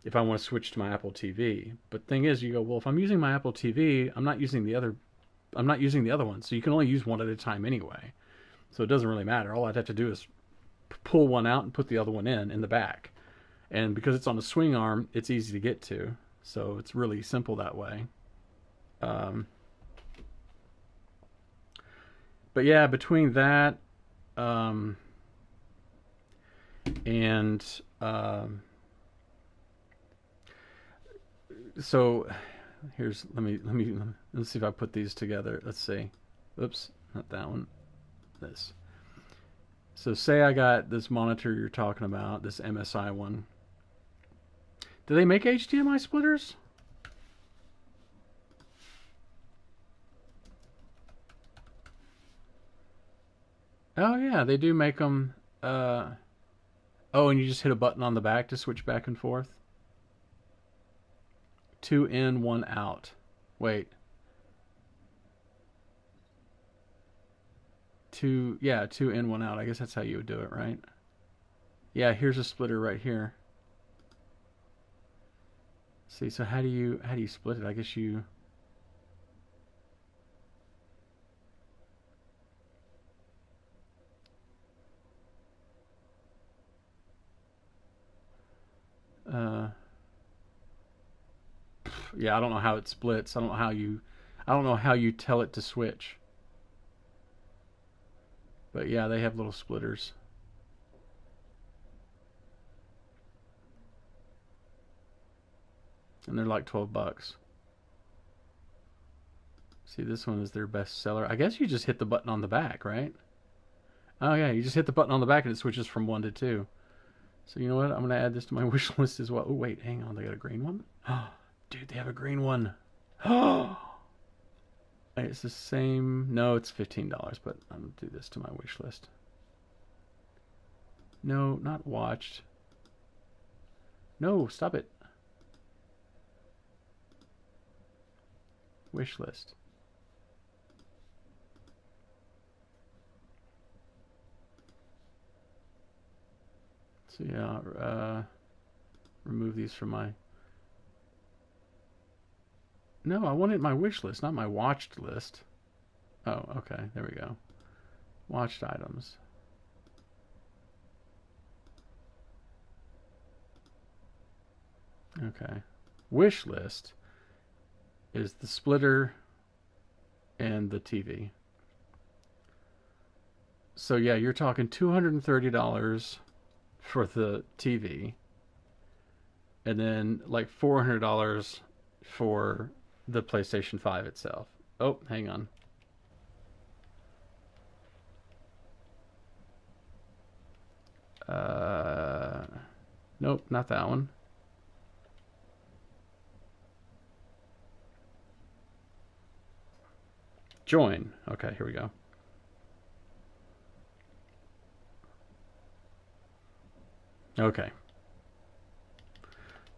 if I want to switch to my Apple TV. But the thing is, you go, well, if I'm using my Apple TV, I'm not using the other one. So you can only use one at a time anyway. So it doesn't really matter. All I'd have to do is pull one out and put the other one in the back. And because it's on a swing arm, it's easy to get to. So it's really simple that way. Um, but yeah, between that um, and so here's let's see if I put these together. Let's see. Oops, not that one. This. So say I got this monitor you're talking about, this MSI one. Do they make HDMI splitters? Oh yeah, they do make them. Oh, and you just hit a button on the back to switch back and forth. 2 in, 1 out. Wait. Two in, 1 out. I guess that's how you would do it, right? Yeah, here's a splitter right here. See, so how do you split it? I guess you uh yeah, I don't know how it splits. I don't know how you tell it to switch. But yeah, they have little splitters. And they're like $12. See, this one is their best seller. I guess you just hit the button on the back, right? Oh yeah, you just hit the button on the back and it switches from 1 to 2. So you know what? I'm gonna add this to my wish list as well. Oh wait, hang on, they got a green one. Oh, dude, they have a green one. Oh, it's the same. No, it's $15, but I'm gonna do this to my wish list. No, not watched. No, stop it. Wish list. So yeah, remove these from my. No, I wanted my wish list, not my watched list. Oh, okay, there we go. Watched items. Okay. Wish list is the splitter and the TV. So yeah, you're talking $230 for the TV, and then like $400 for the PlayStation 5 itself. Oh, hang on. Nope, not that one. Join. Okay, here we go. Okay.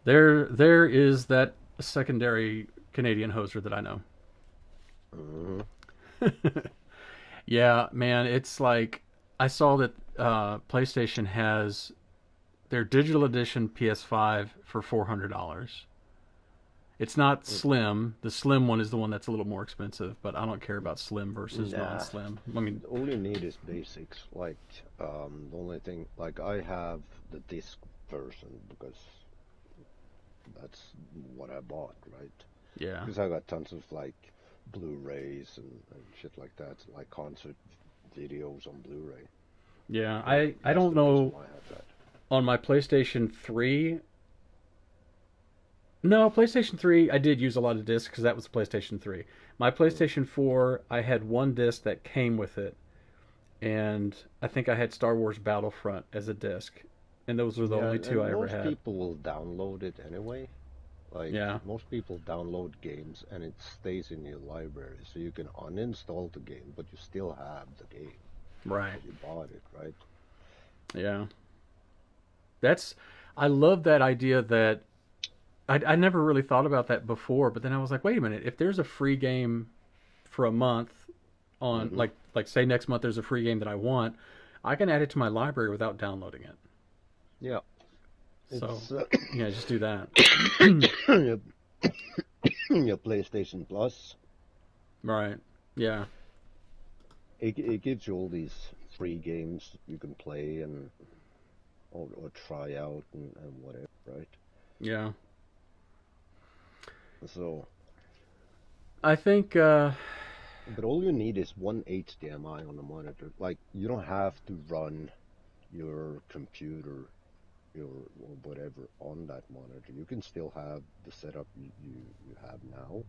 There is that secondary Canadian hoser that I know. Yeah, man, it's like I saw that PlayStation has their digital edition PS5 for $400. It's not Mm, slim. The slim one is the one that's a little more expensive, but I don't care about slim versus Nah, non-slim. I mean, all you need is basics. Like, the only thing, like, I have the disc version because that's what I bought, right? yeah, Because I got tons of like Blu-rays and shit like that, like concert videos on Blu-ray. yeah. So I that's don't the reason know why I have that. on my PlayStation 3. No, PlayStation 3, I did use a lot of discs because that was the PlayStation 3. My Mm. PlayStation 4, I had one disc that came with it, and I think I had Star Wars Battlefront as a disc, and those were the Yeah, only two and I ever most had. people will download it anyway. Like Yeah, most people download games and it stays in your library, so you can uninstall the game, but you still have the game right. because you bought it, right? Yeah, that's. I love that idea that I never really thought about that before, but then I was like, wait a minute, if there's a free game for a month on Hmm. like say next month there's a free game that I want, I can add it to my library without downloading it. Yeah, So it's yeah, just do that. your, your PlayStation Plus. Right. Yeah. It gives you all these free games you can play and or try out and whatever, right? Yeah. So, I think but all you need is one HDMI on the monitor. Like you don't have to run your computer your or whatever on that monitor. You can still have the setup you have now.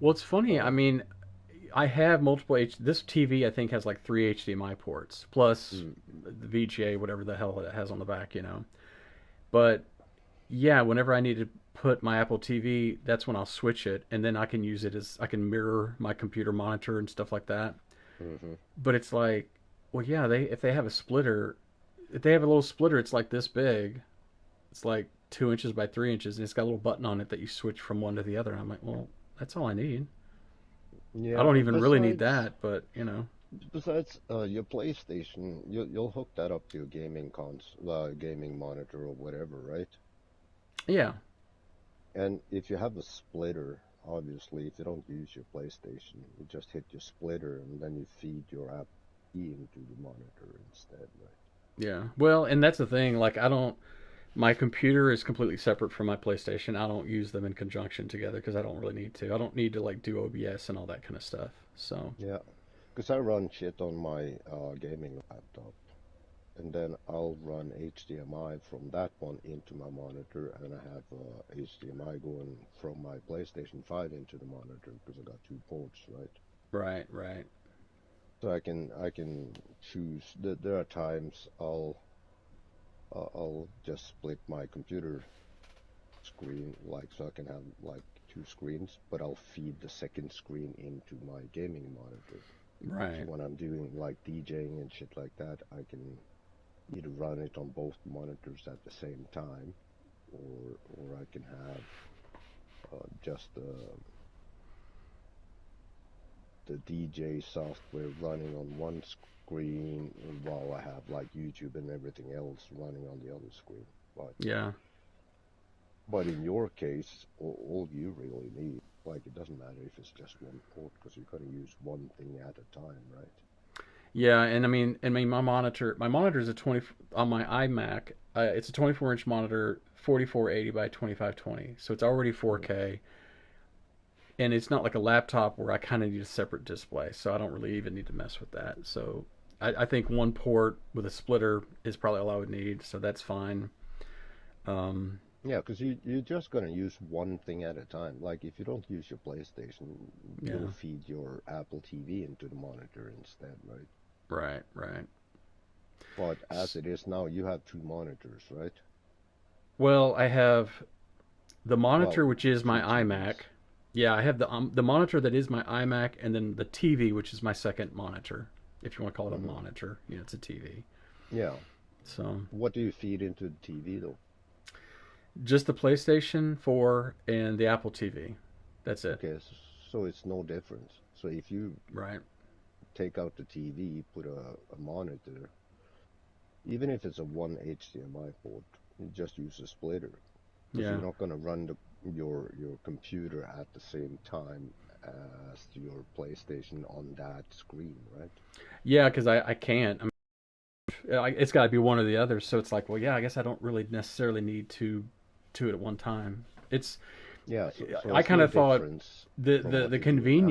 well it's funny. I Uh, mean, I have multiple this TV I think has like 3 HDMI ports plus mm, the VGA whatever the hell it has on the back. But yeah, whenever I need to put my Apple TV, that's when I'll switch it, and then I can use it as I can mirror my computer monitor and stuff like that. hmm But it's like, well, yeah, they if they have a splitter, if they have a little splitter, it's like this big. It's like 2 inches by 3 inches, and it's got a little button on it that you switch from one to the other. And I'm like, well, that's all I need. I Yeah. don't even really need Besides, that, but besides your PlayStation, you'll hook that up to your gaming monitor or whatever, right? yeah, And if you have a splitter, obviously, if you don't use your PlayStation, you just hit your splitter and then you feed your app into the monitor instead, right? yeah. Well, and that's the thing. Like, I don't. My computer is completely separate from my PlayStation. I don't use them in conjunction together because I don't really need to. I don't need to like do OBS and all that kind of stuff. So Yeah, because I run shit on my gaming laptop, and then I'll run HDMI from that one into my monitor, and I have HDMI going from my PlayStation 5 into the monitor because I got two ports, right? right, right. So I can choose. There are times I'll just split my computer screen like so I can have like two screens, but I'll feed the second screen into my gaming monitor. So Right. when I'm doing like DJing and shit like that, I can either run it on both monitors at the same time, or I can have just the DJ software running on one screen while I have like YouTube and everything else running on the other screen. But Yeah. but in your case, all you really need, like it doesn't matter if it's just one port because you're gonna use one thing at a time, right? Yeah, and I mean, my monitor is a 20 on my iMac. It's a 24-inch monitor, 4480 by 2520. So it's already Mm. 4K, and it's not like a laptop where I kind of need a separate display. So I don't really even need to mess with that. So I think one port with a splitter is probably all I would need. So that's fine. Um, Yeah, because you're just gonna use one thing at a time. Like if you don't use your PlayStation, you'll yeah. feed your Apple TV into the monitor instead, right? Right. Right. But as it is now, you have two monitors, right? Well, I have the Well, monitor, which is my two iMac. TVs. Yeah, I have the monitor that is my iMac, and then the TV, which is my second monitor. If you want to call it a Hmm. monitor, it's a TV. Yeah. So What do you feed into the TV though? just the PlayStation 4 and the Apple TV. That's it. Okay, so it's no difference. So if you Right. take out the TV, put a monitor, even if it's a one HDMI port, you just use a splitter because Yeah. you're not going to run your computer at the same time as your PlayStation on that screen, right? Yeah, because I can't. It's got to be one or the other. So it's like, well, yeah, I guess I don't really necessarily need two at one time. It's Yeah, so I it's kind no of thought difference the from the what the you're doing now.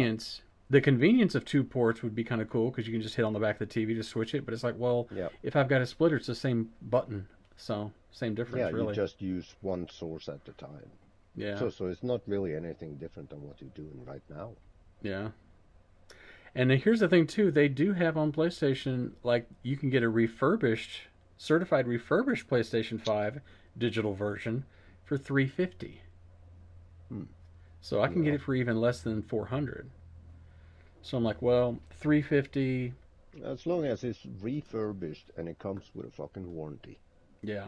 convenience of two ports would be kind of cool because you can just hit on the back of the TV to switch it. But it's like, well, Yeah, if I've got a splitter, it's the same button, so same yeah, difference, you really. just use one source at a time. Yeah, So it's not really anything different than what you're doing right now. yeah. And then here's the thing too: they do have on PlayStation, like you can get a certified refurbished PlayStation 5 digital version for 350. Hmm. So I can get Yeah. it for even less than 400. So I'm like, well, 350, As long as it's refurbished and it comes with a fucking warranty. yeah.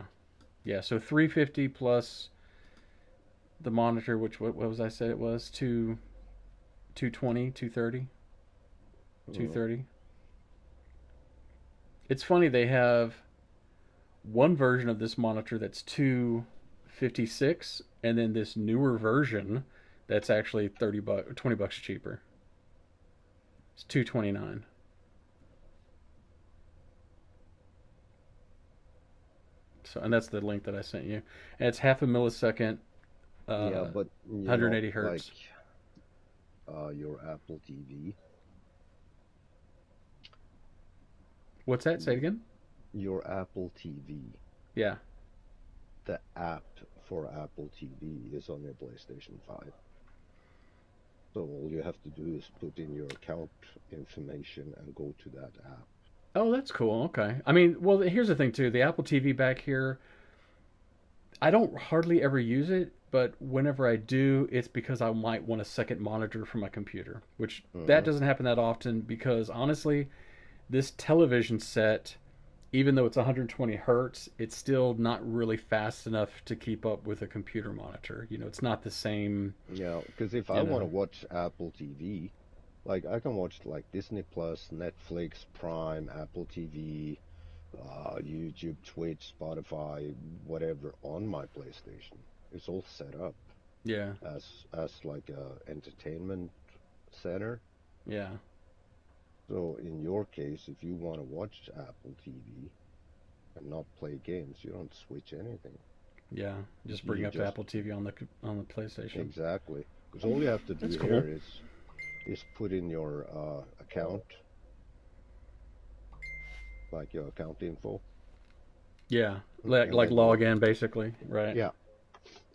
Yeah, so 350 plus the monitor, which what was I said it was? 220, 230, Uh, 230. It's funny they have one version of this monitor that's 256 and then this newer version that's actually 30 bucks, 20 bucks cheaper. It's 229. So and that's the link that I sent you. And it's half a millisecond, yeah, uh but 180 like hertz. your Apple TV, What's that? Say it again? your Apple TV, Yeah. the app for Apple TV is on your PlayStation 5. So all you have to do is put in your account information and go to that app. Oh, that's cool. Okay. I mean, well, here's the thing too. The Apple TV back here, I don't hardly ever use it, but whenever I do, it's because I might want a second monitor for my computer, which that Hmm. doesn't happen that often because honestly, this television set, even though it's 120 hertz, it's still not really fast enough to keep up with a computer monitor. It's not the same, Yeah, because if I you want to know. watch Apple TV, like I can watch like Disney Plus, Netflix, Prime, Apple TV, YouTube, Twitch, Spotify, whatever on my PlayStation. It's all set up Yeah. as like a entertainment center. Yeah. So in your case, if you want to watch Apple TV and not play games, you don't switch anything. Yeah. Just bring You up the just Apple TV on the PlayStation. exactly because all you have to That's do cool. here is put in your account, like your account info, Yeah. Like and then log you in basically, right? yeah,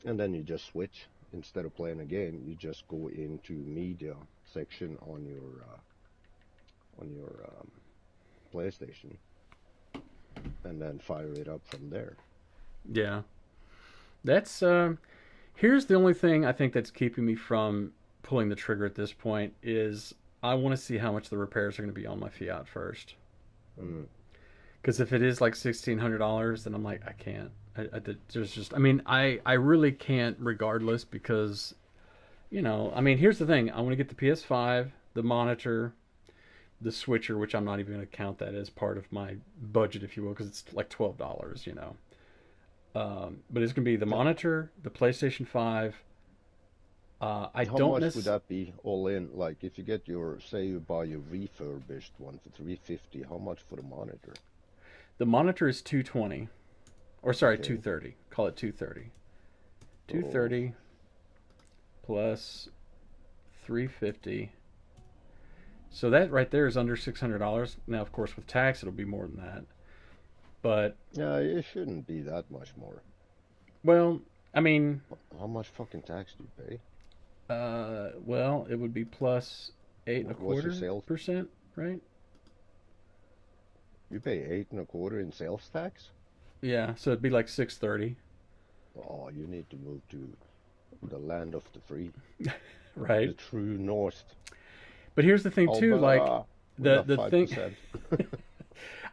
and then you just switch. Instead of playing a game, you just go into media section on your PlayStation, and then fire it up from there. Yeah. That's here's the only thing I think that's keeping me from pulling the trigger at this point is I want to see how much the repairs are going to be on my Fiat first. Mm. Because if it is like $1,600, then I'm like I can't. There's just I mean I really can't regardless because I mean here's the thing I want to get the PS5, the monitor, the switcher, which I'm not even going to count that as part of my budget if you will because it's like $12. But it's going to be the Yeah. monitor, the PlayStation 5. I How don't much would necessarily. that be all in? Like if you get your, say you buy your refurbished one for 350, how much for the monitor? The monitor is 220, or sorry, Okay. 230. Call it 230. So 230 plus 350. So that right there is under $600. Now, of course, with tax, it'll be more than that. But yeah, it shouldn't be that much more. well, I mean, How much fucking tax do you pay? well, it would be plus eight and a What's your quarter sales? percent, right? You pay 8.25 in sales tax? Yeah, so it'd be like 630, Oh, you need to move to the land of the free, the right? true north. But here's the thing too, like Alberta, we the got the thing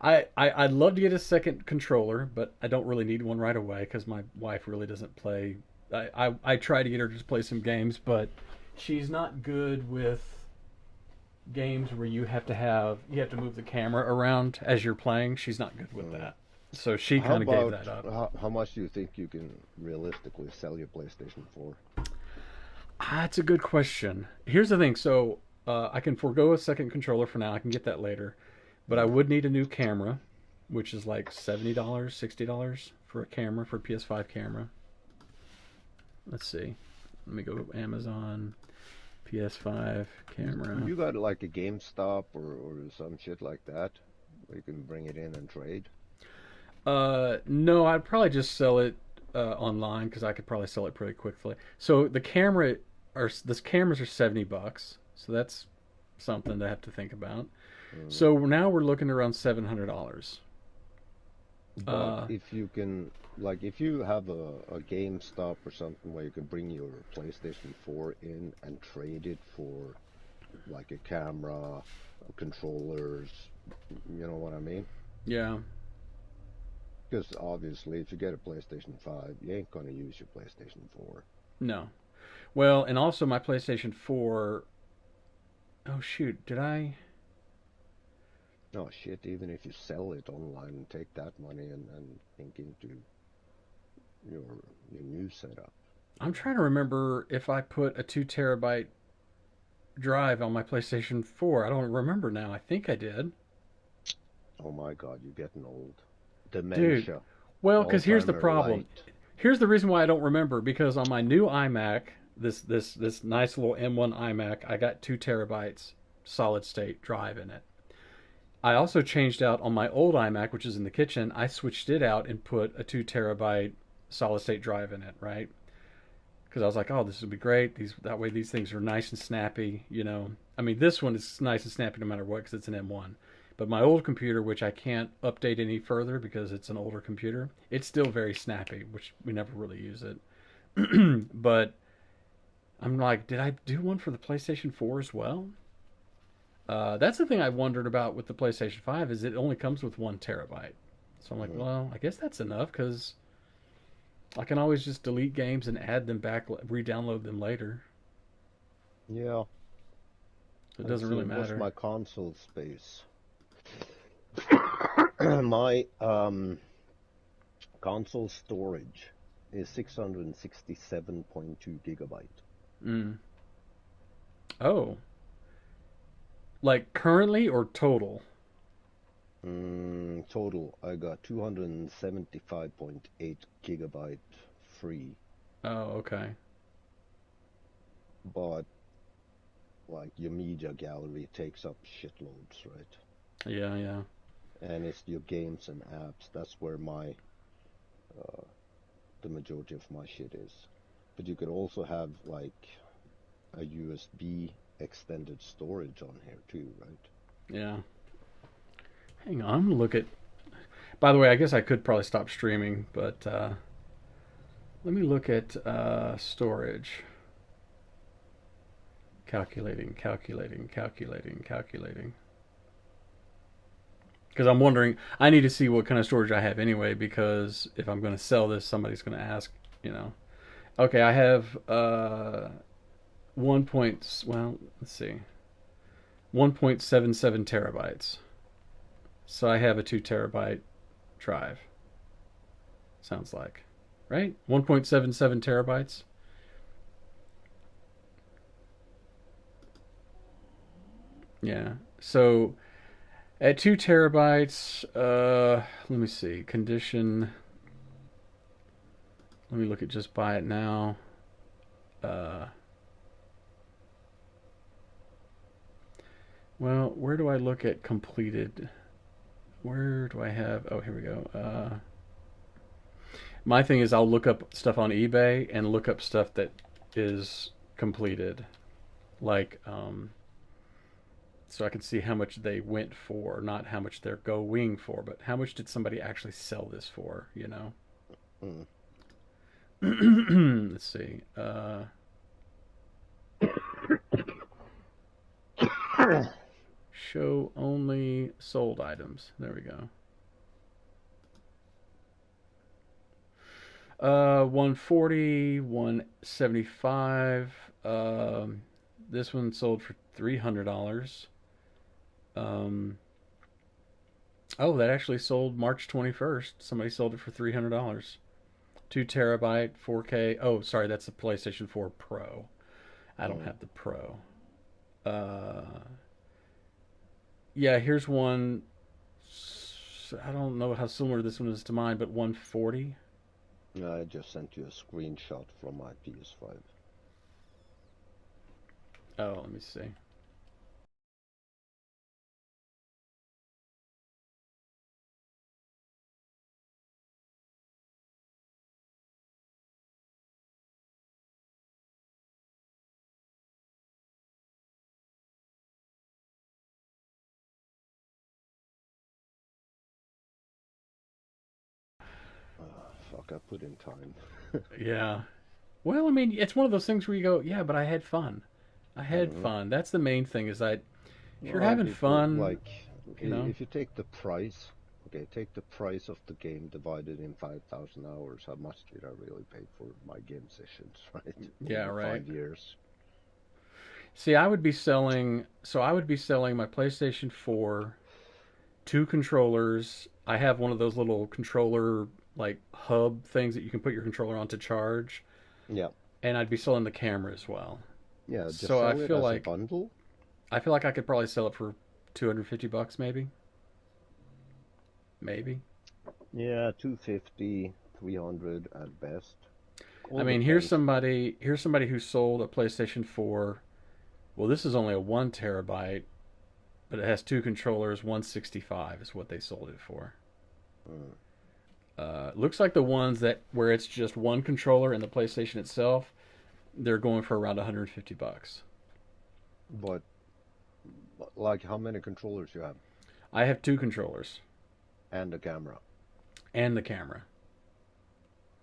5%. I'd love to get a second controller, but I don't really need one right away because my wife really doesn't play. I try to get her to just play some games, but she's not good with games where you have to move the camera around as you're playing. She's not good with that, so she How kind of gave about that up. how much do you think you can realistically sell your PlayStation for? That's a good question. Here's the thing. So I can forego a second controller for now. I can get that later, but I would need a new camera, which is like $70, $60 for a camera, for a PS5 camera. Let's see. Let me go Amazon PS5 camera. You got like a GameStop or some shit like that, where you can bring it in and trade. No, I'd probably just sell it online because I could probably sell it pretty quickly. So this cameras are $70, so that's something to have to think about. So now we're looking around $700. But if you can, like, if you have a GameStop or something where you can bring your PlayStation 4 in and trade it for, like, a camera, controllers, you know what I mean? Yeah. Because obviously, if you get a PlayStation 5, you ain't gonna use your PlayStation 4. No. Well, and also my PlayStation 4. Oh shoot, did I? No shit, even if you sell it online and take that money and think into your new setup. I'm trying to remember if I put a 2 terabyte drive on my PlayStation 4. I don't remember now. I think I did. Oh my god, you're getting old. Dude. Dementia. Well, because here's the Alzheimer problem. light. Here's the reason why I don't remember, because on my new iMac, this nice little M1 iMac, I got 2 terabytes solid state drive in it. I also changed out on my old iMac, which is in the kitchen. I switched it out and put a 2 terabyte solid state drive in it, right? Because I was like, oh, this would be great. That way these things are nice and snappy, you know. I mean, this one is nice and snappy no matter what because it's an M1. But my old computer, which I can't update any further because it's an older computer, it's still very snappy, which we never really use it. But I'm like, did I do one for the PlayStation 4 as well? That's the thing I wondered about with the PlayStation 5 is it only comes with 1 terabyte. So I'm like, well, I guess that's enough because I can always just delete games and add them back, re-download them later. Yeah. It doesn't really What's matter. my console space? My console storage is 667.2 gigabyte. Mm. Oh, like currently or total? Total, I got 275.8 gigabyte free, Oh, okay. but like your media gallery takes up shitloads, right? Yeah, yeah. And it's your games and apps. That's where the majority of my shit is. But you could also have like a USB extended storage on here too, right? Yeah. Hang on, I'm gonna look at. By the way, I guess I could probably stop streaming, but let me look at storage. Calculating. Because I'm wondering, I need to see what kind of storage I have anyway. Because if I'm going to sell this, somebody's going to ask, you know. Okay, I have 1.77 terabytes. So I have a 2 terabyte drive. Sounds like, right? 1.77 terabytes. Yeah. So at 2 terabytes, let me see. Condition. Let me look at just buy it now. Well, where do I look at completed? Where do I have? Oh, here we go. My thing is I'll look up stuff on eBay and look up stuff that is completed. Like, so I can see how much they went for, not how much they're going for, but how much did somebody actually sell this for, you know? Let's see. Show only sold items. There we go. 140, 175. This one sold for $300. Um, oh, that actually sold March 21st. Somebody sold it for $300. 2 terabyte, 4K. Oh, sorry, that's the PlayStation 4 Pro. I don't Mm. have the Pro. Uh, yeah, here's one. I don't know how similar this one is to mine, but 140. Yeah, I just sent you a screenshot from my PS5. Oh, let me see. Fuck, I put in time. Yeah. Well, I mean, it's one of those things where you go, yeah, but I had fun. I had Mm. fun. That's the main thing. Is that if you're Well, having fun, like, you know, if you take the price, okay, take the price of the game divided in 5,000 hours, how much did I really pay for my game sessions, right? yeah, Over right. 5 years. See, I would be selling. So I would be selling my PlayStation 4, two controllers. I have one of those little controller like hub things that you can put your controller on to charge, Yeah, and I'd be selling the camera as well. yeah, just So sell it as a bundle. I feel like I could probably sell it for $250, maybe, maybe. Yeah, 250, 300 at best. I All mean, depends. here's somebody who sold a PlayStation 4. Well, this is only a 1 terabyte, but it has two controllers. 165 is what they sold it for. Mm. Looks like the ones that where it's just one controller and the PlayStation itself, they're going for around $150. But like, how many controllers you have, I have two controllers and the camera, and the camera.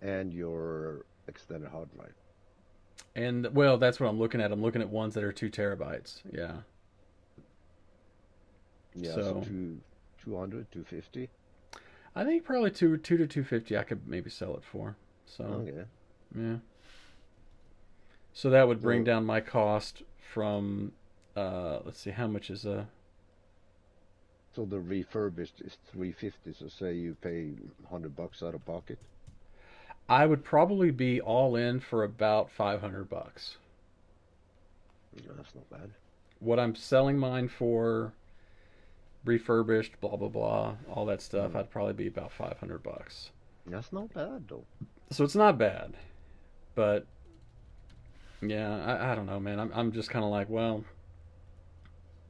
and your extended hard drive. And well, that's what I'm looking at. I'm looking at ones that are 2 terabytes. Yeah. Yeah, so So 200, 250. I think probably two to 250. I could maybe sell it for. So Okay. yeah. So that would bring So down my cost from. Let's see, how much is a. so the refurbished is 350. So say you pay $100 out of pocket. I would probably be all in for about $500. No, that's not bad. What I'm selling mine for, refurbished, blah blah blah, all that stuff, Mm. I'd probably be about $500. That's not bad though. So it's not bad, but yeah, I don't know, man. I'm just kind of like, well,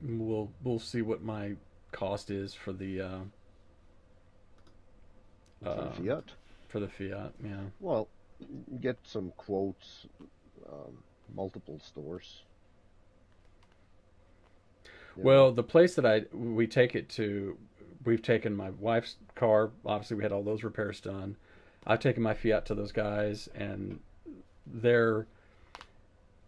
we'll see what my cost is For the uh, Fiat. for the Fiat. Yeah. Well, get some quotes, um, multiple stores. You know. Well, the place that we take it to, we've taken my wife's car. Obviously, we had all those repairs done. I've taken my Fiat to those guys, and they're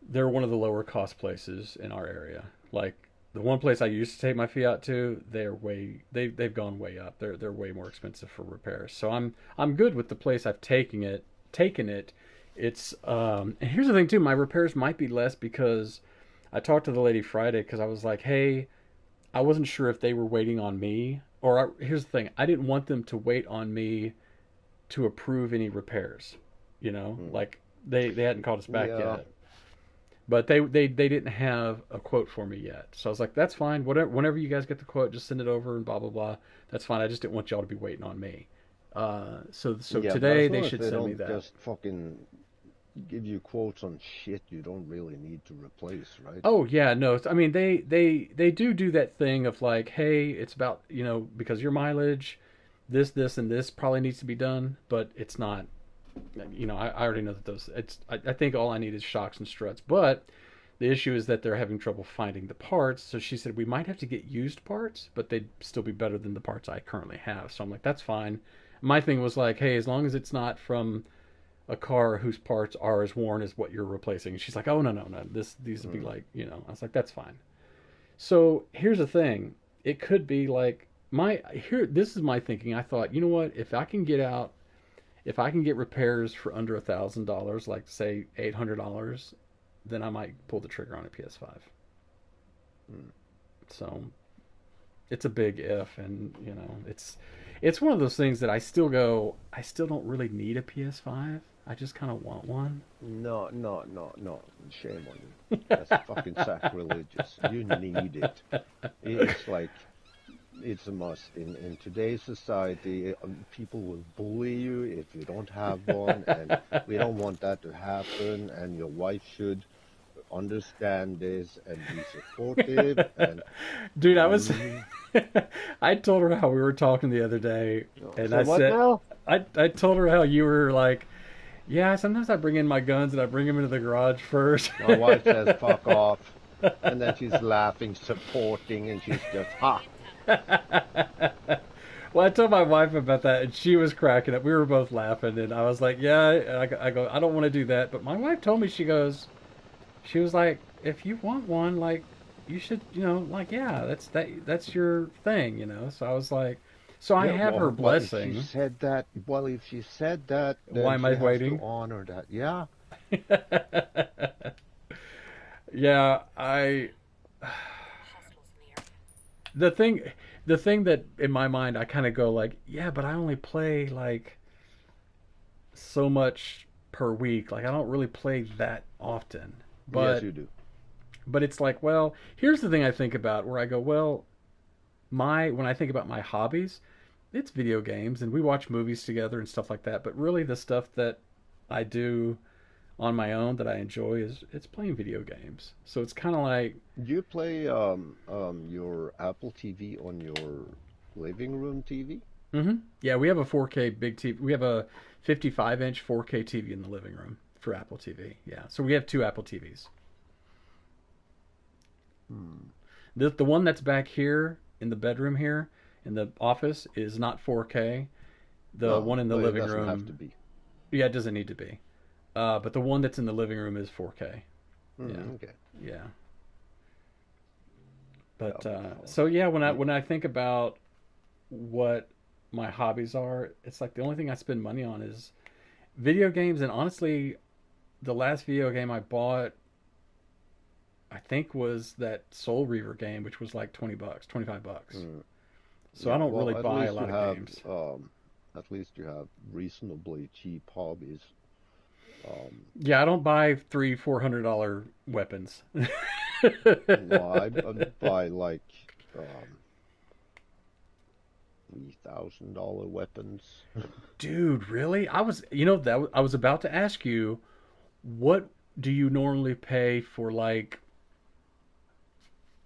they're one of the lower cost places in our area. Like the one place I used to take my Fiat to, they've gone way up. They're way more expensive for repairs. So I'm good with the place I've taken it. It's and here's the thing too, my repairs might be less because I talked to the lady Friday because I was like, hey, I wasn't sure if they were waiting on me here's the thing, I didn't want them to wait on me to approve any repairs. Mm. Like they hadn't called us back Yeah. yet. But they didn't have a quote for me yet. So I was like, that's fine. Whatever, whenever you guys get the quote, just send it over and blah blah blah. That's fine. I just didn't want y'all to be waiting on me. So Yeah, but today as they long as should they send me don't that. just fucking give you quotes on shit you don't really need to replace, right? Oh yeah, no. I mean they do that thing of like, hey, it's about because your mileage, this and this probably needs to be done, but it's not. I already know that those. I think all I need is shocks and struts, but the issue is that they're having trouble finding the parts. So she said we might have to get used parts, but they'd still be better than the parts I currently have. So I'm like, that's fine. My thing was like, hey, as long as it's not from a car whose parts are as worn as what you're replacing. And she's like, oh no. These would be Mm. like. I was like, that's fine. So here's the thing. It could be like this is my thinking. I thought, you know what, if I can get repairs for under $1,000, like say $800, then I might pull the trigger on a PS5. Mm. So it's a big if, and you know, it's one of those things that I still go, I still don't really need a PS5. I just kind of want one. No, no, no, no. Shame on you. That's fucking sacrilegious. You need it. It's like it's a must in today's society. People will bully you if you don't have one, and we don't want that to happen. And your wife should understand this and be supportive. And Dude, I was you, I told her how we were talking the other day, and so I what said now? I told her how you were like, yeah, sometimes I bring in my guns and I bring them into the garage first. My wife says fuck off, and then she's laughing, supporting, and she's just ha. Well, I told my wife about that, and she was cracking up. We were both laughing, and I was like, "Yeah." I go, "I don't want to do that," but my wife told me she was like, "If you want one, like, you should, you know, like, yeah, that's your thing, you know." So I was like, so I Yeah, have her well, if she blessing. said that, well, if she said that, Why then am she I has to waiting? honor that. Yeah, Yeah, I Hostiles in the area. the thing the thing that in my mind I kind of go like, yeah, but I only play like so much per week. Like I don't really play that often. yes, But you do. it's like, well, here's the thing I think about where I go, well, my when I think about my hobbies, it's video games and we watch movies together and stuff like that. But really the stuff that I do on my own that I enjoy is it's playing video games. So it's kind of like, Do you play your Apple TV on your living room TV? yeah, we have a 4K big TV. We have a 55-inch 4K TV in the living room for Apple TV. Yeah, so we have two Apple TVs. Hmm. The one that's back here in the bedroom here in the office is not 4K. The No, one in the but it living doesn't have to room, be. yeah, it doesn't need to be. But the one that's in the living room is 4K. Yeah, Okay. yeah. That'll But be fun. so yeah, You, when I think about what my hobbies are, it's like the only thing I spend money on is video games. And honestly, the last video game I bought, I think, was that Soul Reaver game, which was like $20, $25. mm, So I yeah. don't really Well, buy a lot of games. at least you have reasonably cheap hobbies. Um, Yeah, I don't buy three, $400 weapons. no, I buy like um, $3,000 weapons. Dude, really? I was about to ask you, what do you normally pay for like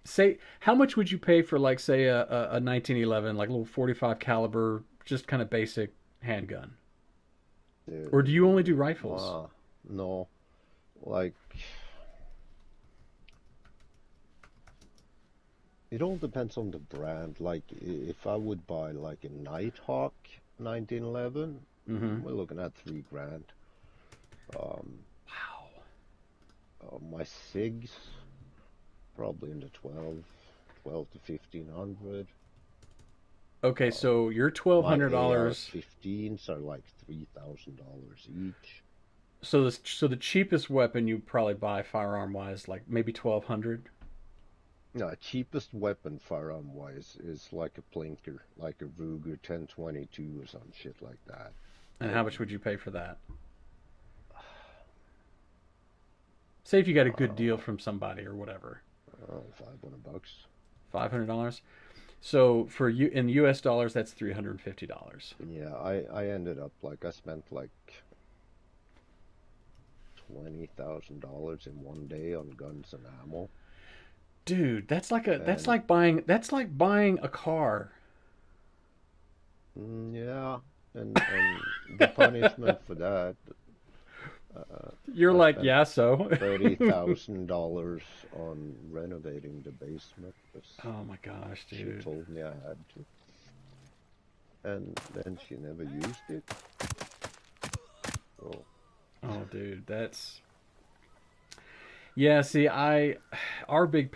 say how much would you pay for like say a 1911 like a little 45 caliber just kind of basic handgun? Or do you only do rifles? Wow, no, like it all depends on the brand. Like if I would buy like a Nighthawk 1911, Mhm. we're looking at 3 grand. Um, Wow. my SIGs probably in the 12 to 1500. Okay, Um, so your my $1,200. AR-15s are like $3,000 each. So the cheapest weapon you probably buy firearm wise like maybe 1,200. No, cheapest weapon firearm wise is like a plinker, like a Ruger 1022 or some shit like that. And how much And would you pay for that? Say if you got a good deal uh, from somebody or whatever. $500. $500. So for you in US dollars that's $350. Yeah, I ended up like I spent like $20,000 in one day on guns and ammo. Dude, And that's like buying a car. yeah, and the punishment for that, uh, You're I like, spent yeah, so. $30,000 on renovating the basement because Oh my gosh, she dude. told me I had to, and then she never used it. So Oh dude, that's yeah, see, I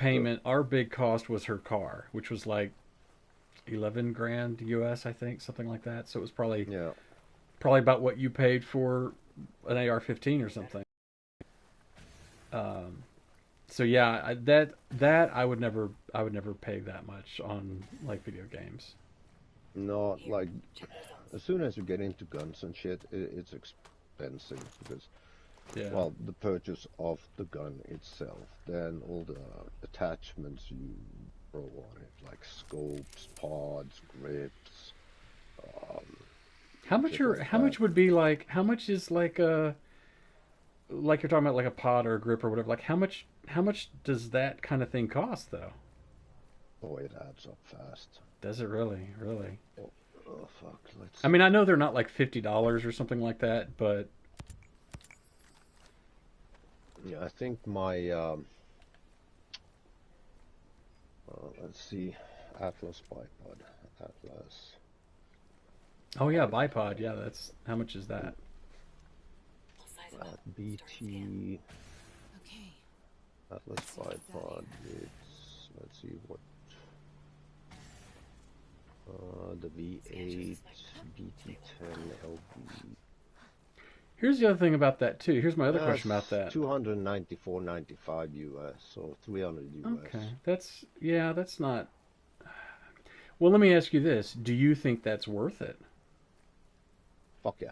so our big cost was her car, which was like 11 grand US, I think, something like that. So it was yeah, probably about what you paid for an AR-15 or something. Um, So yeah, that I would never pay that much on like video games. Not Here, like check the as results. soon as you get into guns and shit, it's expensive because, Yeah. well, the purchase of the gun itself, then all the attachments you throw on it, like scopes, pods, grips, um, shit like How that. much would be like how much is like a like you're talking about like a pod or a grip or whatever, like how much does that kind of thing cost though? Oh, it adds up fast. Does it really? Really? Oh, oh fuck, let's I see. mean, I know they're not like $50 or something like that, but Yeah, I think my let's see, Atlas bipod, Atlas oh yeah, bipod. Yeah, bipod, that's how much is that? I'll size him up. Start scan. BT Okay, Atlas see what we got bipod. here. It's let's see what the Scan shows V8 us next up. Stay BT10 low. LV. Here's the other thing about that too. Here's my other question about That's that. 294.95 US, so 300 US. Okay, that's not. Well, let me ask you this: do you think that's worth it? Fuck yeah.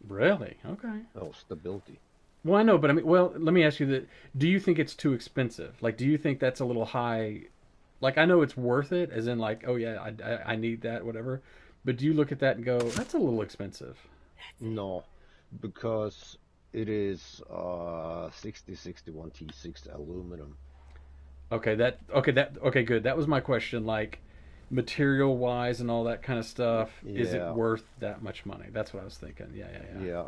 Really? Okay. Oh, stability. Well, I know, but I mean, well, let me ask you that: do you think it's too expensive? Like, do you think that's a little high? Like, I know it's worth it, as in, like, oh yeah, I need that, whatever. But do you look at that and go, that's a little expensive? No, because it is 6061 T6 aluminum. Okay, good. That was my question. Like, material wise and all that kind of stuff, is it Yeah, worth that much money? That's what I was thinking. yeah.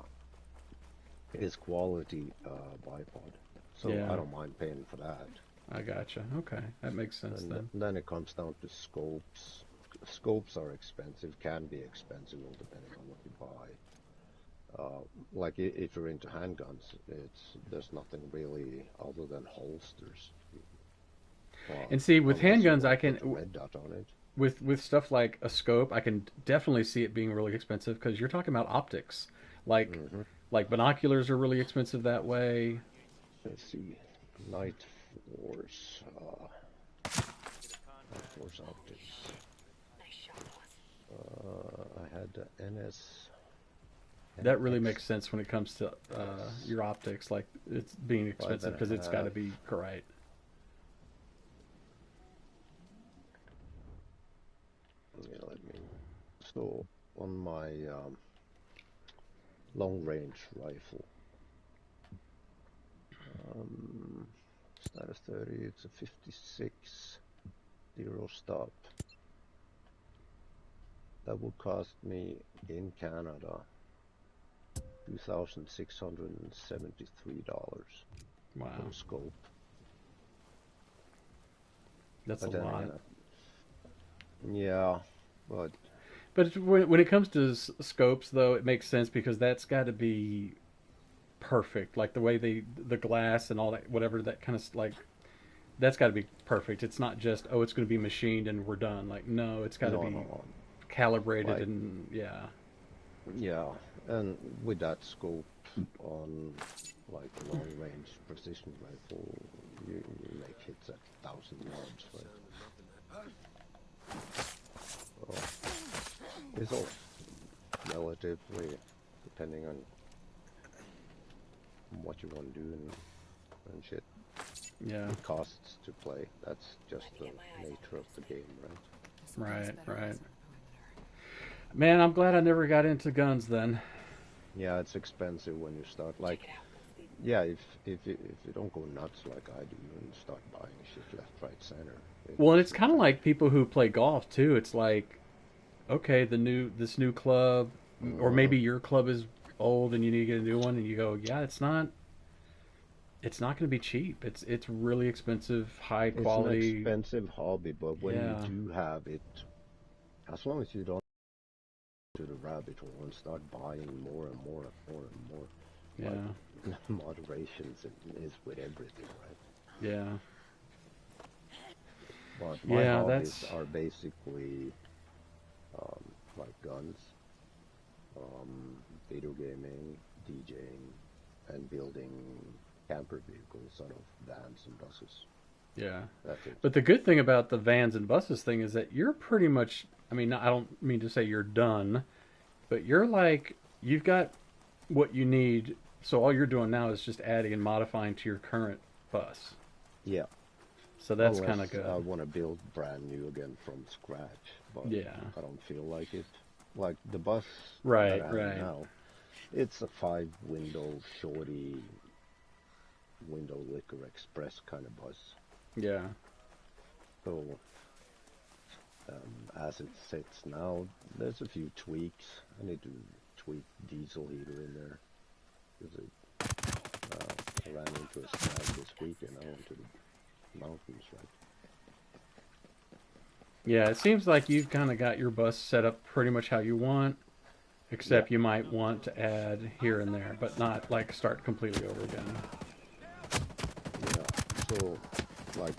It is quality bipod. So Yeah, I don't mind paying for that. I gotcha. Okay, that makes sense And then. then it comes down to scopes. Scopes are expensive, can be expensive, all depending on what you buy. Like if you're into handguns, there's nothing really other than holsters. Well, And see, with unless you handguns, want I to put can the red dot on it. with stuff like a scope, I can definitely see it being really expensive because you're talking about optics. Like Hmm. like binoculars are really expensive that way. Let's see, Night Force, Night Force optics. Nice shot, boss. I had the NS, That really NX makes sense when it comes to plus your optics, like it's being five expensive and because a it's got to half. be correct. Yeah, let me. So on my long range rifle, status 30, it's a 56 zero stop. That would cost me in Canada $2,673 for Wow, the scope. that's a But then lot. again, yeah, but But when it comes to scopes, though, it makes sense because that's got to be perfect. Like the way the glass and all that, whatever that kind of like, that's got to be perfect. It's not just oh, it's going to be machined and we're done. Like no, it's got to no, be no, calibrated like and yeah, yeah, and with that scope on like a long range precision rifle, you make hits at 1,000 yards, right? So it's all relatively depending on what you want to do and shit. yeah, It costs to play. That's just Let me the get my eyes on nature of the game, right? Something's right, better right. eyes on the perimeter. Man, I'm glad I never got into guns then. Yeah, it's expensive when you start. Check Like, it out. We'll see. yeah, if you don't go nuts like I do and start buying shit left, right, center, Well, and it's it's kind of like people who play golf too. It's like okay, this new club, or uh, maybe your club is old and you need to get a new one, and you go, yeah, it's not going to be cheap. It's really expensive, high it's an quality. expensive hobby, but when you Yeah, do have it, as long as you don't do the rabbit hole and start buying more and more and more and more, yeah, like moderation is with everything, right? yeah, But my yeah. hobbies That's are basically um, like guns, video gaming, DJing, and building camper vehicles instead of vans and buses. Yeah. That's it. But the good thing about the vans and buses thing is that you're pretty much, I mean, I don't mean to say you're done, but you're like, you've got what you need. So all you're doing now is just adding and modifying to your current bus. Yeah. So that's Unless kind of good. I want to build brand new again from scratch, but Yeah. I don't feel like it. Like the bus Right, that I have right. now, it's a 5-window shorty window liquor express kind of bus. Yeah. So as it sits now, there's a few tweaks. I need to tweak diesel heater in there because I ran into a snag this weekend. I went to the mountains, right? Yeah, it seems like you've kind of got your bus set up pretty much how you want, except you might want to add here and there, but not like start completely over again. Yeah. So, like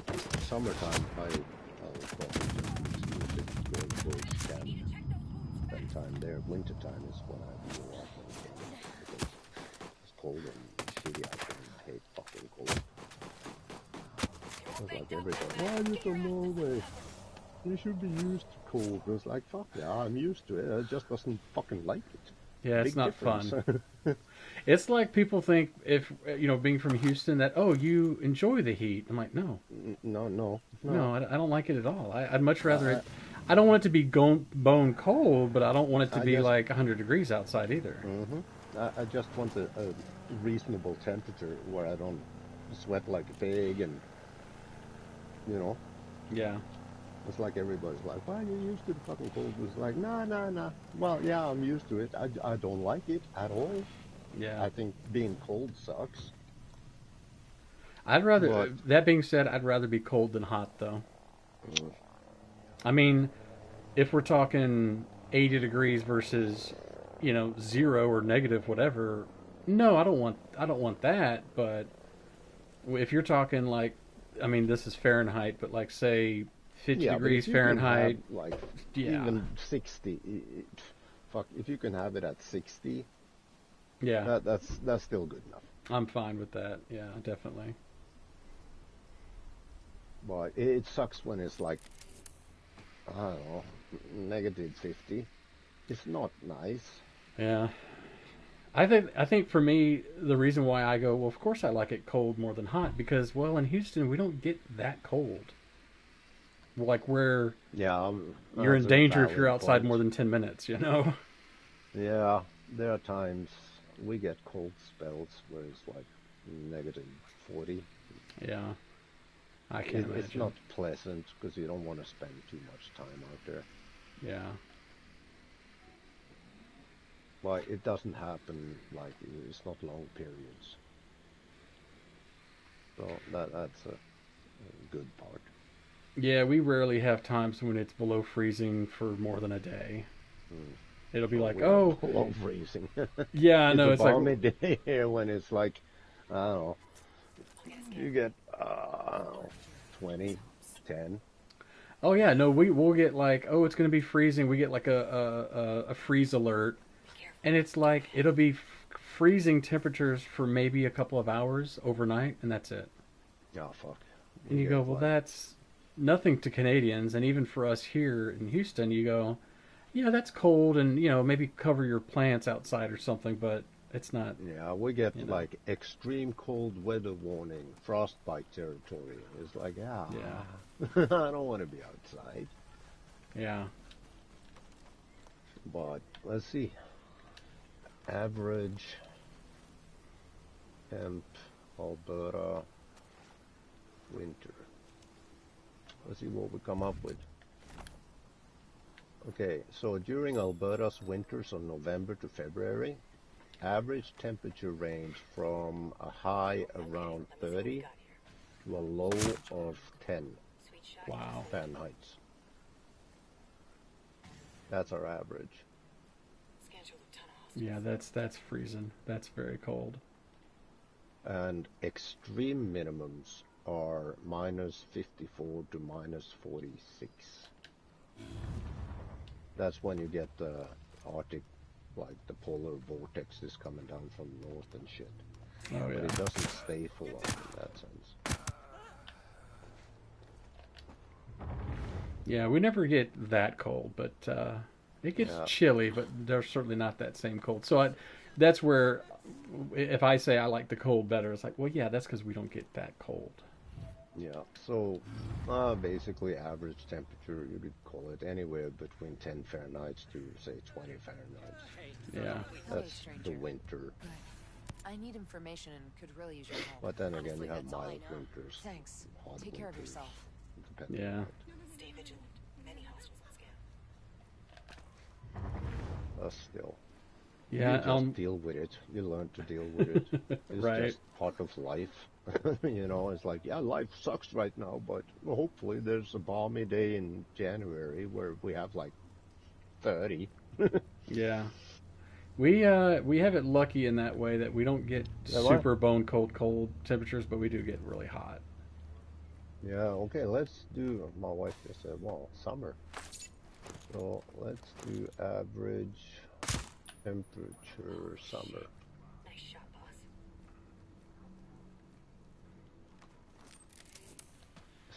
summertime, I'll probably just use it going towards camp. Spend time there. Wintertime is when I go off on camp because it's cold and shitty out there. I hate fucking cold. It's like everybody, why are you from Norway? You should be used to cold. It's like, fuck yeah, I'm used to it. I just doesn't fucking like it. Yeah, it's Big not difference. fun. It's like people think if, you know, being from Houston that, oh, you enjoy the heat. I'm like, no, No. I don't like it at all. I'd much rather it, I don't want it to be bone cold, but I don't want it to I be just- like 100 degrees outside either. I just want a reasonable temperature where I don't sweat like a pig and, you know, Yeah. it's like everybody's like, why are you used to the fucking cold? It's like, nah. Well, yeah, I'm used to it. I don't like it at all. Yeah. I think being cold sucks. I'd rather, But- that being said, I'd rather be cold than hot though. Mm. I mean, if we're talking 80 degrees versus, you know, 0 or negative whatever, no, I don't want that, but if you're talking like, I mean, this is Fahrenheit, but like say 50 Yeah, but degrees if you can Fahrenheit, have, like, yeah. even 60, fuck, if you can have it at 60, yeah, that's still good enough. I'm fine with that. Yeah, definitely. But it sucks when it's like, I don't know, negative 50. It's not nice. Yeah. I think for me, the reason why I go, well, of course I like it cold more than hot because, well, in Houston, we don't get that cold. Like where Yeah, you're in that's a danger if valid you're outside point. more than 10 minutes, you know? Yeah, there are times we get cold spells where it's like negative 40. Yeah. I can't imagine. It's not pleasant because you don't want to spend too much time out there. Yeah. But it doesn't happen, like, it's not long periods. So that's a good part. Yeah, we rarely have times when it's below freezing for more than a day. It'll be like, We oh, are below freezing. yeah, I know. It's It's a balmy like, day here when it's like, I don't know, you get, I don't know, 20, 10. oh yeah, no, we'll get like, oh, it's gonna be freezing. We get like a freeze alert, and it's like it'll be freezing temperatures for maybe a couple of hours overnight, and that's it. Oh, fuck. And you get go, well, like- that's nothing to Canadians, and even for us here in Houston, you go, yeah, that's cold, and you know maybe cover your plants outside or something, but it's not. Yeah, we get You know. like extreme cold weather warning, frostbite territory. It's like, yeah, I don't want to be outside. Yeah. But let's see. Average temp Alberta winter. Let's see what we come up with. Okay, so during Alberta's winters on November to February, average temperature range from a high around 30 to a low of 10 Sweet shot. Wow. Fahrenheit. That's our average. Scheduled a ton of hospitals. Yeah, that's freezing. That's very cold. And extreme minimums are minus 54 to minus 46. That's when you get the Arctic, like the polar vortex is coming down from north and shit. Oh but yeah. it doesn't stay for long in that sense. Yeah, we never get that cold, but it gets Yeah. chilly, but there's certainly not that same cold. So that's where, if I say I like the cold better, it's like, well, yeah, that's because we don't get that cold. Yeah, so basically average temperature, you could call it anywhere between 10 Fahrenheit to say 20 Fahrenheit. Yeah. Hello, That's the stranger. winter. Good. I need information and could really use your help. But then again, Honestly, you have that's all I mild know. winters, Thanks. hot Take care of winters, yourself. depending Yeah. on it. Stay vigilant. Many hostiles on scan. Still, Yeah. you just deal with it. You learn to deal with it. It's Right. just part of life. You know, it's like, yeah, life sucks right now, but hopefully there's a balmy day in January where we have like 30. Yeah. We have it lucky in that way that we don't get Yeah, what? super bone cold temperatures, but we do get really hot. Yeah, okay, let's do, my wife just said, well, summer. So let's do average temperature summer. Nice shot, boss.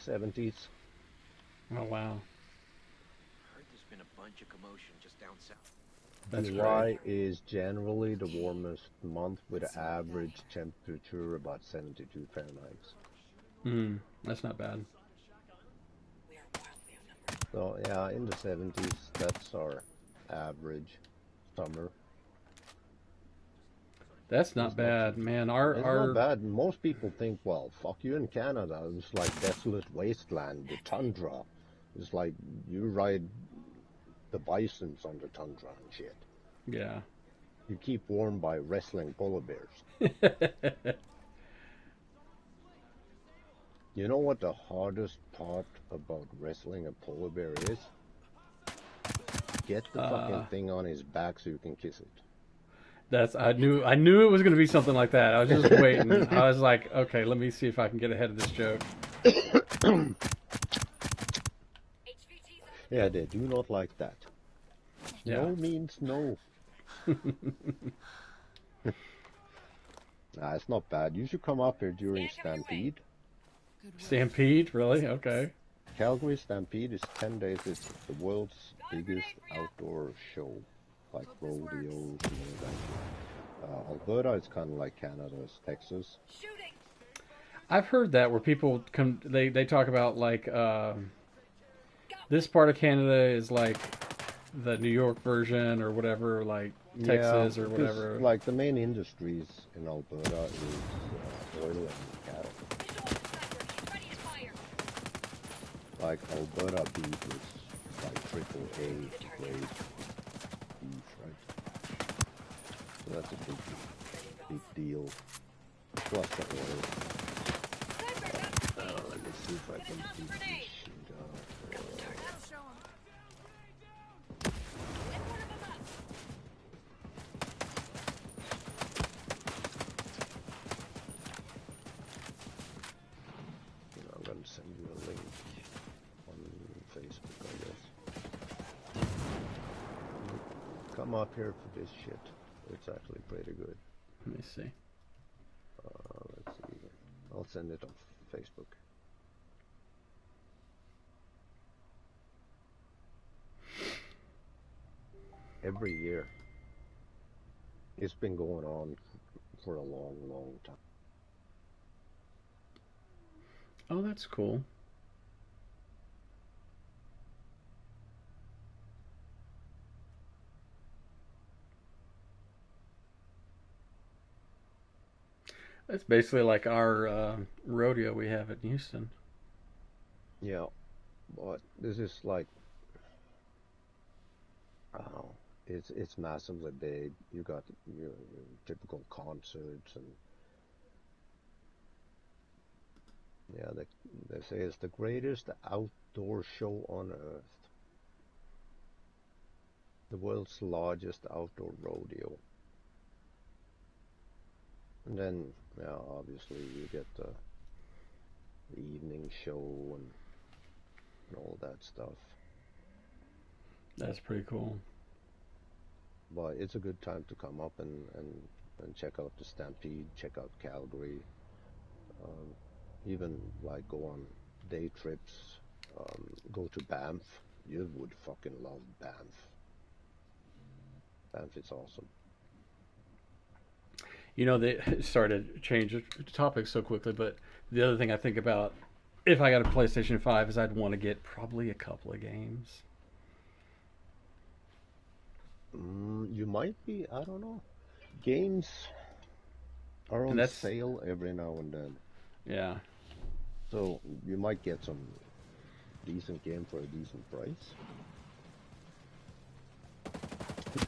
70s. Oh wow. Heard there's been a bunch of commotion just down south. That's July is generally the warmest month with an average temperature about 72 Fahrenheit. That's not bad. We are wildly outnumbered. So yeah, in the 70s, that's our average summer. That's not It's not bad, too- man. It's not bad. Most people think, well, fuck you in Canada. It's like desolate wasteland, the tundra. It's like you ride the bisons on the tundra and shit. Yeah. You keep warm by wrestling polar bears. You know what the hardest part about wrestling a polar bear is? Get the fucking thing on his back so you can kiss it. I knew it was going to be something like that. I was just waiting. I was like, okay, let me see if I can get ahead of this joke. Yeah, they do not like that. Yeah. No means no. Nah, it's not bad. You should come up here during Stampede. Good work. Stampede, really? Okay. Calgary Stampede is 10 days. It's the world's biggest outdoor show. Like rodeos and all that shit. Alberta is kind of like Canada's Texas. Shooting. I've heard that where people come, they talk about like this part of Canada is like the New York version or whatever, like Texas Yeah, or because, whatever. like the main industries in Alberta is oil and cattle. Visual sniper. Ready to fire. Like Alberta beef is like AAA grade beef, right? So that's a big deal. Plus the oil. Let me see if I can beat this shit up. That'll show 'em. Lift one of them up. I'm gonna send you a link on Facebook, I guess. Come up here for this shit. It's actually pretty good. Let me see. Let's see. I'll send it on Facebook. Every year. It's been going on for a long, long time. Oh, that's cool. That's basically like our rodeo we have in Houston. Yeah, but this is like, I don't know, it's massively big. You got your typical concerts and yeah, they say it's the greatest outdoor show on earth. The world's largest outdoor rodeo. And then, yeah, obviously you get the evening show and all that stuff. That's pretty cool. But it's a good time to come up and and check out the Stampede, check out Calgary, um, even like go on day trips, go to Banff. You would fucking love Banff. Banff is awesome. You know, they started to change the topic so quickly, but the other thing I think about if I got a PlayStation 5 is I'd want to get probably a couple of games. You might be, I don't know. Games are And on that's, sale every now and then. yeah. So you might get some decent game for a decent price.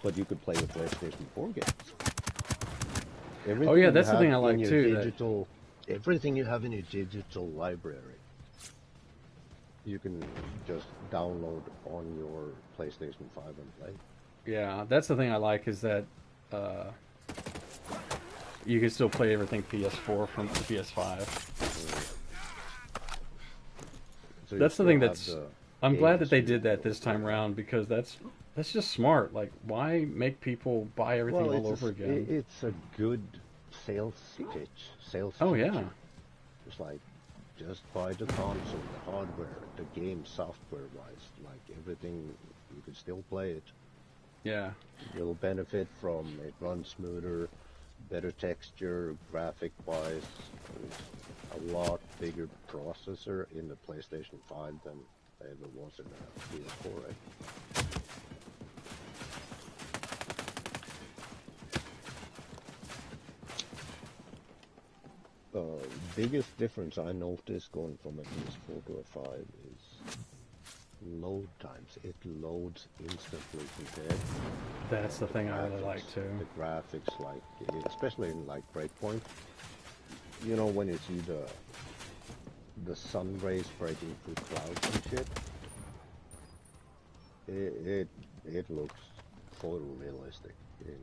But you could play the PlayStation 4 games. Oh, yeah, You that's the have thing I in like your too. digital, everything you have in your digital library, you can just download on your PlayStation 5 and play. Yeah, that's the thing I like is that you can still play everything PS4 from the PS5. So you That's the still thing have that's. the I'm glad games that they you did that this time around because that's just smart. Like, why make people buy everything Well, all over again? it's a good sales pitch. Sales Oh pitch. yeah, It's like just buy the console, the hardware, the game software-wise, like everything. You can still play it. yeah, You'll benefit from it runs smoother, better texture, graphic-wise. A lot bigger processor in the PlayStation 5 than there was in the PS4, right? Biggest difference I noticed going from a PS4 to a 5 is load times. It loads instantly compared. that's the thing I really Graphics, like too. the graphics, like especially in like Breakpoint. You know when you see the sun rays breaking through clouds and shit. It looks photorealistic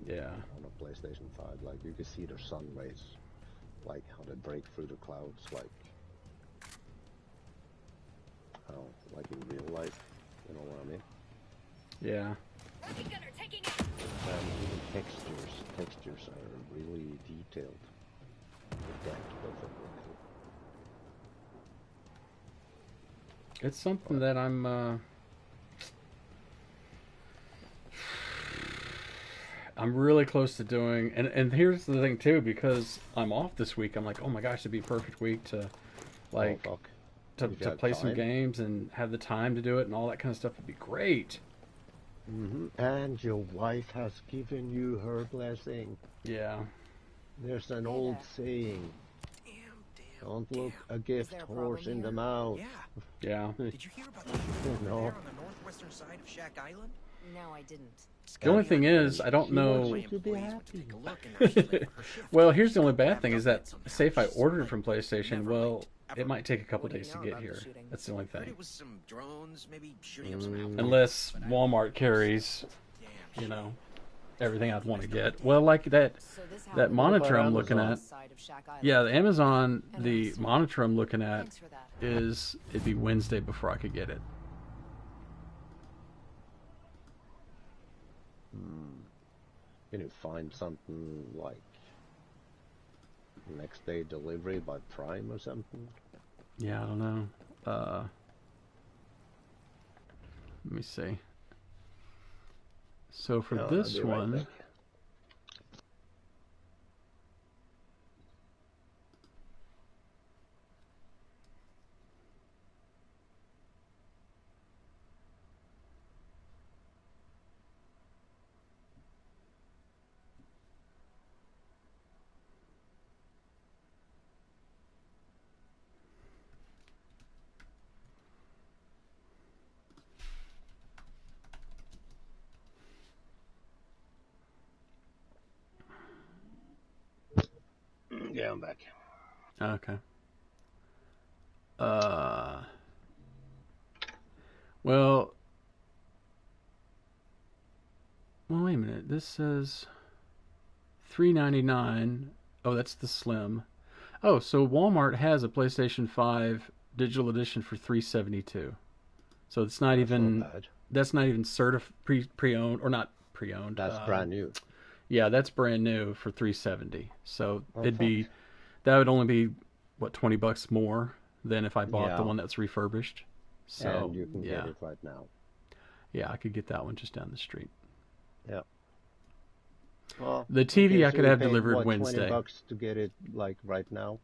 Yeah, on a PlayStation 5. Like you can see the sun rays, like how they break through the clouds, like how like in real life. You know what I mean? yeah. Rocket gunner taking out. And even textures are really detailed. The depth of it. It's something that I'm really close to doing, and here's the thing too, because I'm off this week. I'm like, oh my gosh, it'd be a perfect week to, like, Oh fuck. to If you have play some time. games and have the time to do it and all that kind of stuff would be great. And your wife has given you her blessing. Yeah. There's an Hey old there. saying, Damn. don't look a gift there a horse problem in the here? mouth. Yeah. Yeah. Did you hear about the shooting No. there on the northwestern side of Shack Island? No, I didn't. The only thing is, I don't She wants know. you to be Employees went to happy. take a look and now she's late for her shift. Well, here's the only She got bad thing is wrapped that, up in say, if I somehow. ordered She's from PlayStation, never well, late, it ever. might take a couple What do you days to know get about the here. shooting? That's the only Heard thing. it was some drones, maybe shooting up some Unless but I- Walmart carries, Damn, you know, everything I'd want to get. Well, like that So this that happened monitor about I'm looking Amazon? at. side of Shack Island. Yeah, the Amazon, And the us. monitor I'm looking at Thanks for that. is it'd be Wednesday before I could get it. Can you find something like next day delivery by Prime or something? Yeah, I don't know. Let me see. So for No, I'll this be right one, back. Yeah, I'm back. okay. Well, wait a minute. This says $3.99. Oh, that's the Slim. Oh, so Walmart has a PlayStation 5 digital edition for $3.72. So it's not That's even not bad. that's not even pre-owned or not pre-owned. That's brand new. Yeah, that's brand new for 370. So Oh fuck. that would only be what, $20 more than if I bought the Yeah, one that's refurbished. and So you can get yeah, it right now. yeah, I could get that one just down the street. Yeah. Well, The okay, TV I so could you have paid delivered what, 20 Wednesday. bucks to get it like right now?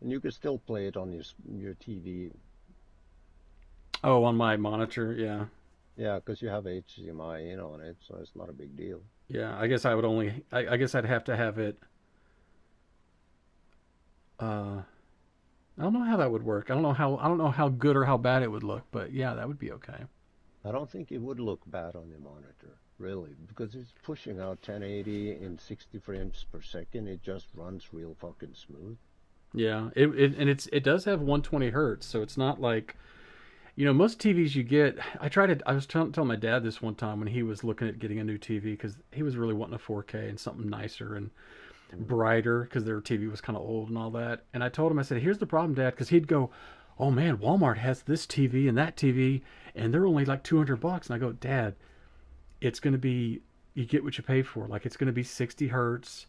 And you can still play it on your TV. Oh, on my monitor, yeah. Yeah, because you have HDMI in on it, so it's not a big deal. Yeah, I guess I would only. I guess I'd have to have it. Uh, I don't know how that would work. I don't know how good or how bad it would look, but yeah, that would be okay. I don't think it would look bad on your monitor, really, because it's pushing out 1080 in 60 frames per second. It just runs real fucking smooth. Yeah, and it does have 120 hertz, so it's not like most TVs you get. I was telling my dad this one time when he was looking at getting a new TV because he was really wanting a 4K and something nicer and Mm. brighter because their TV was kind of old and all that. And I told him, I said, "Here's the problem, Dad," because he'd go, "Oh man, Walmart has this TV and that TV, and they're only like $200." And I go, "Dad, it's going to be you get what you pay for. Like it's going to be 60 hertz.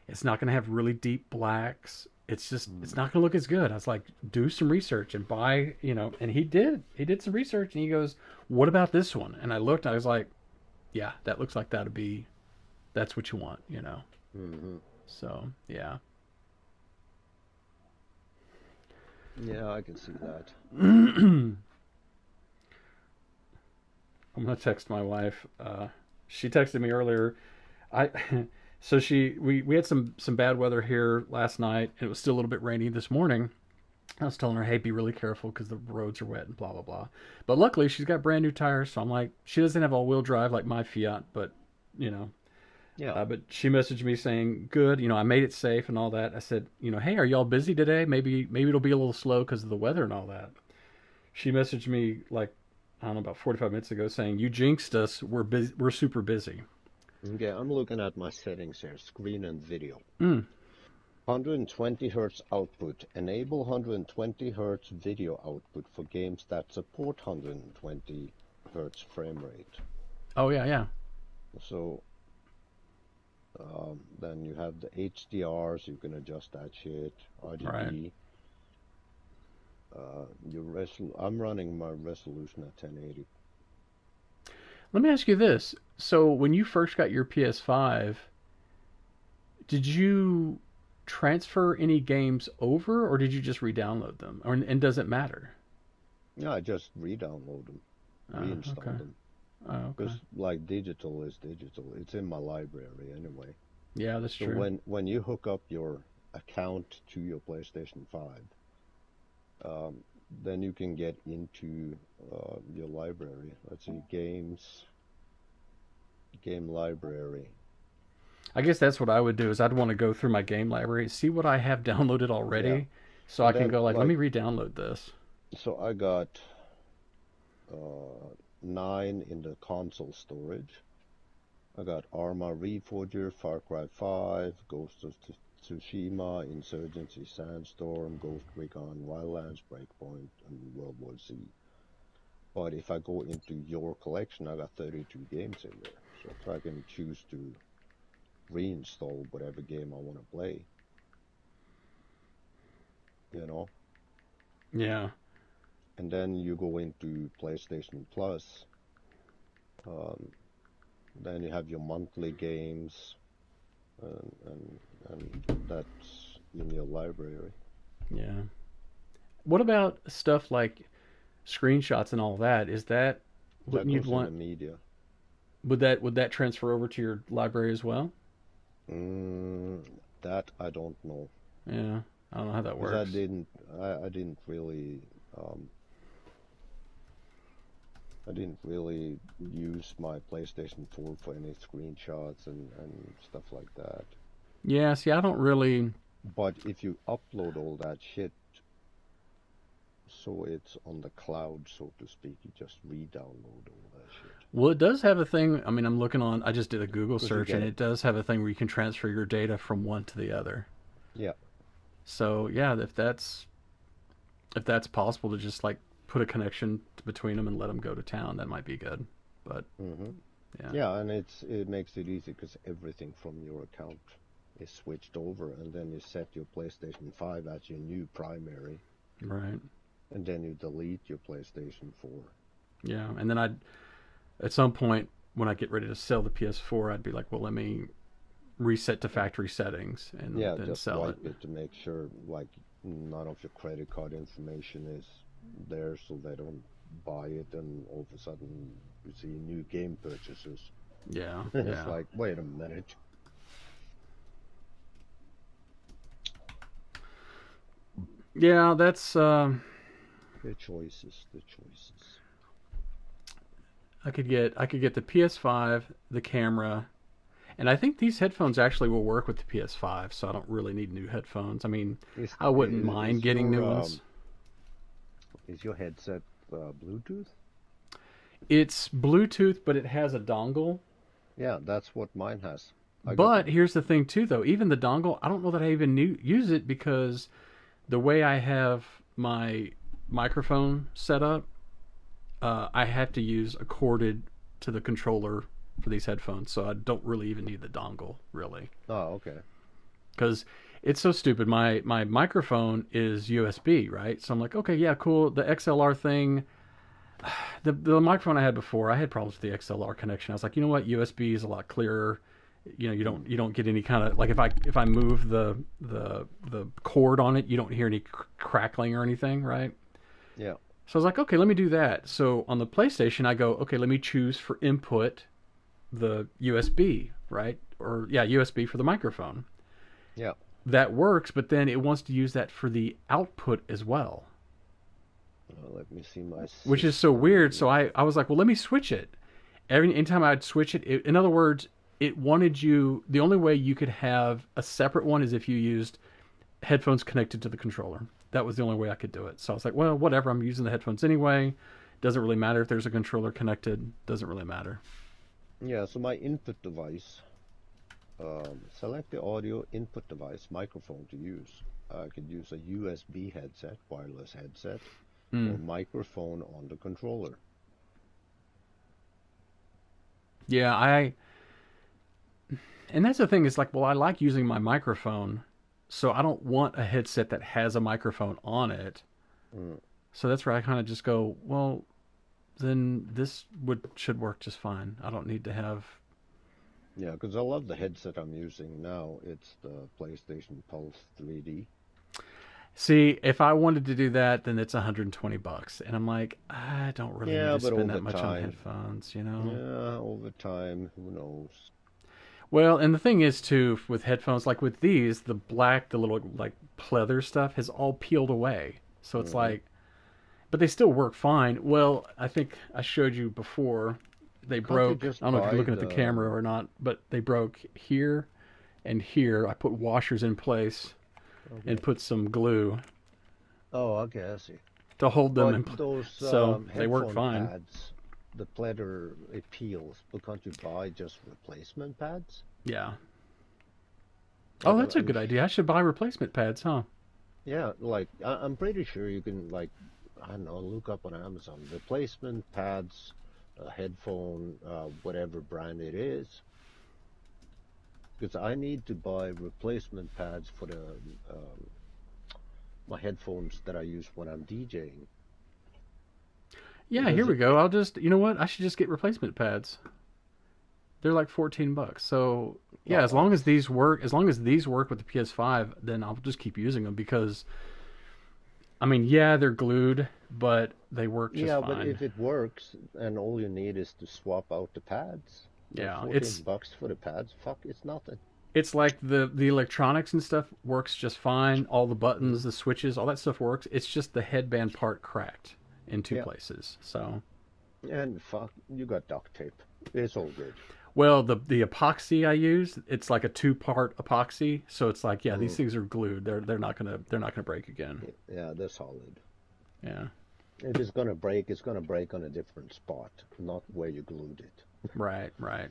It's not going to have really deep blacks. It's Mm. not going to look as good." I was like, "Do some research and buy, And he did. He did some research and he goes, "What about this one?" And I looked. I was like, "Yeah, that looks like that's what you want." Hmm. So yeah. Yeah, I can see that. I'm gonna text my wife. She texted me earlier. I so we had some bad weather here last night, and it was still a little bit rainy this morning. I was telling her, "Hey, be really careful because the roads are wet and blah blah blah." But luckily, she's got brand new tires, so I'm like, she doesn't have all-wheel drive like my Fiat, but you know. Yeah. But she messaged me saying, "Good, I made it safe and all that." I said, "Hey, are y'all busy today? Maybe it'll be a little slow because of the weather and all that." She messaged me like I don't know about 45 minutes ago saying, "You jinxed us. We're busy. We're super busy." Okay, I'm looking at my settings here, screen and video. Mm. 120 Hz output. Enable 120 Hz video output for games that support 120 Hz frame rate. Oh yeah, yeah. So then you have the HDRs, you can adjust that shit. Right. RGB. I'm running my resolution at 1080. Let me ask you this. So when you first got your PS5, did you transfer any games over, or did you just re-download them? And does it matter? Yeah, I just re-download them, Okay. reinstall them. Oh, okay. Because like digital is digital. It's in my library anyway. Yeah, that's So true. when you hook up your account to your PlayStation 5, um, then you can get into your library. Let's see, game library. I guess that's what I would do is I'd want to go through my game library, see what I have downloaded Yeah, already, so I and can then go like, let like me re-download this. so I got uh, 9 in the console storage. I got Arma Reforger, Far Cry 5, Ghost of Tsushima, Insurgency Sandstorm, Ghost Recon Wildlands, Breakpoint, and World War Z. But if I go into your collection, I got 32 games in there. So I can choose to reinstall whatever game I want to play, you know? Yeah. And then you go into PlayStation Plus, um, then you have your monthly games, and that's in your library. Yeah. What about stuff like screenshots and all that? Is that That wouldn't you'd goes in the want? media. Would that transfer over to your library as well? Mm, that I don't know, Yeah. I don't know how that because works. I didn't really, um, I didn't really use my PlayStation 4 for any screenshots and stuff like that. Yeah. See, I don't really. But if you upload all that shit, so it's on the cloud, so to speak, you just re-download all that shit. Well, it does have a thing. I mean, I'm looking on. I just did a Google Because you search, get and it. it does have a thing where you can transfer your data from one to the other. Yeah. So yeah, if that's possible to just like put a connection between them and let them go to town, that might be good. But Hmm. Yeah, and it makes it easy because everything from your account is switched over, and then you set your PlayStation 5 as your new primary, Right. and then you delete your PlayStation 4. Yeah. And then at some point, when I get ready to sell the PS4, I'd be like, well, let me reset to factory settings and Yeah, then just sell it. wipe it to make sure like none of your credit card information is there, so they don't buy it, and all of a sudden you see new game purchases. Yeah. It's Yeah. like, wait a minute. Yeah, that's The choices, the choices. I could get the PS5, the camera, and I think these headphones actually will work with the PS5, so I don't really need new headphones. I mean, Is, I wouldn't is mind getting new your ones. is your headset Bluetooth? It's Bluetooth, but it has a dongle. Yeah, that's what mine has. But here's the thing too, though. Even the dongle, I don't know that I even use it because the way I have my microphone set up, I have to use a corded to the controller for these headphones, so I don't really even need the dongle, really. Oh, okay. Because it's so stupid. My microphone is USB, right? So I'm like, okay, yeah, cool. The XLR thing, the microphone I had before, I had problems with the XLR connection. I was like, you know what, USB is a lot clearer. You know, you don't get any kind of like if I move the cord on it, you don't hear any crackling or anything, right? Yeah. So I was like, okay, let me do that. So on the PlayStation, I go, okay, let me choose for input the USB, right? Or yeah, USB for the microphone. Yeah. That works, but then it wants to use that for the output as well, Let me see my. which is so weird. So I was like, well, let me switch it. Anytime I'd switch it, in other words, it wanted you. The only way you could have a separate one is if you used headphones connected to the controller. That was the only way I could do it. So I was like, well, whatever. I'm using the headphones anyway. Doesn't really matter if there's a controller connected. Doesn't really matter. Yeah. So my input device. Select the audio input device microphone to use. I could use a USB headset, wireless headset, or microphone on the controller. Yeah, and that's the thing. Is like, well, I like using my microphone, so I don't want a headset that has a microphone on it. So that's where I kind of just go, well, then this should work just fine. I don't need to have. Yeah, because I love the headset I'm using now. It's the PlayStation Pulse 3D. See, if I wanted to do that, then it's $120, and I'm like, I don't really Yeah, need to but spend that over much on time. headphones, you know. Yeah, over time, who knows? Well, and the thing is too with headphones, like with these, the black, the little like pleather stuff has all peeled away, so it's like, but they still work fine. Well, I think I showed you before. They Can't you broke. I just don't know if buy you're looking at the the- camera or not, but they broke here and here. I put washers in place and put some glue Oh, okay, I see. to hold them But in place. those So they work headphone fine. pads, the pleather it peels, but can't you buy just replacement pads? Yeah. Oh, that's a I'm good idea. I should buy replacement pads, huh? Yeah, like I'm pretty sure you can like I don't know, look up on Amazon replacement pads, headphone, whatever brand it is. Because I need to buy replacement pads for the my headphones that I use when I'm DJing. Yeah, Because here we go. I'll just, you know what? I should just get replacement pads. They're like $14. So yeah, Oh, as long as these work with the PS5, then I'll just keep using them because, I mean, yeah, they're glued, but they work just yeah, fine. but if it works and all you need is to swap out the pads, Yeah, 14 it's bucks for the pads, fuck, it's nothing. it's like the electronics and stuff works just fine. All the buttons, the switches, all that stuff works. It's just the headband part cracked in two Yeah. places. So, And fuck, you got duct tape. It's all good. well, the epoxy I use, it's like a two-part epoxy. So it's like, yeah, these things are glued. They're not gonna break again. Yeah, they're solid. Yeah. If it's gonna break, it's gonna break on a different spot, not where you glued it. Right, right.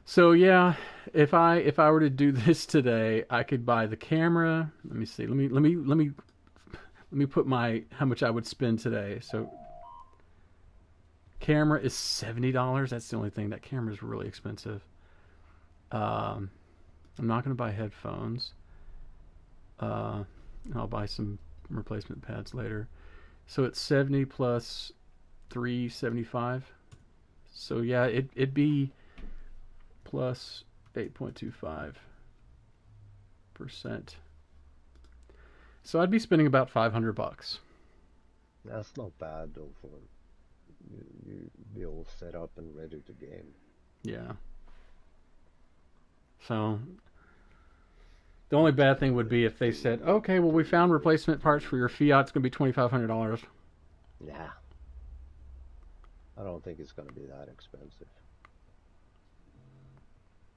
So yeah, if I were to do this today, I could buy the camera. Let me see. Let me put my how much I would spend today. So Camera is $70. That's the only thing. That camera is really expensive. I'm not going to buy headphones. I'll buy some replacement pads later. So it's 70 plus 375. So yeah, it'd be plus 8.25%. So I'd be spending about $500. That's not bad though for you be all set up and ready to game. Yeah. So the only bad thing would be if they said, okay, well, we found replacement parts for your Fiat. It's going to be $2,500. Yeah. I don't think it's going to be that expensive.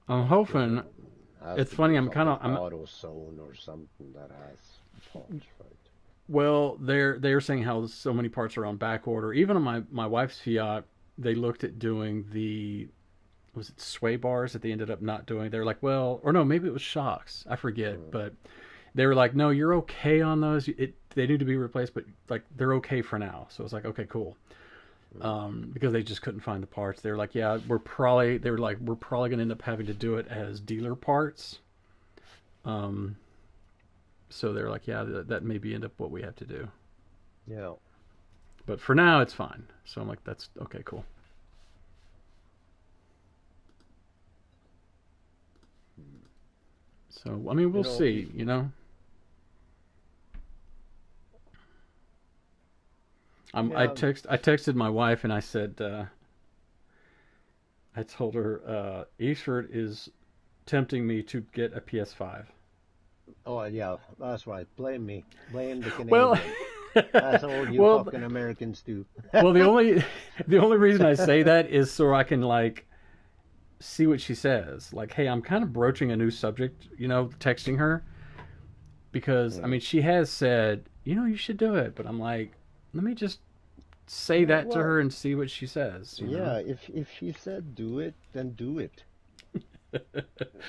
I'm hoping. It's funny. I'm AutoZone or something that has parts, right? Well, they're saying how so many parts are on back order. Even on my wife's Fiat, they looked at doing was it sway bars that they ended up not doing? They're like, well, or no, maybe it was shocks. I forget, but they were like, no, you're okay on those. They need to be replaced, but like they're okay for now. So it's like, okay, cool. Because they just couldn't find the parts. They were like, yeah, we're probably going to end up having to do it as dealer parts. So they're like, yeah, that may be end up what we have to do. Yeah. But for now, it's fine. So I'm like, that's okay, cool. So, I mean, we'll see, you know. I texted my wife and I said, I told her, Eastford is tempting me to get a PS5. Oh, yeah, that's right. Blame me. Blame the Canadian. Well, that's all you fucking Americans do. Well, the only reason I say that is so I can, like, see what she says. Like, hey, I'm kind of broaching a new subject, you know, texting her. Because, I mean, she has said, you know, you should do it. But I'm like, let me just say that to her and see what she says. You know? If she said do it, then do it.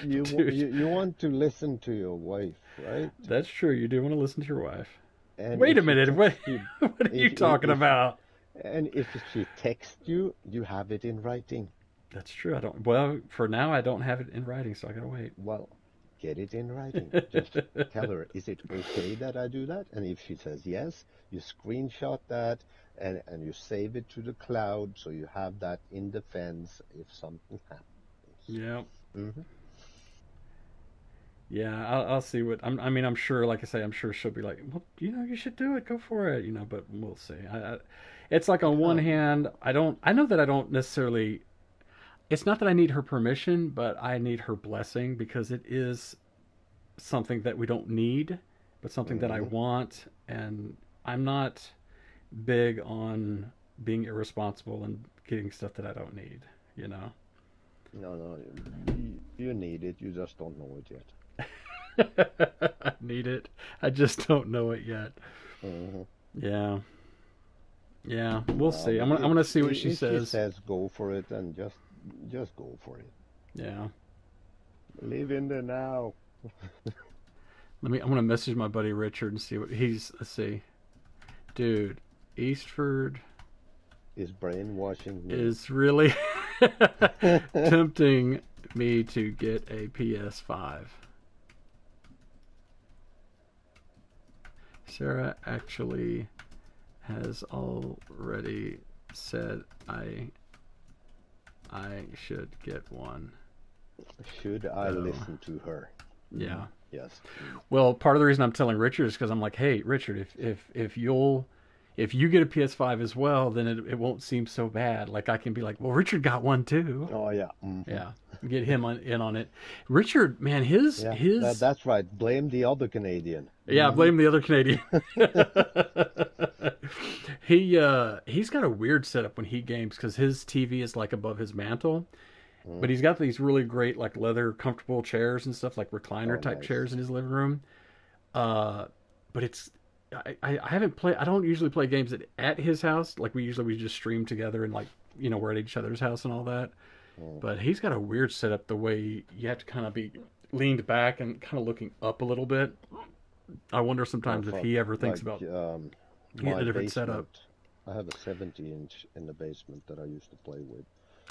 You want to listen to your wife, right? That's true. You do want to listen to your wife. And wait a minute. What are you talking about? And if she texts you, you have it in writing. That's true. Well, for now, I don't have it in writing, so I gotta wait. Well, get it in writing. Just tell her, is it okay that I do that? And if she says yes, you screenshot that and you save it to the cloud so you have that in defense if something happens. Yeah. Mm-hmm. Yeah, I'll see what I'm sure. Like I say, I'm sure she'll be like, well, you know, you should do it. Go for it. You know, but we'll see. It's like on one hand, I know that I don't necessarily. It's not that I need her permission, but I need her blessing because it is something that we don't need, but something that I want, and I'm not big on being irresponsible and getting stuff that I don't need. You know. No, you need it. You just don't know it yet. I need it. I just don't know it yet. Yeah. We'll see. I'm gonna see what she says. If she says go for it, then just go for it. Yeah. Live in the now. I'm gonna message my buddy Richard and see what let's see. Dude, Eastford is brainwashing me. Is really tempting me to get a PS5. Sarah actually has already said I should get one. Should I listen to her? Yeah. Yes. Well, part of the reason I'm telling Richard is because I'm like, hey, Richard, if you get a PS5 as well, then it won't seem so bad. Like I can be like, well, Richard got one too. Oh yeah. Mm-hmm. Yeah. Get him in on it. Richard, man, his that's right. Blame the other Canadian. Yeah, blame the other Canadian. He's got a weird setup when he games because his TV is like above his mantle. But he's got these really great like leather comfortable chairs and stuff, like recliner type chairs in his living room. But it's I haven't played. I don't usually play games at his house. Like we just stream together and like we're at each other's house and all that. But he's got a weird setup. The way you have to kind of be leaned back and kind of looking up a little bit. I wonder sometimes if he ever thinks about getting a different setup. I have a 70-inch in the basement that I used to play with,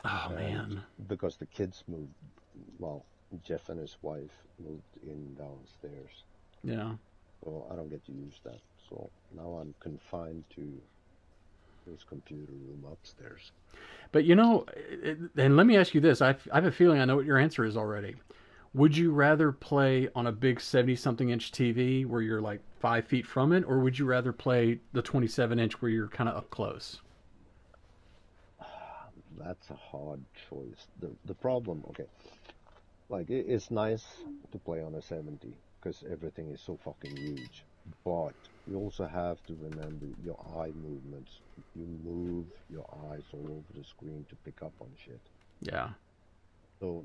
Oh and man. because the kids moved, well, Jeff and his wife moved in downstairs, Yeah. so I don't get to use that. So now I'm confined to this computer room upstairs. But you know, and let me ask you this. I have a feeling I know what your answer is already. Would you rather play on a big 70 something inch TV where you're like 5 feet from it, or would you rather play the 27-inch where you're kind of up close? That's a hard choice. The problem, okay, like it's nice to play on a 70 because everything is so fucking huge. But you also have to remember your eye movements. You move your eyes all over the screen to pick up on shit. Yeah. So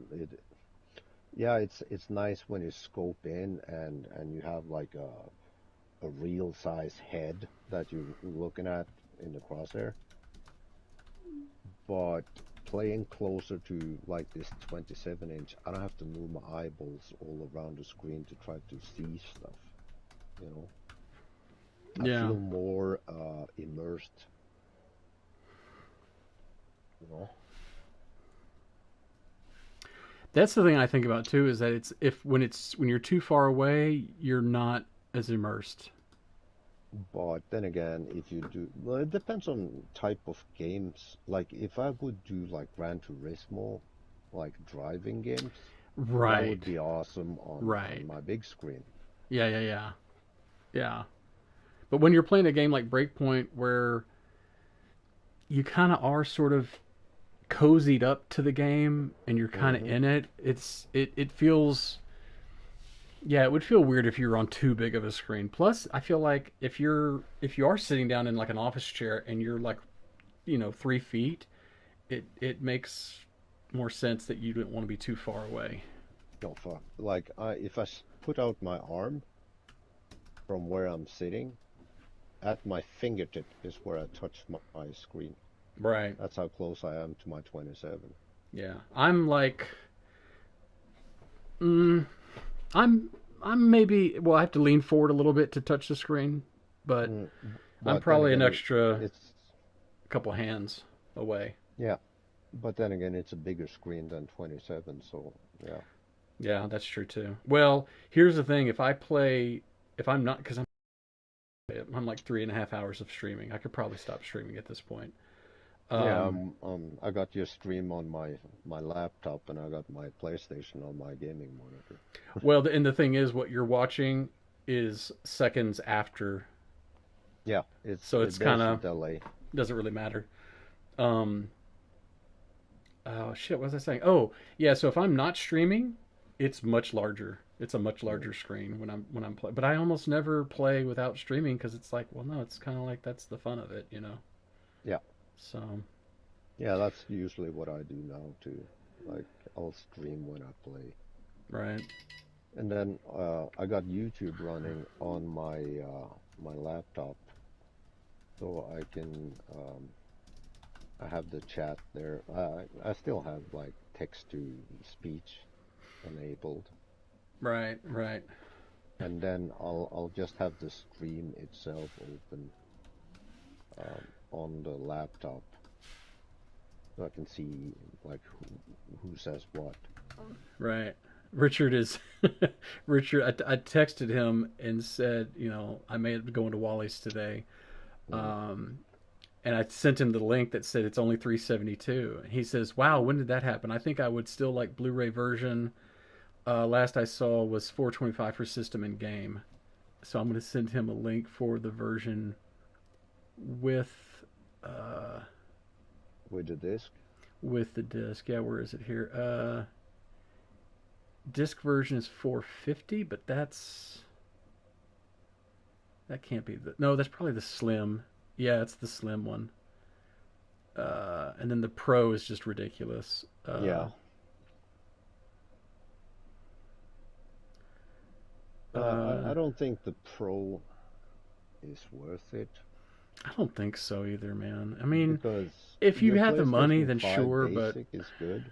yeah, it's nice when you scope in and you have like a real size head that you're looking at in the crosshair. But playing closer to like this 27-inch, I don't have to move my eyeballs all around the screen to try to see stuff, you know. I Yeah. feel more immersed, you know. That's the thing I think about too is that it's when you're too far away, you're not as immersed. But then again, if you do, well, it depends on type of games. Like if I would do like Gran Turismo, like driving games, that would Right. be awesome on Right. my big screen. Yeah, yeah, yeah. Yeah. But when you're playing a game like Breakpoint where you kind of are sort of cozied up to the game and you're kind of Hmm. in it, it feels yeah, it would feel weird if you were on too big of a screen. Plus, I feel like if you are sitting down in like an office chair and you're like, 3 feet, it makes more sense that you don't want to be too far away. No fuck. Like if I put out my arm from where I'm sitting, at my fingertip is where I touch my screen. Right. That's how close I am to my 27. Yeah. I'm like, mm, I'm I'm maybe well, I have to lean forward a little bit to touch the screen, but Mm, I'm but then probably an again, extra it's couple hands away. yeah. But then again, it's a bigger screen than 27, so yeah. Yeah, that's true too. Well, here's the thing: if I'm not, because I'm like 3.5 hours of streaming. I could probably stop streaming at this point. Yeah, Um, I got your stream on my laptop and I got my PlayStation on my gaming monitor. well, and the thing is, what you're watching is seconds after, Yeah, so it's kind there's a of delay. doesn't really matter. Um, oh shit, what was I saying? Oh, yeah. So if I'm not streaming, it's much larger. It's a much Mm, larger screen when I'm playing. But I almost never play without streaming because it's like, well, no, it's kind of like that's the fun of it. yeah, So yeah, that's usually what I do now too. Like I'll stream when I play. right, And then I got YouTube running on my laptop, so I can I have the chat there. I still have like text to speech enabled, right, right. and then I'll just have the stream itself open on the laptop, so I can see like who says what. Right. Richard is Richard. I texted him and said, I may have going to Wally's today, Mm. um, and I sent him the link that said it's only 372. And he says, "Wow, when did that happen? I think I would still like Blu-ray version. Last I saw was 425 for system and game. So I'm going to send him a link for the version with uh, With the disc. with the disc. Yeah, where is it here? Disc version is 450, but that can't be the no. That's probably the slim. Yeah, it's the slim one. And then the pro is just ridiculous. Yeah. I Uh, don't think the Pro is worth it I don't think so either, man. I mean, because if you your had the money, PlayStation then 5 sure. But Basic is good.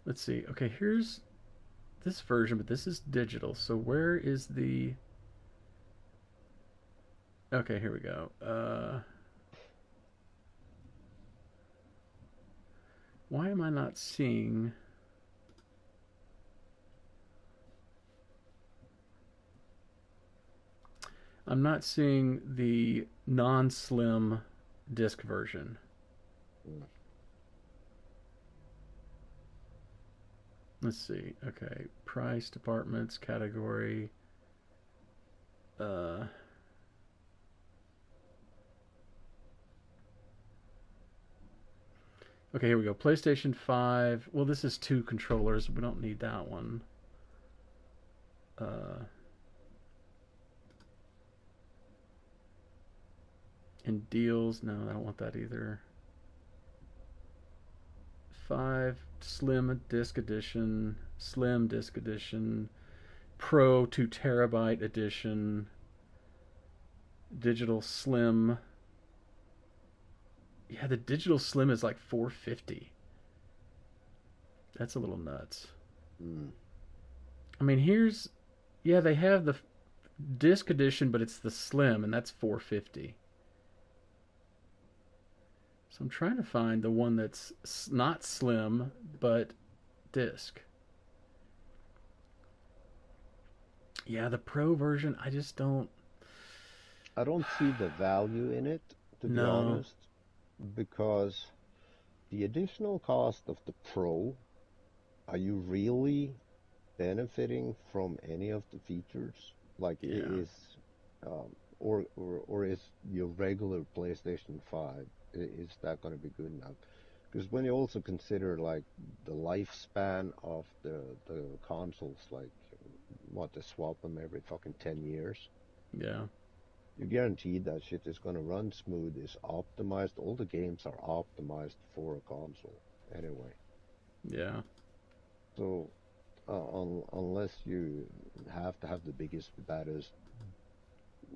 let's see. Okay, here's this version, but this is digital. So where is the Okay, here we go. Why am I not seeing? I'm not seeing the non-slim disc version. Mm. Let's see. Okay, price, departments, category. Uh, okay, here we go. PlayStation 5. Well, this is 2 controllers. We don't need that one. And deals. No, I don't want that either. 5 Slim Disc Edition, Slim Disc Edition, Pro 2 terabyte edition, Digital Slim. Yeah, the Digital Slim is like $450. That's a little nuts. Mm. I mean, here's, yeah, they have the disc edition, but it's the Slim, and that's $450. So I'm trying to find the one that's not Slim, but disc. Yeah, the Pro version, I just don't. I don't see the value in it, to be No. honest, because the additional cost of the Pro, are you really benefiting from any of the features? Like, Yeah. or is your regular PlayStation 5, is that going to be good enough? Because when you also consider like the lifespan of the consoles, like what, they swap them every fucking 10 years. Yeah. You guaranteed that shit is going to run smooth, is optimized. All the games are optimized for a console anyway. Yeah. So unless you have to have the biggest, baddest,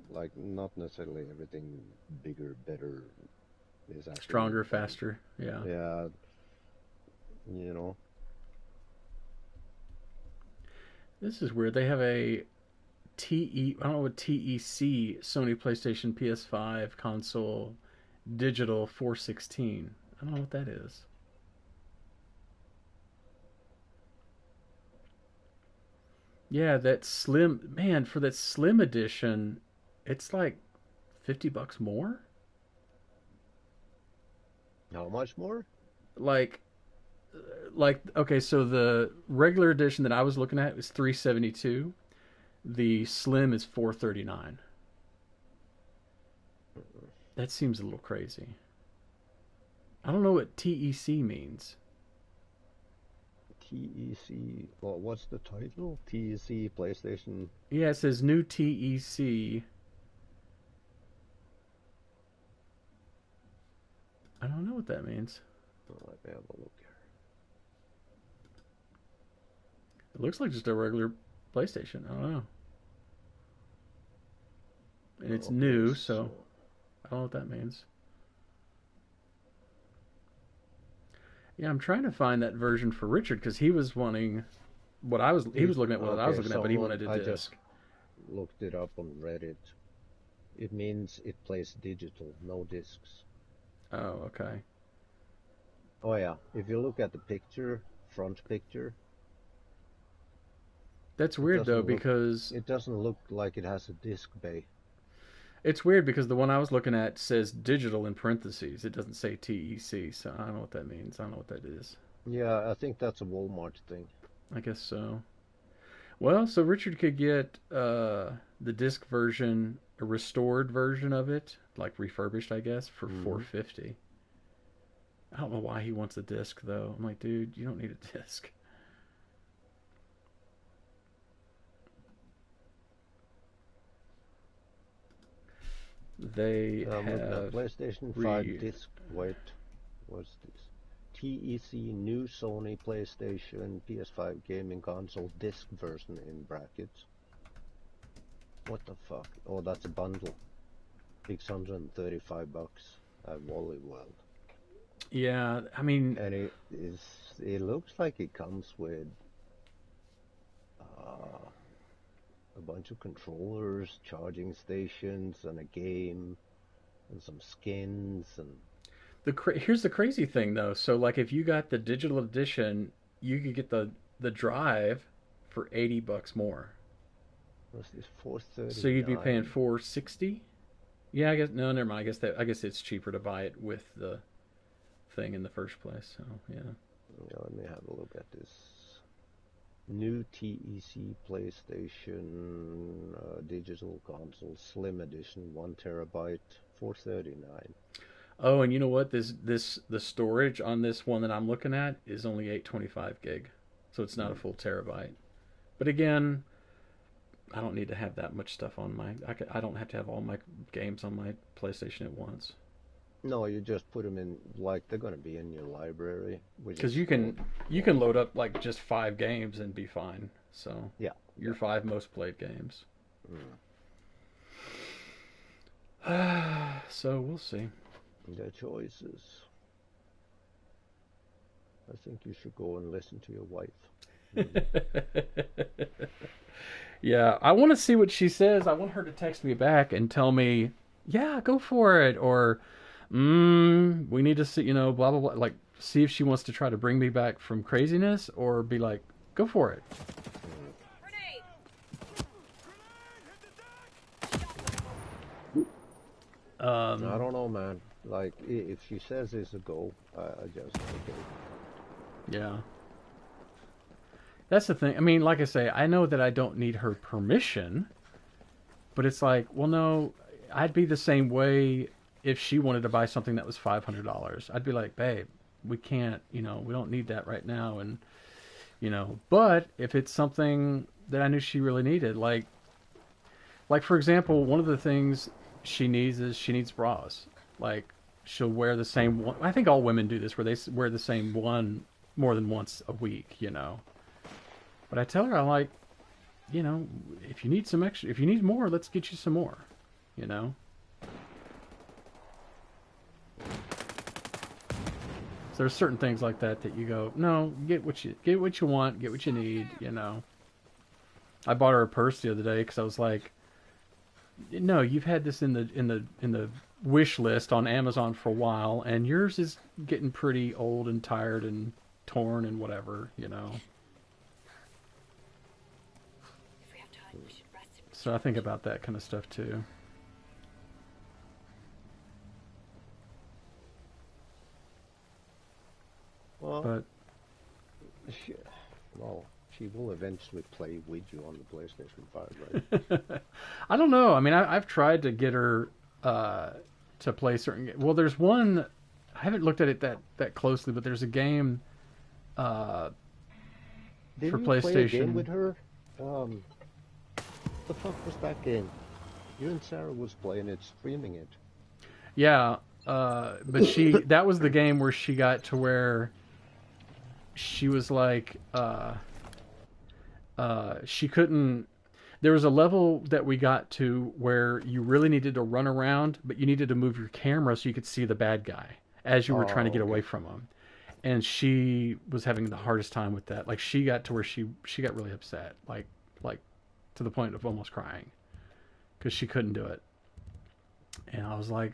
like not necessarily everything bigger, better is actually Stronger, better. faster. Yeah. Yeah, you know. This is weird. They have a I don't know what TEC Sony PlayStation PS5 console digital 416. I don't know what that is. Yeah, that slim, man, for that slim edition, it's like $50 more? How much more? Like okay, so the regular edition that I was looking at was 372. The slim is 439. That seems a little crazy. I don't know what TEC means. TEC, well, what's the title? TEC PlayStation. Yeah, it says new TEC. I don't know what that means. Let me have a look here. It looks like just a regular PlayStation. I don't know. And it's Okay, new, so I don't know what that means. Yeah, I'm trying to find that version for Richard because he was wanting what I was. He was looking at what I was looking at, but he wanted a I disc. just looked it up on Reddit. It means it plays digital, no discs. Oh, okay. Oh yeah, if you look at the picture, front picture, That's weird though doesn't look- because it doesn't look like it has a disc bay. it's weird because the one I was looking at says digital in parentheses. It doesn't say TEC, so I don't know what that means. I don't know what that is. Yeah, I think that's a Walmart thing. I guess so. Well, so Richard could get the disc version, a restored version of it, like refurbished, I guess, for $450. I don't know why he wants a disc though. I'm like, dude, you don't need a disc. They I'm looking at have PlayStation 5 disc. Wait, what's this? TEC new Sony PlayStation PS5 gaming console disc version in brackets. What the fuck? Oh, that's a bundle. $635 at Wally World. Yeah, I mean, And it looks like it comes with a bunch bunch of controllers, charging stations, and a game, and some skins, and Here's the crazy thing though. So like if you got the digital edition, you could get the drive for $80 more. what's this, 439? So you'd be paying 460. Yeah, I guess no, never mind. I guess it's cheaper to buy it with the thing in the first place. So yeah. Yeah, let me have a look at this. New TEC PlayStation digital console Slim Edition, 1 terabyte, 439. Oh, and you know what? The storage on this one that I'm looking at is only 825 gig, so it's not a full terabyte. But again, I don't need to have that much stuff on my. I don't have to have all my games on my PlayStation at once. No, you just put them in, like, they're going to be in your library. Because you can load up like just 5 games and be fine. So yeah, your 5 most played games. So we'll see. Their choices. I think you should go and listen to your wife. Yeah, I want to see what she says. I want her to text me back and tell me, yeah, go for it, or we need to see, blah blah blah, like see if she wants to try to bring me back from craziness, or be like, go for it. I don't know, man. Like, if she says it's a go, I just take it. Yeah. That's the thing. I mean, like I say, I know that I don't need her permission, but it's like, well, no, I'd be the same way if she wanted to buy something that was $500. I'd be like, babe, we can't, we don't need that right now. And, but if it's something that I knew she really needed, like for example, one of the things she needs bras. Like, she'll wear the same one. I think all women do this, where they wear the same one more than once a week, But I tell her, I'm like, if you need some extra, if you need more, let's get you some more, So there's certain things like that you go, no, get what you want, get what you need, I bought her a purse the other day because I was like, no, you've had this in the wish list on Amazon for a while, and yours is getting pretty old and tired and torn and whatever, So I think about that kind of stuff too. Well, she will eventually play with you on the PlayStation 5, right? I don't know. I mean, I've tried to get her to play certain games. Well, there's one, I haven't looked at it that closely, but there's a game for PlayStation. Play a game with her? What the fuck was that game? You and Sarah was playing it, streaming it. Yeah, but that was the game where she got to where she was like, she couldn't. There was a level that we got to where you really needed to run around, but you needed to move your camera so you could see the bad guy as you were trying to get away from him. And she was having the hardest time with that. Like, she got to where she got really upset, like to the point of almost crying, because she couldn't do it. And I was like,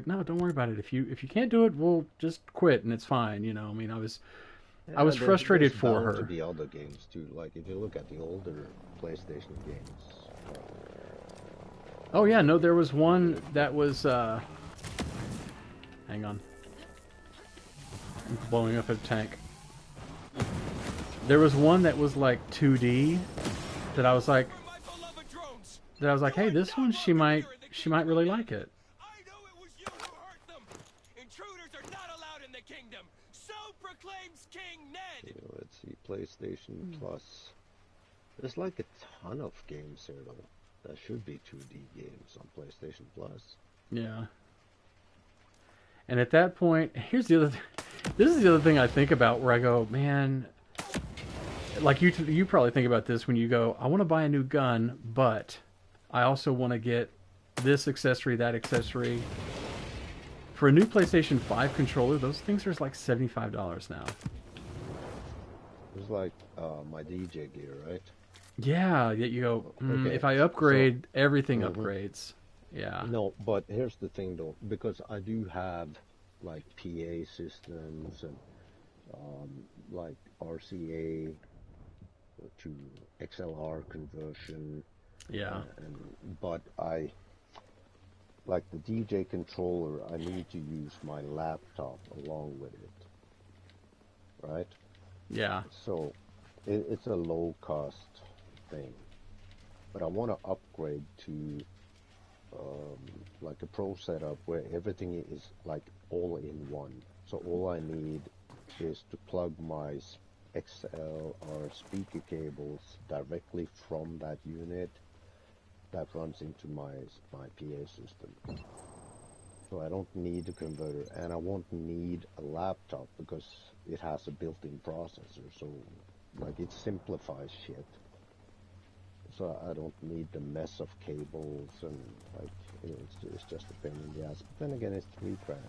no, don't worry about it. If you can't do it, we'll just quit and it's fine. I mean, I was frustrated for her. There's bound to be other games too. Like, if you look at the older PlayStation games. Oh yeah, no, there was one that was. Hang on. I'm blowing up a tank. There was one that was like 2D that I was like, hey, this one she might really like it. I know it was you who hurt them. Intruders are not allowed in the kingdom. So proclaims King Ned. Let's see, PlayStation Plus. There's like a ton of games here though. There should be 2D games on PlayStation Plus. Yeah. And at that point, this is the other thing I think about, where I go, man, like you probably think about this when you go, I want to buy a new gun, but I also want to get this accessory, that accessory. For a new PlayStation 5 controller, those things are like $75 now. It's like my DJ gear, right? Yeah, yet you go, Okay, if I so upgrade, everything mhm. upgrades. Yeah. No, but here's the thing though, because I do have like PA systems and um, like RCA to XLR conversion, Yeah. but I like the DJ controller. I need to use my laptop along with it, right? Yeah. So it's a low cost thing, but I want to upgrade to um, like a pro setup where everything is like all in one. So all I need is to plug my XL or speaker cables directly from that unit that runs into my PA system. So I don't need a converter, and I won't need a laptop because it has a built-in processor. So like it simplifies shit. So I don't need the mess of cables and like it's just a pain in the ass. But then again, it's $3 grand.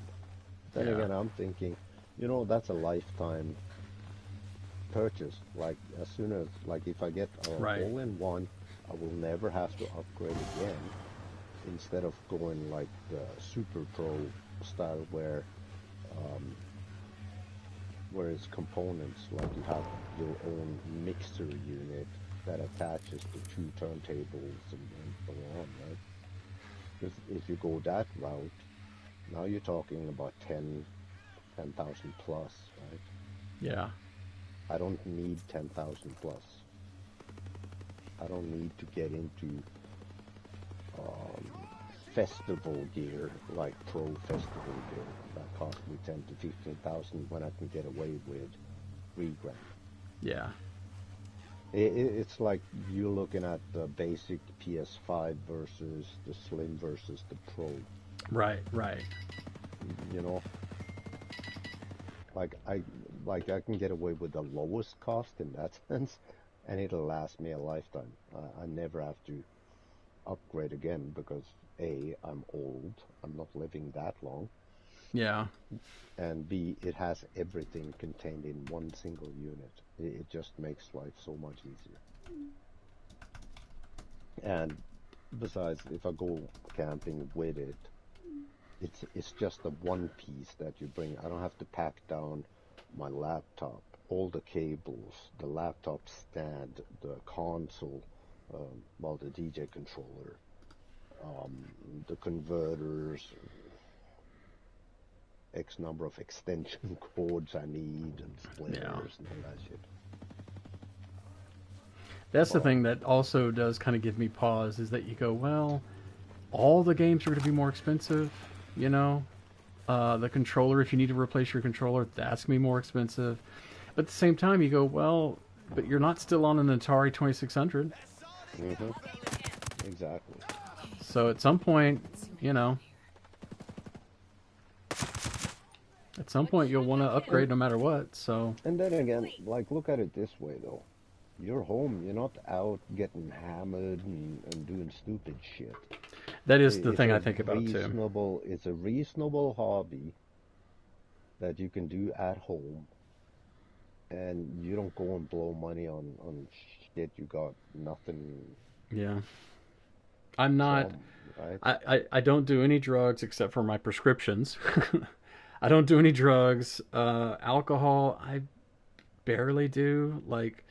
Then Yeah. again, I'm thinking, you know, that's a lifetime purchase. Like as soon as like if I get Right. all-in-one, I will never have to upgrade again. Instead of going like the Super Pro style where it's components, like you have your own mixer unit that attaches to two turntables and so on, right? Because if you go that route, now you're talking about 10,000 plus, right? Yeah. I don't need 10,000 plus. I don't need to get into um, festival gear, like pro festival gear, that cost me 10 to 15,000 when I can get away with $3 grand. Yeah. It's like you're looking at the basic PS5 versus the Slim versus the Pro. Right. Right. You know, like I can get away with the lowest cost in that sense, and it'll last me a lifetime. I never have to upgrade again because A, I'm old. I'm not living that long. Yeah. And B, it has everything contained in one single unit. It just makes life so much easier. And besides, if I go camping with it, it's just the one piece that you bring. I don't have to pack down my laptop, all the cables, the laptop stand, the console, well, the DJ controller, the converters, X number of extension cords I need, and Yeah. splitters and all that shit. That's the But thing that also does kind of give me pause is that you go, well, all the games are going to be more expensive, you know? The controller, if you need to replace your controller, that's going to be more expensive. But at the same time, you go, well, but you're not still on an Atari 2600. hmm exactly. So at some point, you know, at some point you'll want to And upgrade no matter what. So, and then again, like look at it this way though. You're home. You're not out getting hammered and doing stupid shit. that is the It's thing a I think about too. reasonable hobby that you can do at home, and you don't go and blow money on shit you got nothing Yeah. I'm not, from, right? I don't do any drugs except for my prescriptions. I don't do any drugs. Alcohol, I barely do. Like,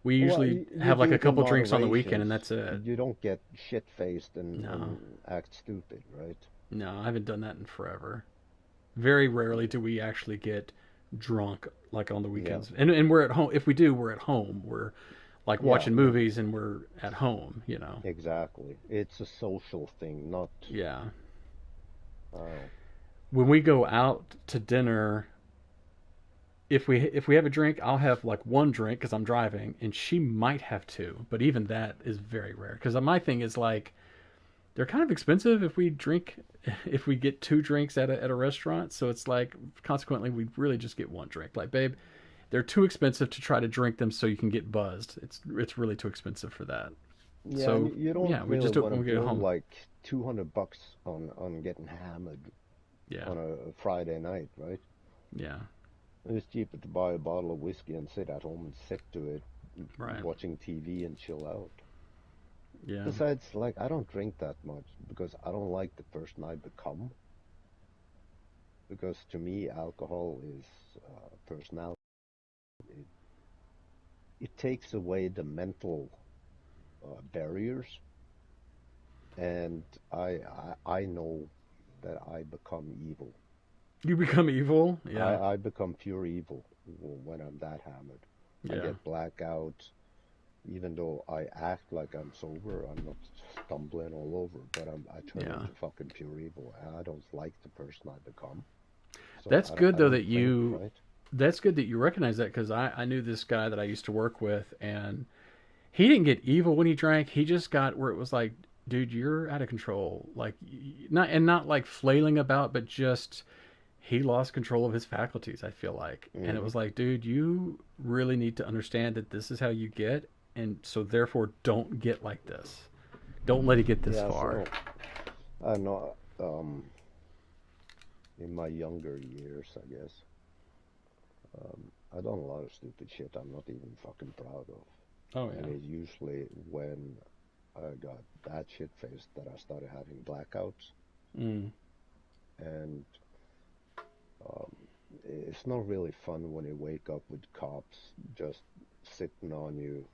we Well, usually you have like do a it in couple drinks on the weekend moderation. and that's it. You don't get shit-faced No, and act stupid, right? no, I haven't done that in forever. Very rarely do we actually get drunk like on the Yeah, weekends. And we're at home. If we do, we're at home. We're like yeah, watching movies and we're at home, you know. exactly. It's a social thing, not, Yeah. uh, When we go out to dinner, if we have a drink, I'll have like one drink because I'm driving, and she might have two. But even that is very rare because my thing is like they're kind of expensive if we drink if we get two drinks at a restaurant. So it's like consequently we really just get one drink. Like babe, they're too expensive to try to drink them so you can get buzzed. It's really too expensive for that. yeah, and So you don't yeah, we really just do it want to when we get blow home. like $200 on getting hammered Yeah, on a Friday night, right? yeah. It's cheaper to buy a bottle of whiskey and sit at home and sip to it, Right. watching TV and chill out. Yeah. Besides, like, I don't drink that much because I don't like the person I become. Because to me, alcohol is personality. It, it takes away the mental barriers, and I know that I become evil. You become evil? Yeah. I become pure evil when I'm that hammered. I Yeah. get blackouts, even though I act like I'm sober. I'm not stumbling all over, but I turn Yeah. into fucking pure evil, and I don't like the person I become. So That's good I though don't that drink, you right? that's good that you recognize that because I knew this guy that I used to work with and he didn't get evil when he drank. He just got where it was like, dude, you're out of control. Like not like flailing about, but just he lost control of his faculties, I feel like. And it Hmm. was like, dude, you really need to understand that this is how you get and so therefore don't get like this. Don't let it get this Yeah, far. so I know. In my younger years, I guess, I done a lot of stupid shit I'm not even fucking proud of. Oh And yeah. it's usually when I got that shit faced that I started having blackouts. Mm, And um, it's not really fun when you wake up with cops just sitting on you,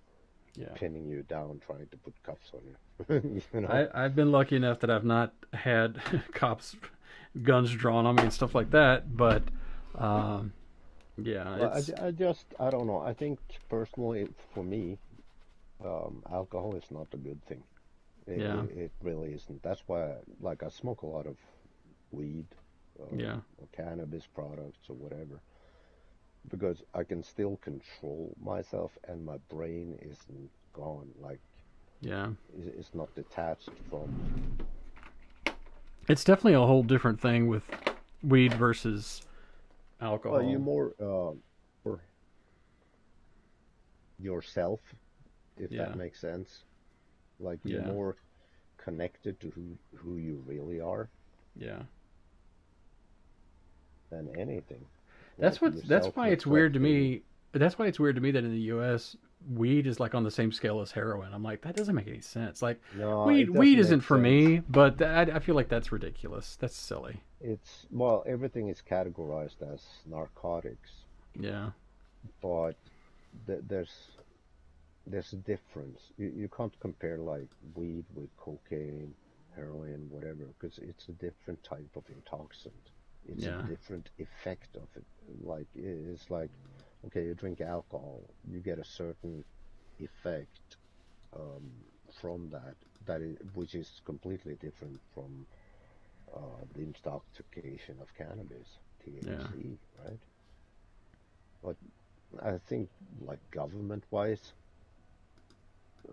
yeah. pinning you down, trying to put cuffs on you. You know? I've been lucky enough that I've not had cops guns drawn on me and stuff like that, but um, yeah, Well, it's I don't know. I think personally, for me, alcohol is not a good thing. yeah, It really isn't. That's why, like, I smoke a lot of weed yeah, or cannabis products or whatever, because I can still control myself and my brain isn't gone. Like, yeah. it's not detached from. It's definitely a whole different thing with weed versus Well, you're alcohol. more for yourself, if that Yeah, makes sense. Like, you're yeah, more connected to who you really are yeah. than anything. Like, That's yourself why it's weird to reflecting. me. That's why it's weird to me that in the U.S. weed is like on the same scale as heroin. I'm like that doesn't make any sense. Like No, weed it weed doesn't make isn't for sense. me, but I feel like that's ridiculous. That's silly. It's, well, everything is categorized as narcotics, Yeah, but th there's a difference. You can't compare like weed with cocaine, heroin, whatever, because it's a different type of intoxicant. It's a yeah, different effect of it. Like, it's like, okay, you drink alcohol, you get a certain effect um, from which is completely different from the intoxication of cannabis, yeah. THC, right? But I think, like, government-wise,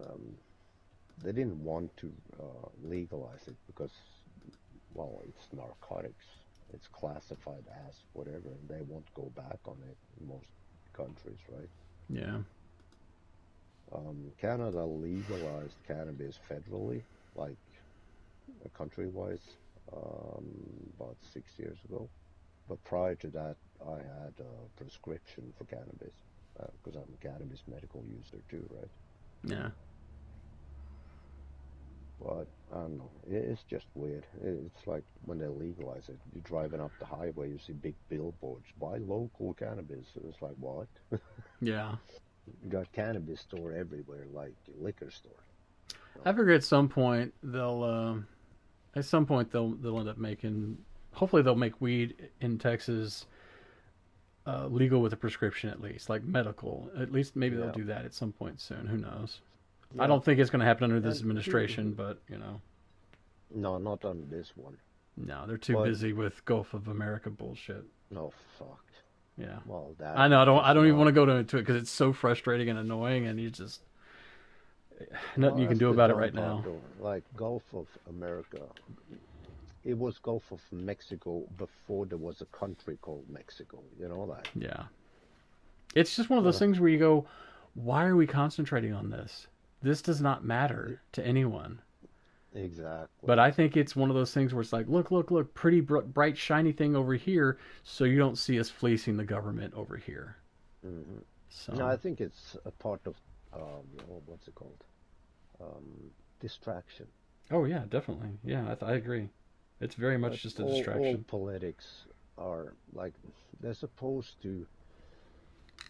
um, they didn't want to legalize it because, well, it's narcotics. It's classified as whatever, and they won't go back on it in most countries, right? Yeah. Canada legalized cannabis federally, like, country-wise, um, about 6 years ago. But prior to that, I had a prescription for cannabis because I'm a cannabis medical user too, right? Yeah. But I don't know. It's just weird. It's like when they legalize it, you're driving up the highway, you see big billboards, buy local cannabis. It's like, what? Yeah. You got cannabis store everywhere, like liquor store. I No. figure at some point they'll end up making. Hopefully they'll make weed in Texas legal with a prescription at least, like medical. At least maybe they'll Yeah, do that at some point soon. Who knows? I yeah. don't think it's going to happen under this And administration, but you know, no, not on this one. no, they're too But busy with Gulf of America bullshit. no, fuck. Yeah. Well, that I know. I does don't even want not. to go into it because it's so frustrating and annoying, and you just nothing Well, you can that's do the about it dumb right part, now. though. Like, Gulf of America, it was Gulf of Mexico before there was a country called Mexico. You know that? Yeah. It's just one of those Uh, things where you go, why are we concentrating on this? This does not matter it, to anyone. Exactly. But I think it's one of those things where it's like, look, look, look, pretty bright, shiny thing over here, so you don't see us fleecing the government over here. Hmm. No, I So, think it's a part of, what's it called? Um, Distraction. oh yeah, definitely, yeah, I agree. It's very Like much just a all distraction. politics are like they're supposed to,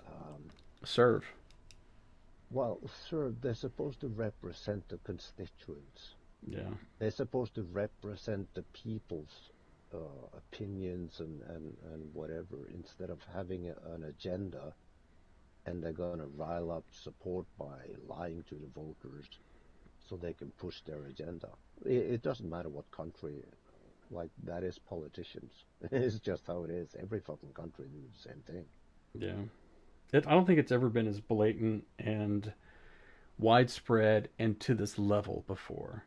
um, Serve. well, sir, they're supposed to represent the constituents. Yeah, They're supposed to represent the people's opinions and whatever instead of having an agenda and they're going to rile up support by lying to the voters so they can push their agenda. It doesn't matter what country, like that is politicians. It's just how it is. Every fucking country do the same thing. yeah. I don't think it's ever been as blatant and widespread and to this level before.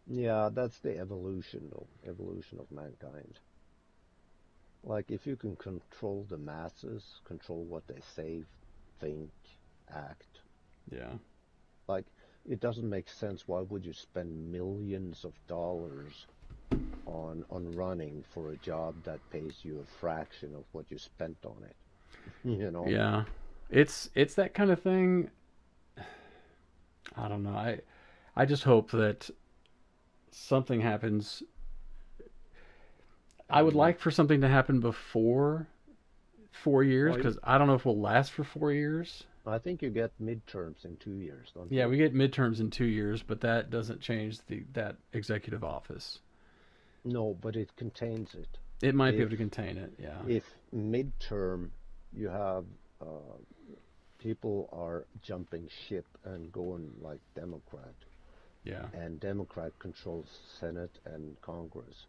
Yeah, that's the evolution of mankind. Like if you can control the masses, control what they say, think, act, Yeah, like it doesn't make sense. Why would you spend millions of dollars on running for a job that pays you a fraction of what you spent on it? You know? yeah. It's that kind of thing. I don't know. I just hope that something happens. I would Hmm. like for something to happen before 4 years Well, because I don't know if we'll last for 4 years. I think you get midterms in 2 years, don't Yeah, you? we get midterms in 2 years, but that doesn't change that executive office. No, but it contains it. It might be If able to contain it. Yeah, if midterm you have uh, people are jumping ship and going like Democrat, yeah, and Democrat controls Senate and Congress,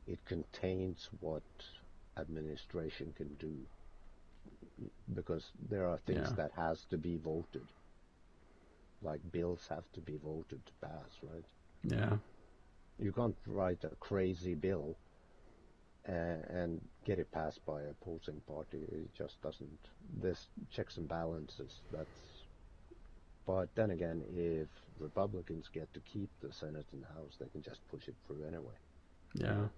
it contains what administration can do because there are things yeah, that has to be voted, like bills have to be voted to pass, right? yeah, You can't write a crazy bill and get it passed by a opposing party. It just doesn't. There's checks and balances. But then again, if Republicans get to keep the Senate and House, they can just push it through anyway. You yeah. know.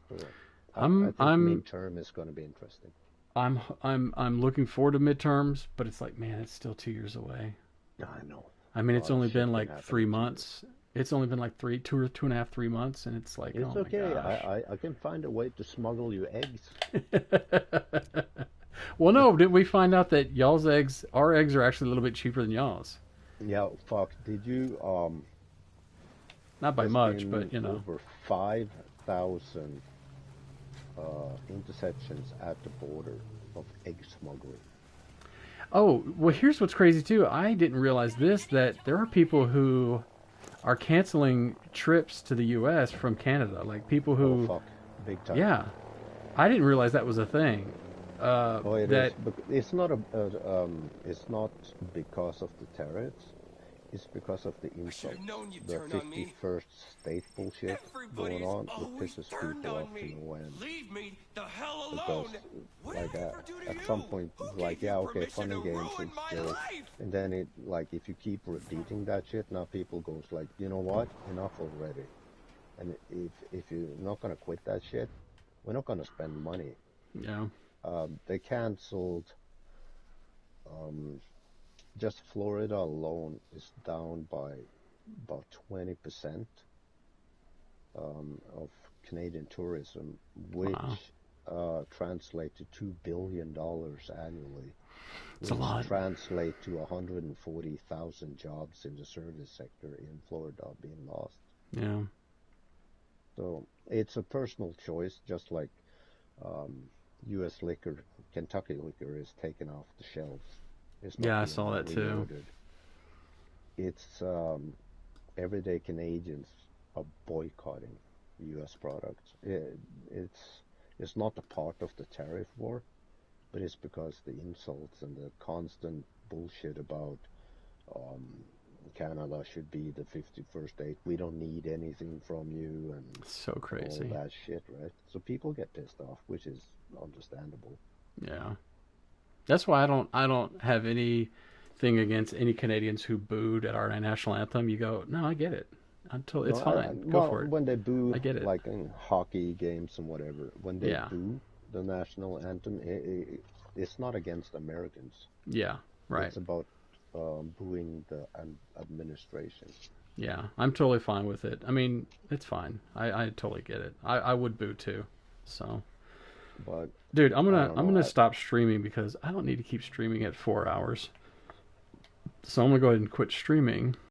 So I I'm think I'm midterm is going to be interesting. I'm looking forward to midterms, but it's like, man, it's still 2 years away. I know I mean, a it's lot of only shit been can like happen three in 2 years. months. It's only been like two or 2.5, 3 months, and it's like, It's oh my okay. gosh. I can find a way to smuggle you eggs. Well, no, did we find out that our eggs are actually a little bit cheaper than y'all's? Yeah, fuck. Did you Not by There's much, been but you know. over 5,000 interceptions at the border of egg smuggling. Oh, well, here's what's crazy too. I didn't realize this that there are people who are canceling trips to the U.S. from Canada. Like people Oh who, fuck, big time. yeah, I didn't realize that was a thing. Oh, it is. That But it's not because of the tariffs. It's because of the I should have insults. known you'd The turn on me. 51st state bullshit Everybody going has on. It always pisses turned people on off to me. no end. Leave me the hell Because, alone. What like, did I ever do to at you? some point, Who it's like, gave you yeah, okay, permission fun to and games ruin and my still. life? And then it, like, if you keep repeating that shit, now people goes like, you know what? Enough already. And if you're not gonna quit that shit, we're not gonna spend money. yeah, They canceled. Um, just Florida alone is down by about 20% of Canadian tourism, wow, which translate to $2 billion annually, it's a which lot. translate to 140,000 jobs in the service sector in Florida being lost. Yeah, So it's a personal choice, just like um, U.S. liquor, Kentucky liquor is taken off the shelves. It's not yeah, I being saw that too. reordered. It's everyday Canadians are boycotting U.S. products. It's not a part of the tariff war, but it's because the insults and the constant bullshit about um, Canada should be the 51st state. We don't need anything from you So and all crazy. that shit, right? So people get pissed off, which is understandable. Yeah, that's why I don't have anything against any Canadians who booed at our national anthem. You go, no, I get it. Until it's No, fine. Go well, for it. when they boo, I get it. like in hockey games and whatever, when they Yeah. boo the national anthem, it's not against Americans. Yeah. Right. It's about booing the administration. Yeah. I'm totally fine with it. I mean, it's fine. I totally get it. I would boo too. So. But Dude, I'm I don't know, gonna stop streaming because I don't need to keep streaming at 4 hours. So I'm gonna go ahead and quit streaming.